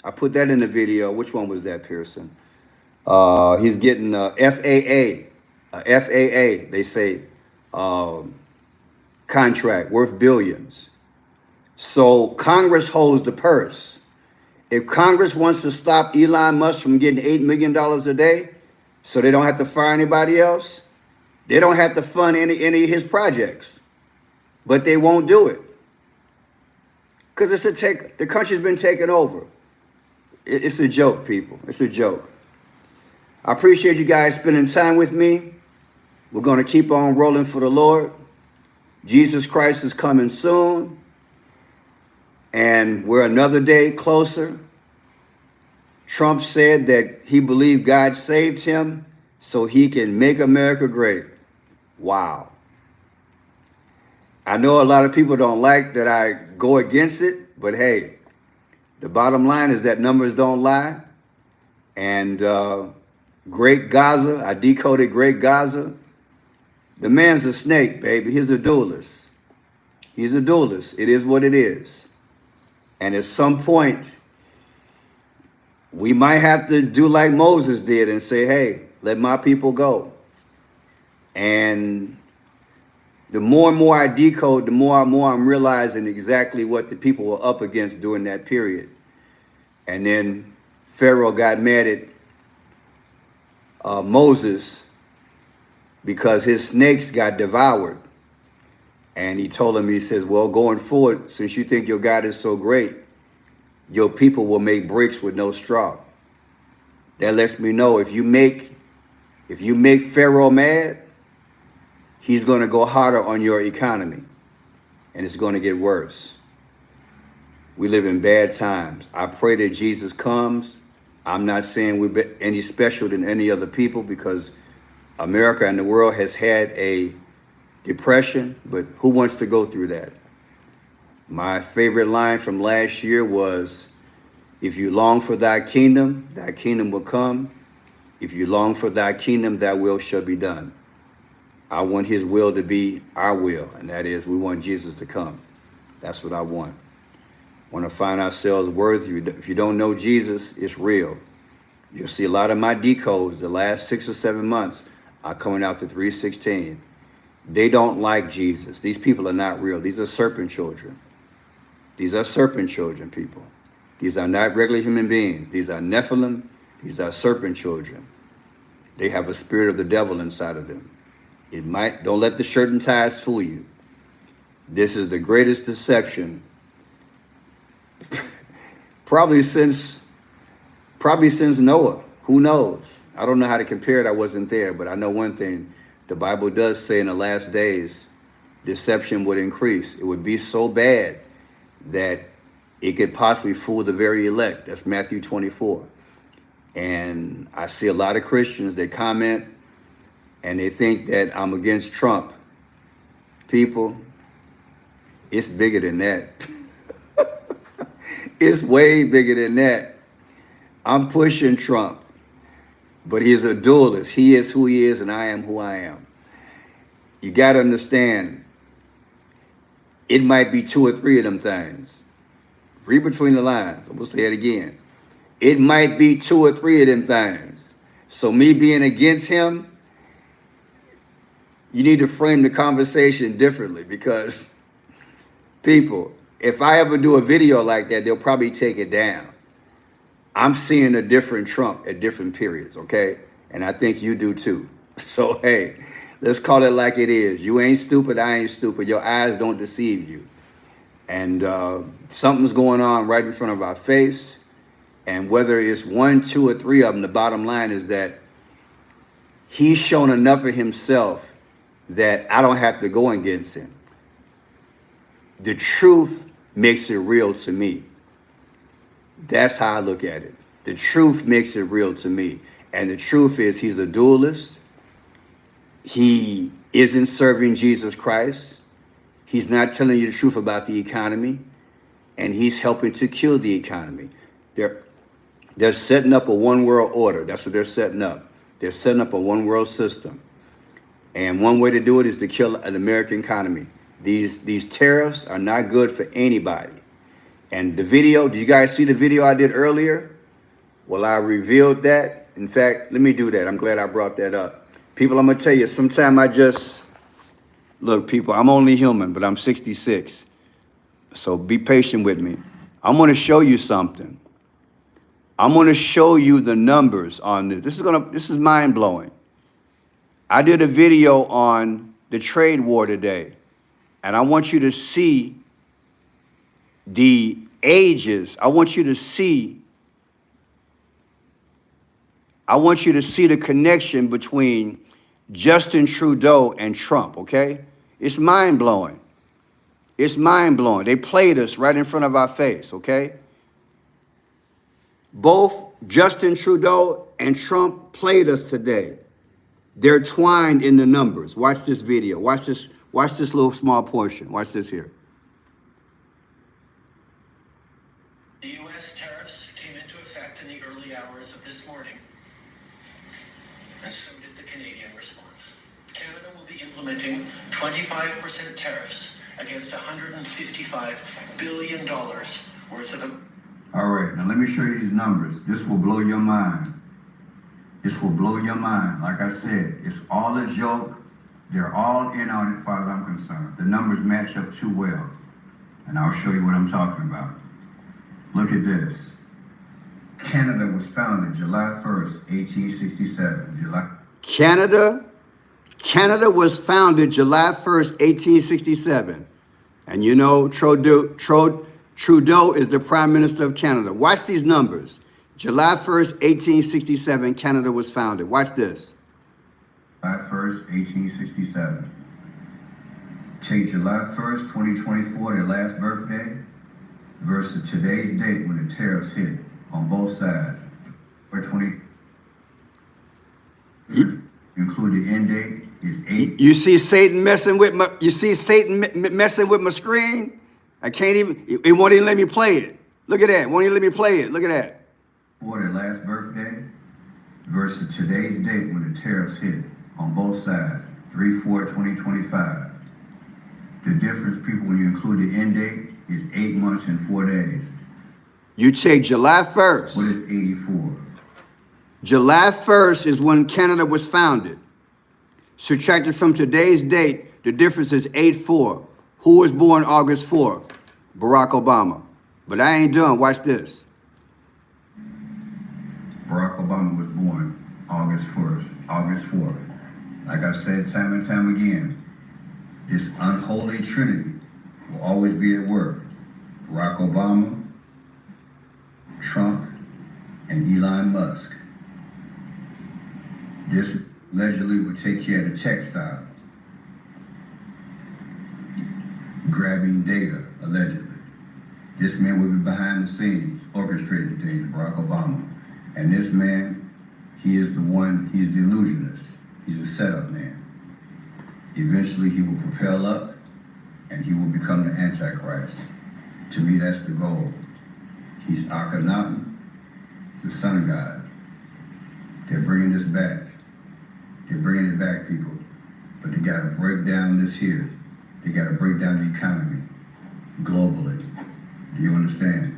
I put that in the video. Which one was that, Pearson? He's getting FAA, they say, contract worth billions. So Congress holds the purse. If Congress wants to stop Elon Musk from getting $8 million a day so they don't have to fire anybody else, they don't have to fund any of his projects. But they won't do it. Because the country's been taken over. It's a joke, people. It's a joke. I appreciate you guys spending time with me. We're going to keep on rolling for the Lord. Jesus Christ is coming soon. And we're another day closer. Trump said that he believed God saved him so he can make America great. Wow. I know a lot of people don't like that I go against it, but hey, the bottom line is that numbers don't lie. And Great Gaza, I decoded Great Gaza. The man's a snake, baby. He's a duelist. He's a duelist. It is what it is. And at some point, we might have to do like Moses did and say, hey, let my people go. And the more and more I decode, the more and more I'm realizing exactly what the people were up against during that period. And then Pharaoh got mad at Moses because his snakes got devoured. And he told him, he says, well, going forward, since you think your God is so great, your people will make bricks with no straw. That lets me know if you make Pharaoh mad, he's going to go harder on your economy. And it's going to get worse. We live in bad times. I pray that Jesus comes. I'm not saying we're any special than any other people because America and the world has had a depression, but who wants to go through that? My favorite line from last year was, if you long for thy kingdom will come. If you long for thy kingdom, thy will shall be done. I want his will to be our will, and that is we want Jesus to come. That's what I want. Want to find ourselves worthy. If you don't know Jesus, it's real. You'll see a lot of my decodes the last 6 or 7 months are coming out to 316. They don't like Jesus. These people are not real. These are serpent children. These are serpent children, people. These are not regular human beings. These are Nephilim. These are serpent children. They have a spirit of the devil inside of them. Don't let the shirt and ties fool you. This is the greatest deception probably since Noah. Who knows? I don't know how to compare it. I wasn't there, but I know one thing. The Bible does say in the last days, deception would increase. It would be so bad that it could possibly fool the very elect. That's Matthew 24. And I see a lot of Christians that comment and they think that I'm against Trump. People, it's bigger than that. It's way bigger than that. I'm pushing Trump, but he's a duelist. He is who he is, and I am who I am. You got to understand, it might be 2 or 3 of them things. Read between the lines. I'm gonna say it again. It might be 2 or 3 of them things. So me being against him, you need to frame the conversation differently, because people, if I ever do a video like that, they'll probably take it down. I'm seeing a different Trump at different periods, okay? And I think you do too. So, hey, let's call it like it is. You ain't stupid, I ain't stupid. Your eyes don't deceive you. And something's going on right in front of our face. And whether it's 1, 2, or 3 of them, the bottom line is that he's shown enough of himself that I don't have to go against him. The truth makes it real to me. That's how I look at it. The truth makes it real to me. And the truth is, he's a dualist. He isn't serving Jesus Christ. He's not telling you the truth about the economy. And he's helping to kill the economy. They're setting up a one world order. That's what they're setting up. They're setting up a one world system. And one way to do it is to kill an American economy. These tariffs are not good for anybody. And the video, do you guys see the video I did earlier? Well, I revealed that. In fact, let me do that. I'm glad I brought that up. People, I'm going to tell you, sometimes look, people, I'm only human, but I'm 66. So be patient with me. I'm going to show you something. I'm going to show you the numbers on this. This is mind blowing. I did a video on the trade war today, and I want you to see the ages. I want you to see the connection between Justin Trudeau and Trump, okay? It's mind-blowing. It's mind-blowing. They played us right in front of our face, okay? Both Justin Trudeau and Trump played us today. They're twined in the numbers. Watch this video. Watch this little small portion. Watch this here. The U.S. tariffs came into effect in the early hours of this morning, and so did the Canadian response. Canada will be implementing 25% tariffs against $155 billion worth of... All right, now let me show you these numbers. This will blow your mind. This will blow your mind. Like I said, it's all a joke. They're all in on it as far as I'm concerned. The numbers match up too well. And I'll show you what I'm talking about. Look at this. Canada was founded July 1st, 1867. Canada was founded July 1st, 1867. And you know, Trudeau is the Prime Minister of Canada. Watch these numbers. July 1st, 1867, Canada was founded. Watch this. July 1st, 1867. Take July 1st, 2024, their last birthday, versus today's date when the tariffs hit on both sides. For 20, include the end date is 8. You see Satan messing with my. You see Satan messing with my screen. I can't even. It won't even let me play it. Look at that. Won't even let me play it. Look at that. For their last birthday versus today's date when the tariffs hit on both sides, 3/4/2025. The difference, people, when you include the end date, is 8 months and 4 days. You take July 1st. What is 84? July 1st is when Canada was founded. Subtracted from today's date, the difference is 8/4. Who was born August 4th? Barack Obama. But I ain't done. Watch this. Barack Obama was born August 4th. Like I said time and time again, this unholy trinity will always be at work. Barack Obama, Trump, and Elon Musk. This allegedly will take care of the tech side. Grabbing data, allegedly. This man will be behind the scenes, orchestrating things, Barack Obama. And this man, he is the one, he's the illusionist. He's a setup man. Eventually he will propel up and he will become the Antichrist. To me, that's the goal. He's Akhenaten, the son of God. They're bringing this back. They're bringing it back, people. But they got to break down this here. They got to break down the economy. globally. Do you understand?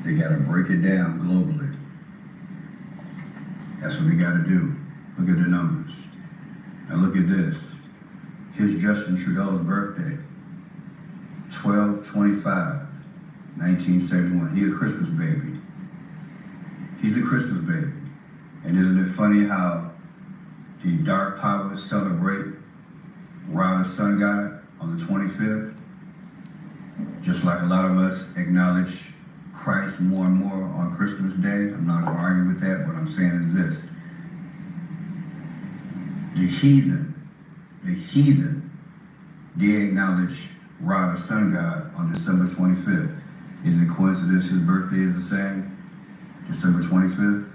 They gotta break it down globally. That's what they gotta do. Look at the numbers. Now look at this. Here's Justin Trudeau's birthday. 12/25/1971. He's a Christmas baby. He's a Christmas baby. And isn't it funny how the dark powers celebrate Ra, the sun god, on the 25th? Just like a lot of us acknowledge Christ more and more on Christmas Day. I'm not arguing with that. What I'm saying is this. The heathen, they acknowledge Ra, the sun god, on December 25th. Is it coincidence his birthday is the same? December 25th?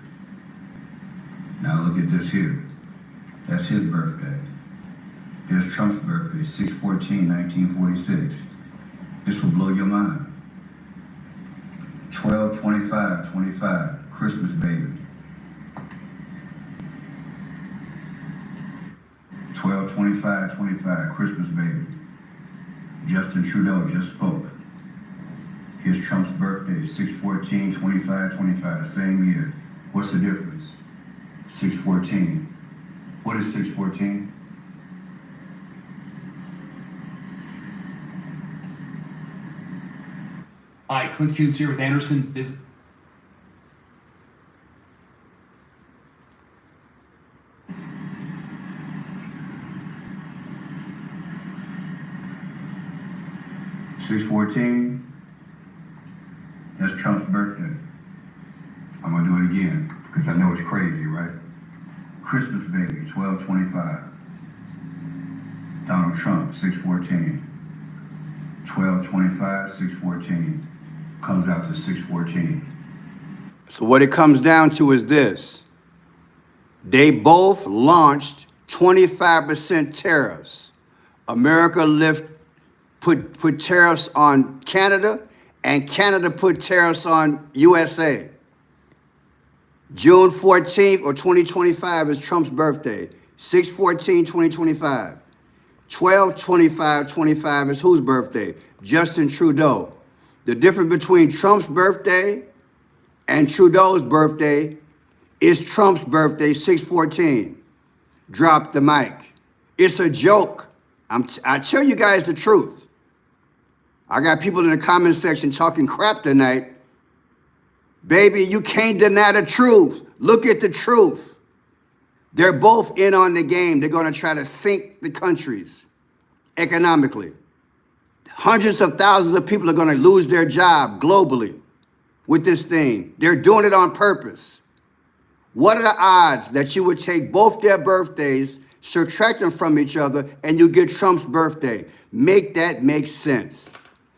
Now look at this here. That's his birthday. Here's Trump's birthday, 6/14/1946. This will blow your mind. 12/25/25, Christmas baby. 12/25/25, Christmas baby. Justin Trudeau just spoke. Here's Trump's birthday, 6/14/25/25, the same year. What's the difference? 6/14. What is 6/14? Hi, Clint Kuntz here with Anderson Business. $6/14, that's Trump's birthday. I'm gonna do it again, because I know it's crazy, right? Christmas baby, 12/25. Donald Trump, 6/14. 12/25, 6/14. Comes out to 6/14. So what it comes down to is this. They both launched 25% tariffs. America put tariffs on Canada, and Canada put tariffs on USA. June 14th or 2025 is Trump's birthday. 6/14/2025. 12/25/25 is whose birthday? Justin Trudeau. The difference between Trump's birthday and Trudeau's birthday is Trump's birthday, 6/14. Drop the mic. It's a joke. I tell you guys the truth. I got people in the comment section talking crap tonight. Baby, you can't deny the truth. Look at the truth. They're both in on the game. They're going to try to sink the countries economically. Hundreds of thousands of people are going to lose their job globally with this thing. They're doing it on purpose. What are the odds that you would take both their birthdays, subtract them from each other, and you get Trump's birthday? Make that make sense.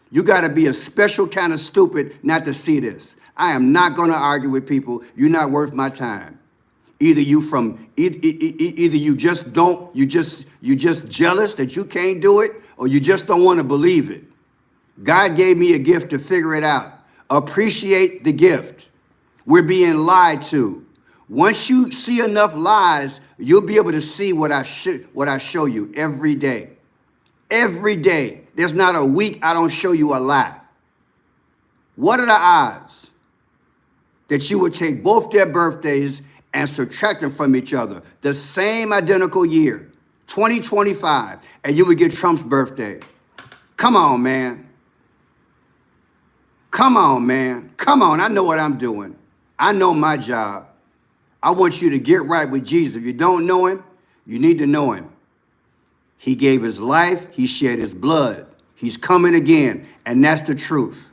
You got to be a special kind of stupid not to see this. I am not going to argue with people. You're not worth my time. Either you just don't, you just jealous that you can't do it, or you just don't want to believe it. God gave me a gift to figure it out. Appreciate the gift. We're being lied to. Once you see enough lies, you'll be able to see what I show you every day. Every day. There's not a week I don't show you a lie. What are the odds that you would take both their birthdays and subtract them from each other? The same identical year, 2025, and you would get Trump's birthday. Come on, man. Come on, man. Come on, I know what I'm doing. I know my job. I want you to get right with Jesus. If you don't know him, you need to know him. He gave his life. He shed his blood. He's coming again, and that's the truth.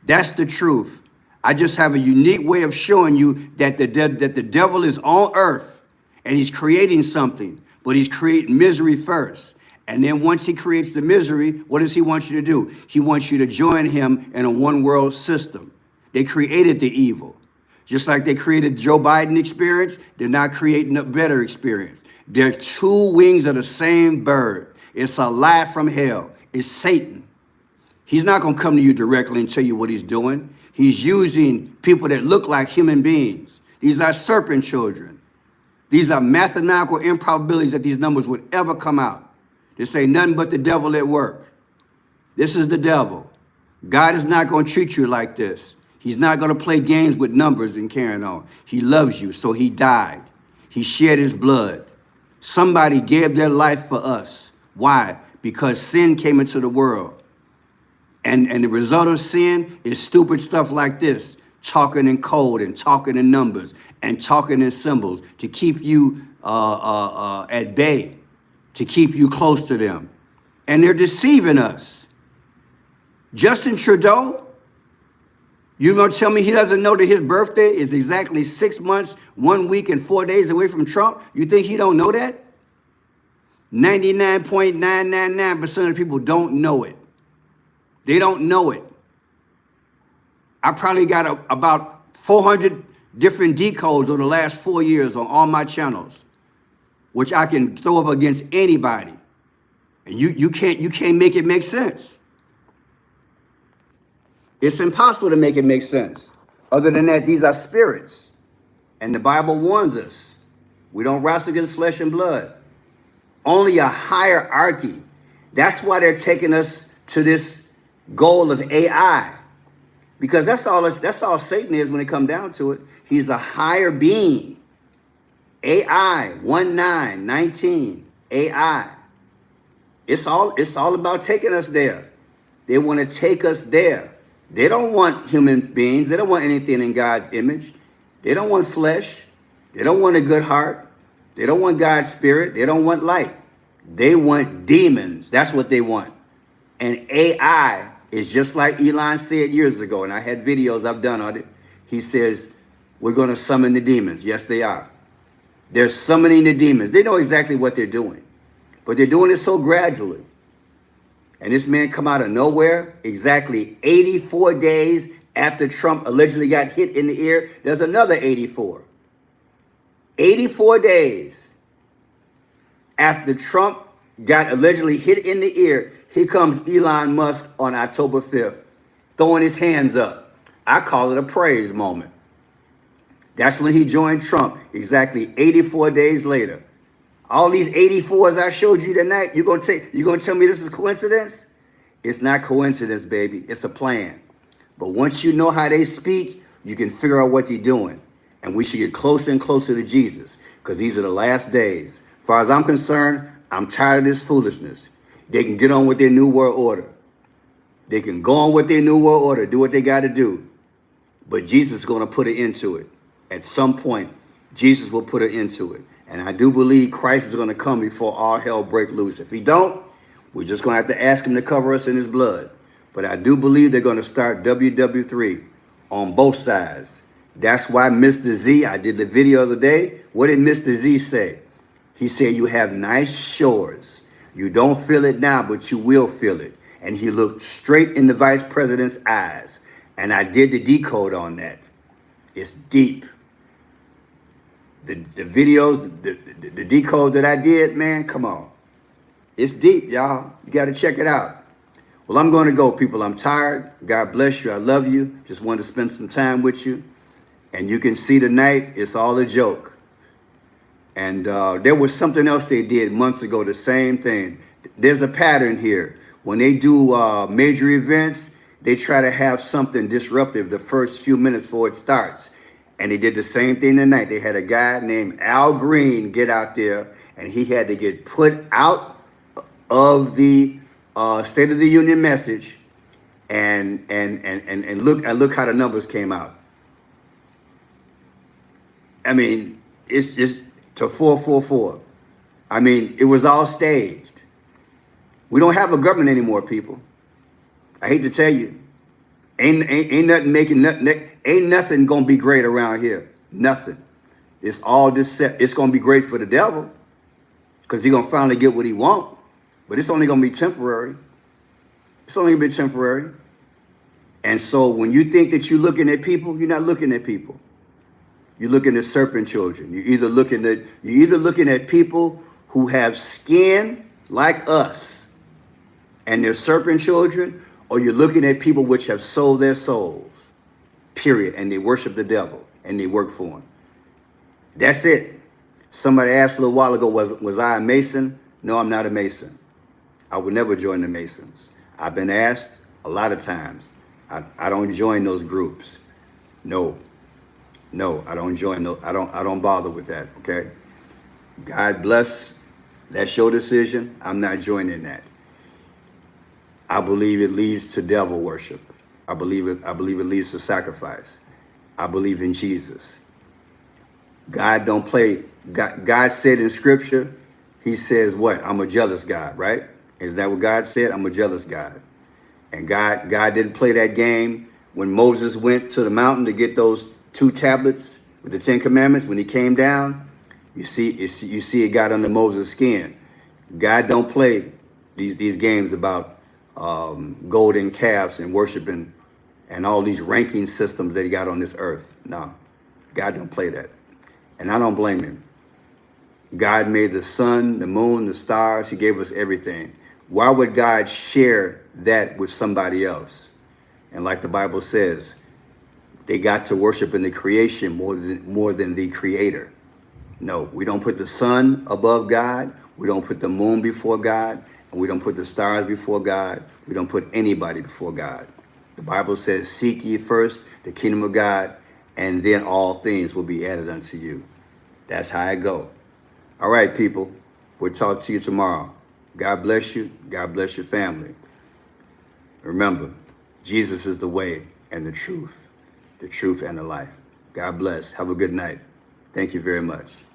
That's the truth. I just have a unique way of showing you that the devil is on earth, and he's creating something, but he's creating misery first. And then once he creates the misery, what does he want you to do? He wants you to join him in a one-world system. They created the evil. Just like they created Joe Biden experience, they're not creating a better experience. They're two wings of the same bird. It's a lie from hell. It's Satan. He's not going to come to you directly and tell you what he's doing. He's using people that look like human beings. These are serpent children. These are mathematical improbabilities that these numbers would ever come out. They say nothing but the devil at work. This is the devil. God is not going to treat you like this. He's not going to play games with numbers and carrying on. He loves you, so he died. He shed his blood. Somebody gave their life for us. Why? Because sin came into the world. And the result of sin is stupid stuff like this. Talking in code and talking in numbers and talking in symbols to keep you at bay, to keep you close to them. And they're deceiving us. Justin Trudeau, you gonna tell me he doesn't know that his birthday is exactly 6 months, 1 week, and 4 days away from Trump? You think he don't know that? 99.999% of people don't know it. They don't know it. I probably got about 400 different decodes over the last 4 years on all my channels, which I can throw up against anybody. And you can't make it make sense. It's impossible to make it make sense. Other than that, these are spirits. And the Bible warns us, we don't wrestle against flesh and blood. Only a hierarchy. That's why they're taking us to this goal of AI. Because that's all Satan is when it comes down to it. He's a higher being. AI, 1919, AI. It's all about taking us there. They want to take us there. They don't want human beings. They don't want anything in God's image. They don't want flesh. They don't want a good heart. They don't want God's spirit. They don't want light. They want demons. That's what they want. And AI is just like Elon said years ago, and I had videos I've done on it. He says, we're going to summon the demons. Yes, they are. They're summoning the demons. They know exactly what they're doing, but they're doing it so gradually. And this man come out of nowhere, exactly 84 days after Trump allegedly got hit in the ear. There's another 84. 84 days after Trump got allegedly hit in the ear, here comes Elon Musk on October 5th, throwing his hands up. I call it a praise moment. That's when he joined Trump, exactly 84 days later. All these 84s I showed you tonight, you're gonna tell me this is coincidence? It's not coincidence, baby. It's a plan. But once you know how they speak, you can figure out what they're doing. And we should get closer and closer to Jesus, because these are the last days. As far as I'm concerned, I'm tired of this foolishness. They can get on with their new world order. They can go on with their new world order, do what they got to do. But Jesus is going to put an end to it. At some point, Jesus will put an end to it. And I do believe Christ is going to come before all hell break loose. If he don't, we're just going to have to ask him to cover us in his blood. But I do believe they're going to start WW3 on both sides. That's why Mr. Z, I did the video the other day. What did Mr. Z say? He said, you have nice shores. You don't feel it now, but you will feel it. And he looked straight in the vice president's eyes. And I did the decode on that. It's deep. The videos, the decode that I did, man, come on. It's deep, y'all. You got to check it out. Well, I'm going to go, people. I'm tired. God bless you. I love you. Just wanted to spend some time with you. And you can see tonight, it's all a joke. And there was something else they did months ago, the same thing. There's a pattern here. When they do major events, they try to have something disruptive the first few minutes before it starts. And they did the same thing tonight. They had a guy named Al Green get out there, and he had to get put out of the State of the Union message, and look how the numbers came out. I mean, it's just to 444. I mean, it was all staged. We don't have a government anymore, people. I hate to tell you. Ain't nothing gonna be great around here. Nothing. It's all deception. It's gonna be great for the devil, because he's gonna finally get what he wants. But it's only gonna be temporary. It's only gonna be temporary. And so when you think that you're looking at people, you're not looking at people. You're looking at serpent children. You're either looking at people who have skin like us, and they're serpent children, or you're looking at people which have sold their souls, period, and they worship the devil, and they work for him. That's it. Somebody asked a little while ago, was I a Mason? No, I'm not a Mason. I would never join the Masons. I've been asked a lot of times. I don't join those groups. No, I don't join those. I don't bother with that. Okay. God bless. That's your decision. I'm not joining that. I believe it leads to devil worship. I believe it leads to sacrifice. I believe in Jesus. God don't play. God said in scripture, he says what? I'm a jealous God, right? Is that what God said? I'm a jealous God. And God didn't play that game when Moses went to the mountain to get those 2 tablets with the 10 commandments. When he came down, you see it got under Moses' skin. God don't play these games about golden calves and worshiping and all these ranking systems that he got on this earth. No, God don't play that. And I don't blame him. God made the sun, the moon, the stars. He gave us everything. Why would God share that with somebody else? And like the Bible says, they got to worship in the creation more than the creator. No, we don't put the sun above God. We don't put the moon before God. And we don't put the stars before God. We don't put anybody before God. The Bible says, seek ye first the kingdom of God, and then all things will be added unto you. That's how I go. All right, people. We'll talk to you tomorrow. God bless you. God bless your family. Remember, Jesus is the way and the truth and the life. God bless. Have a good night. Thank you very much.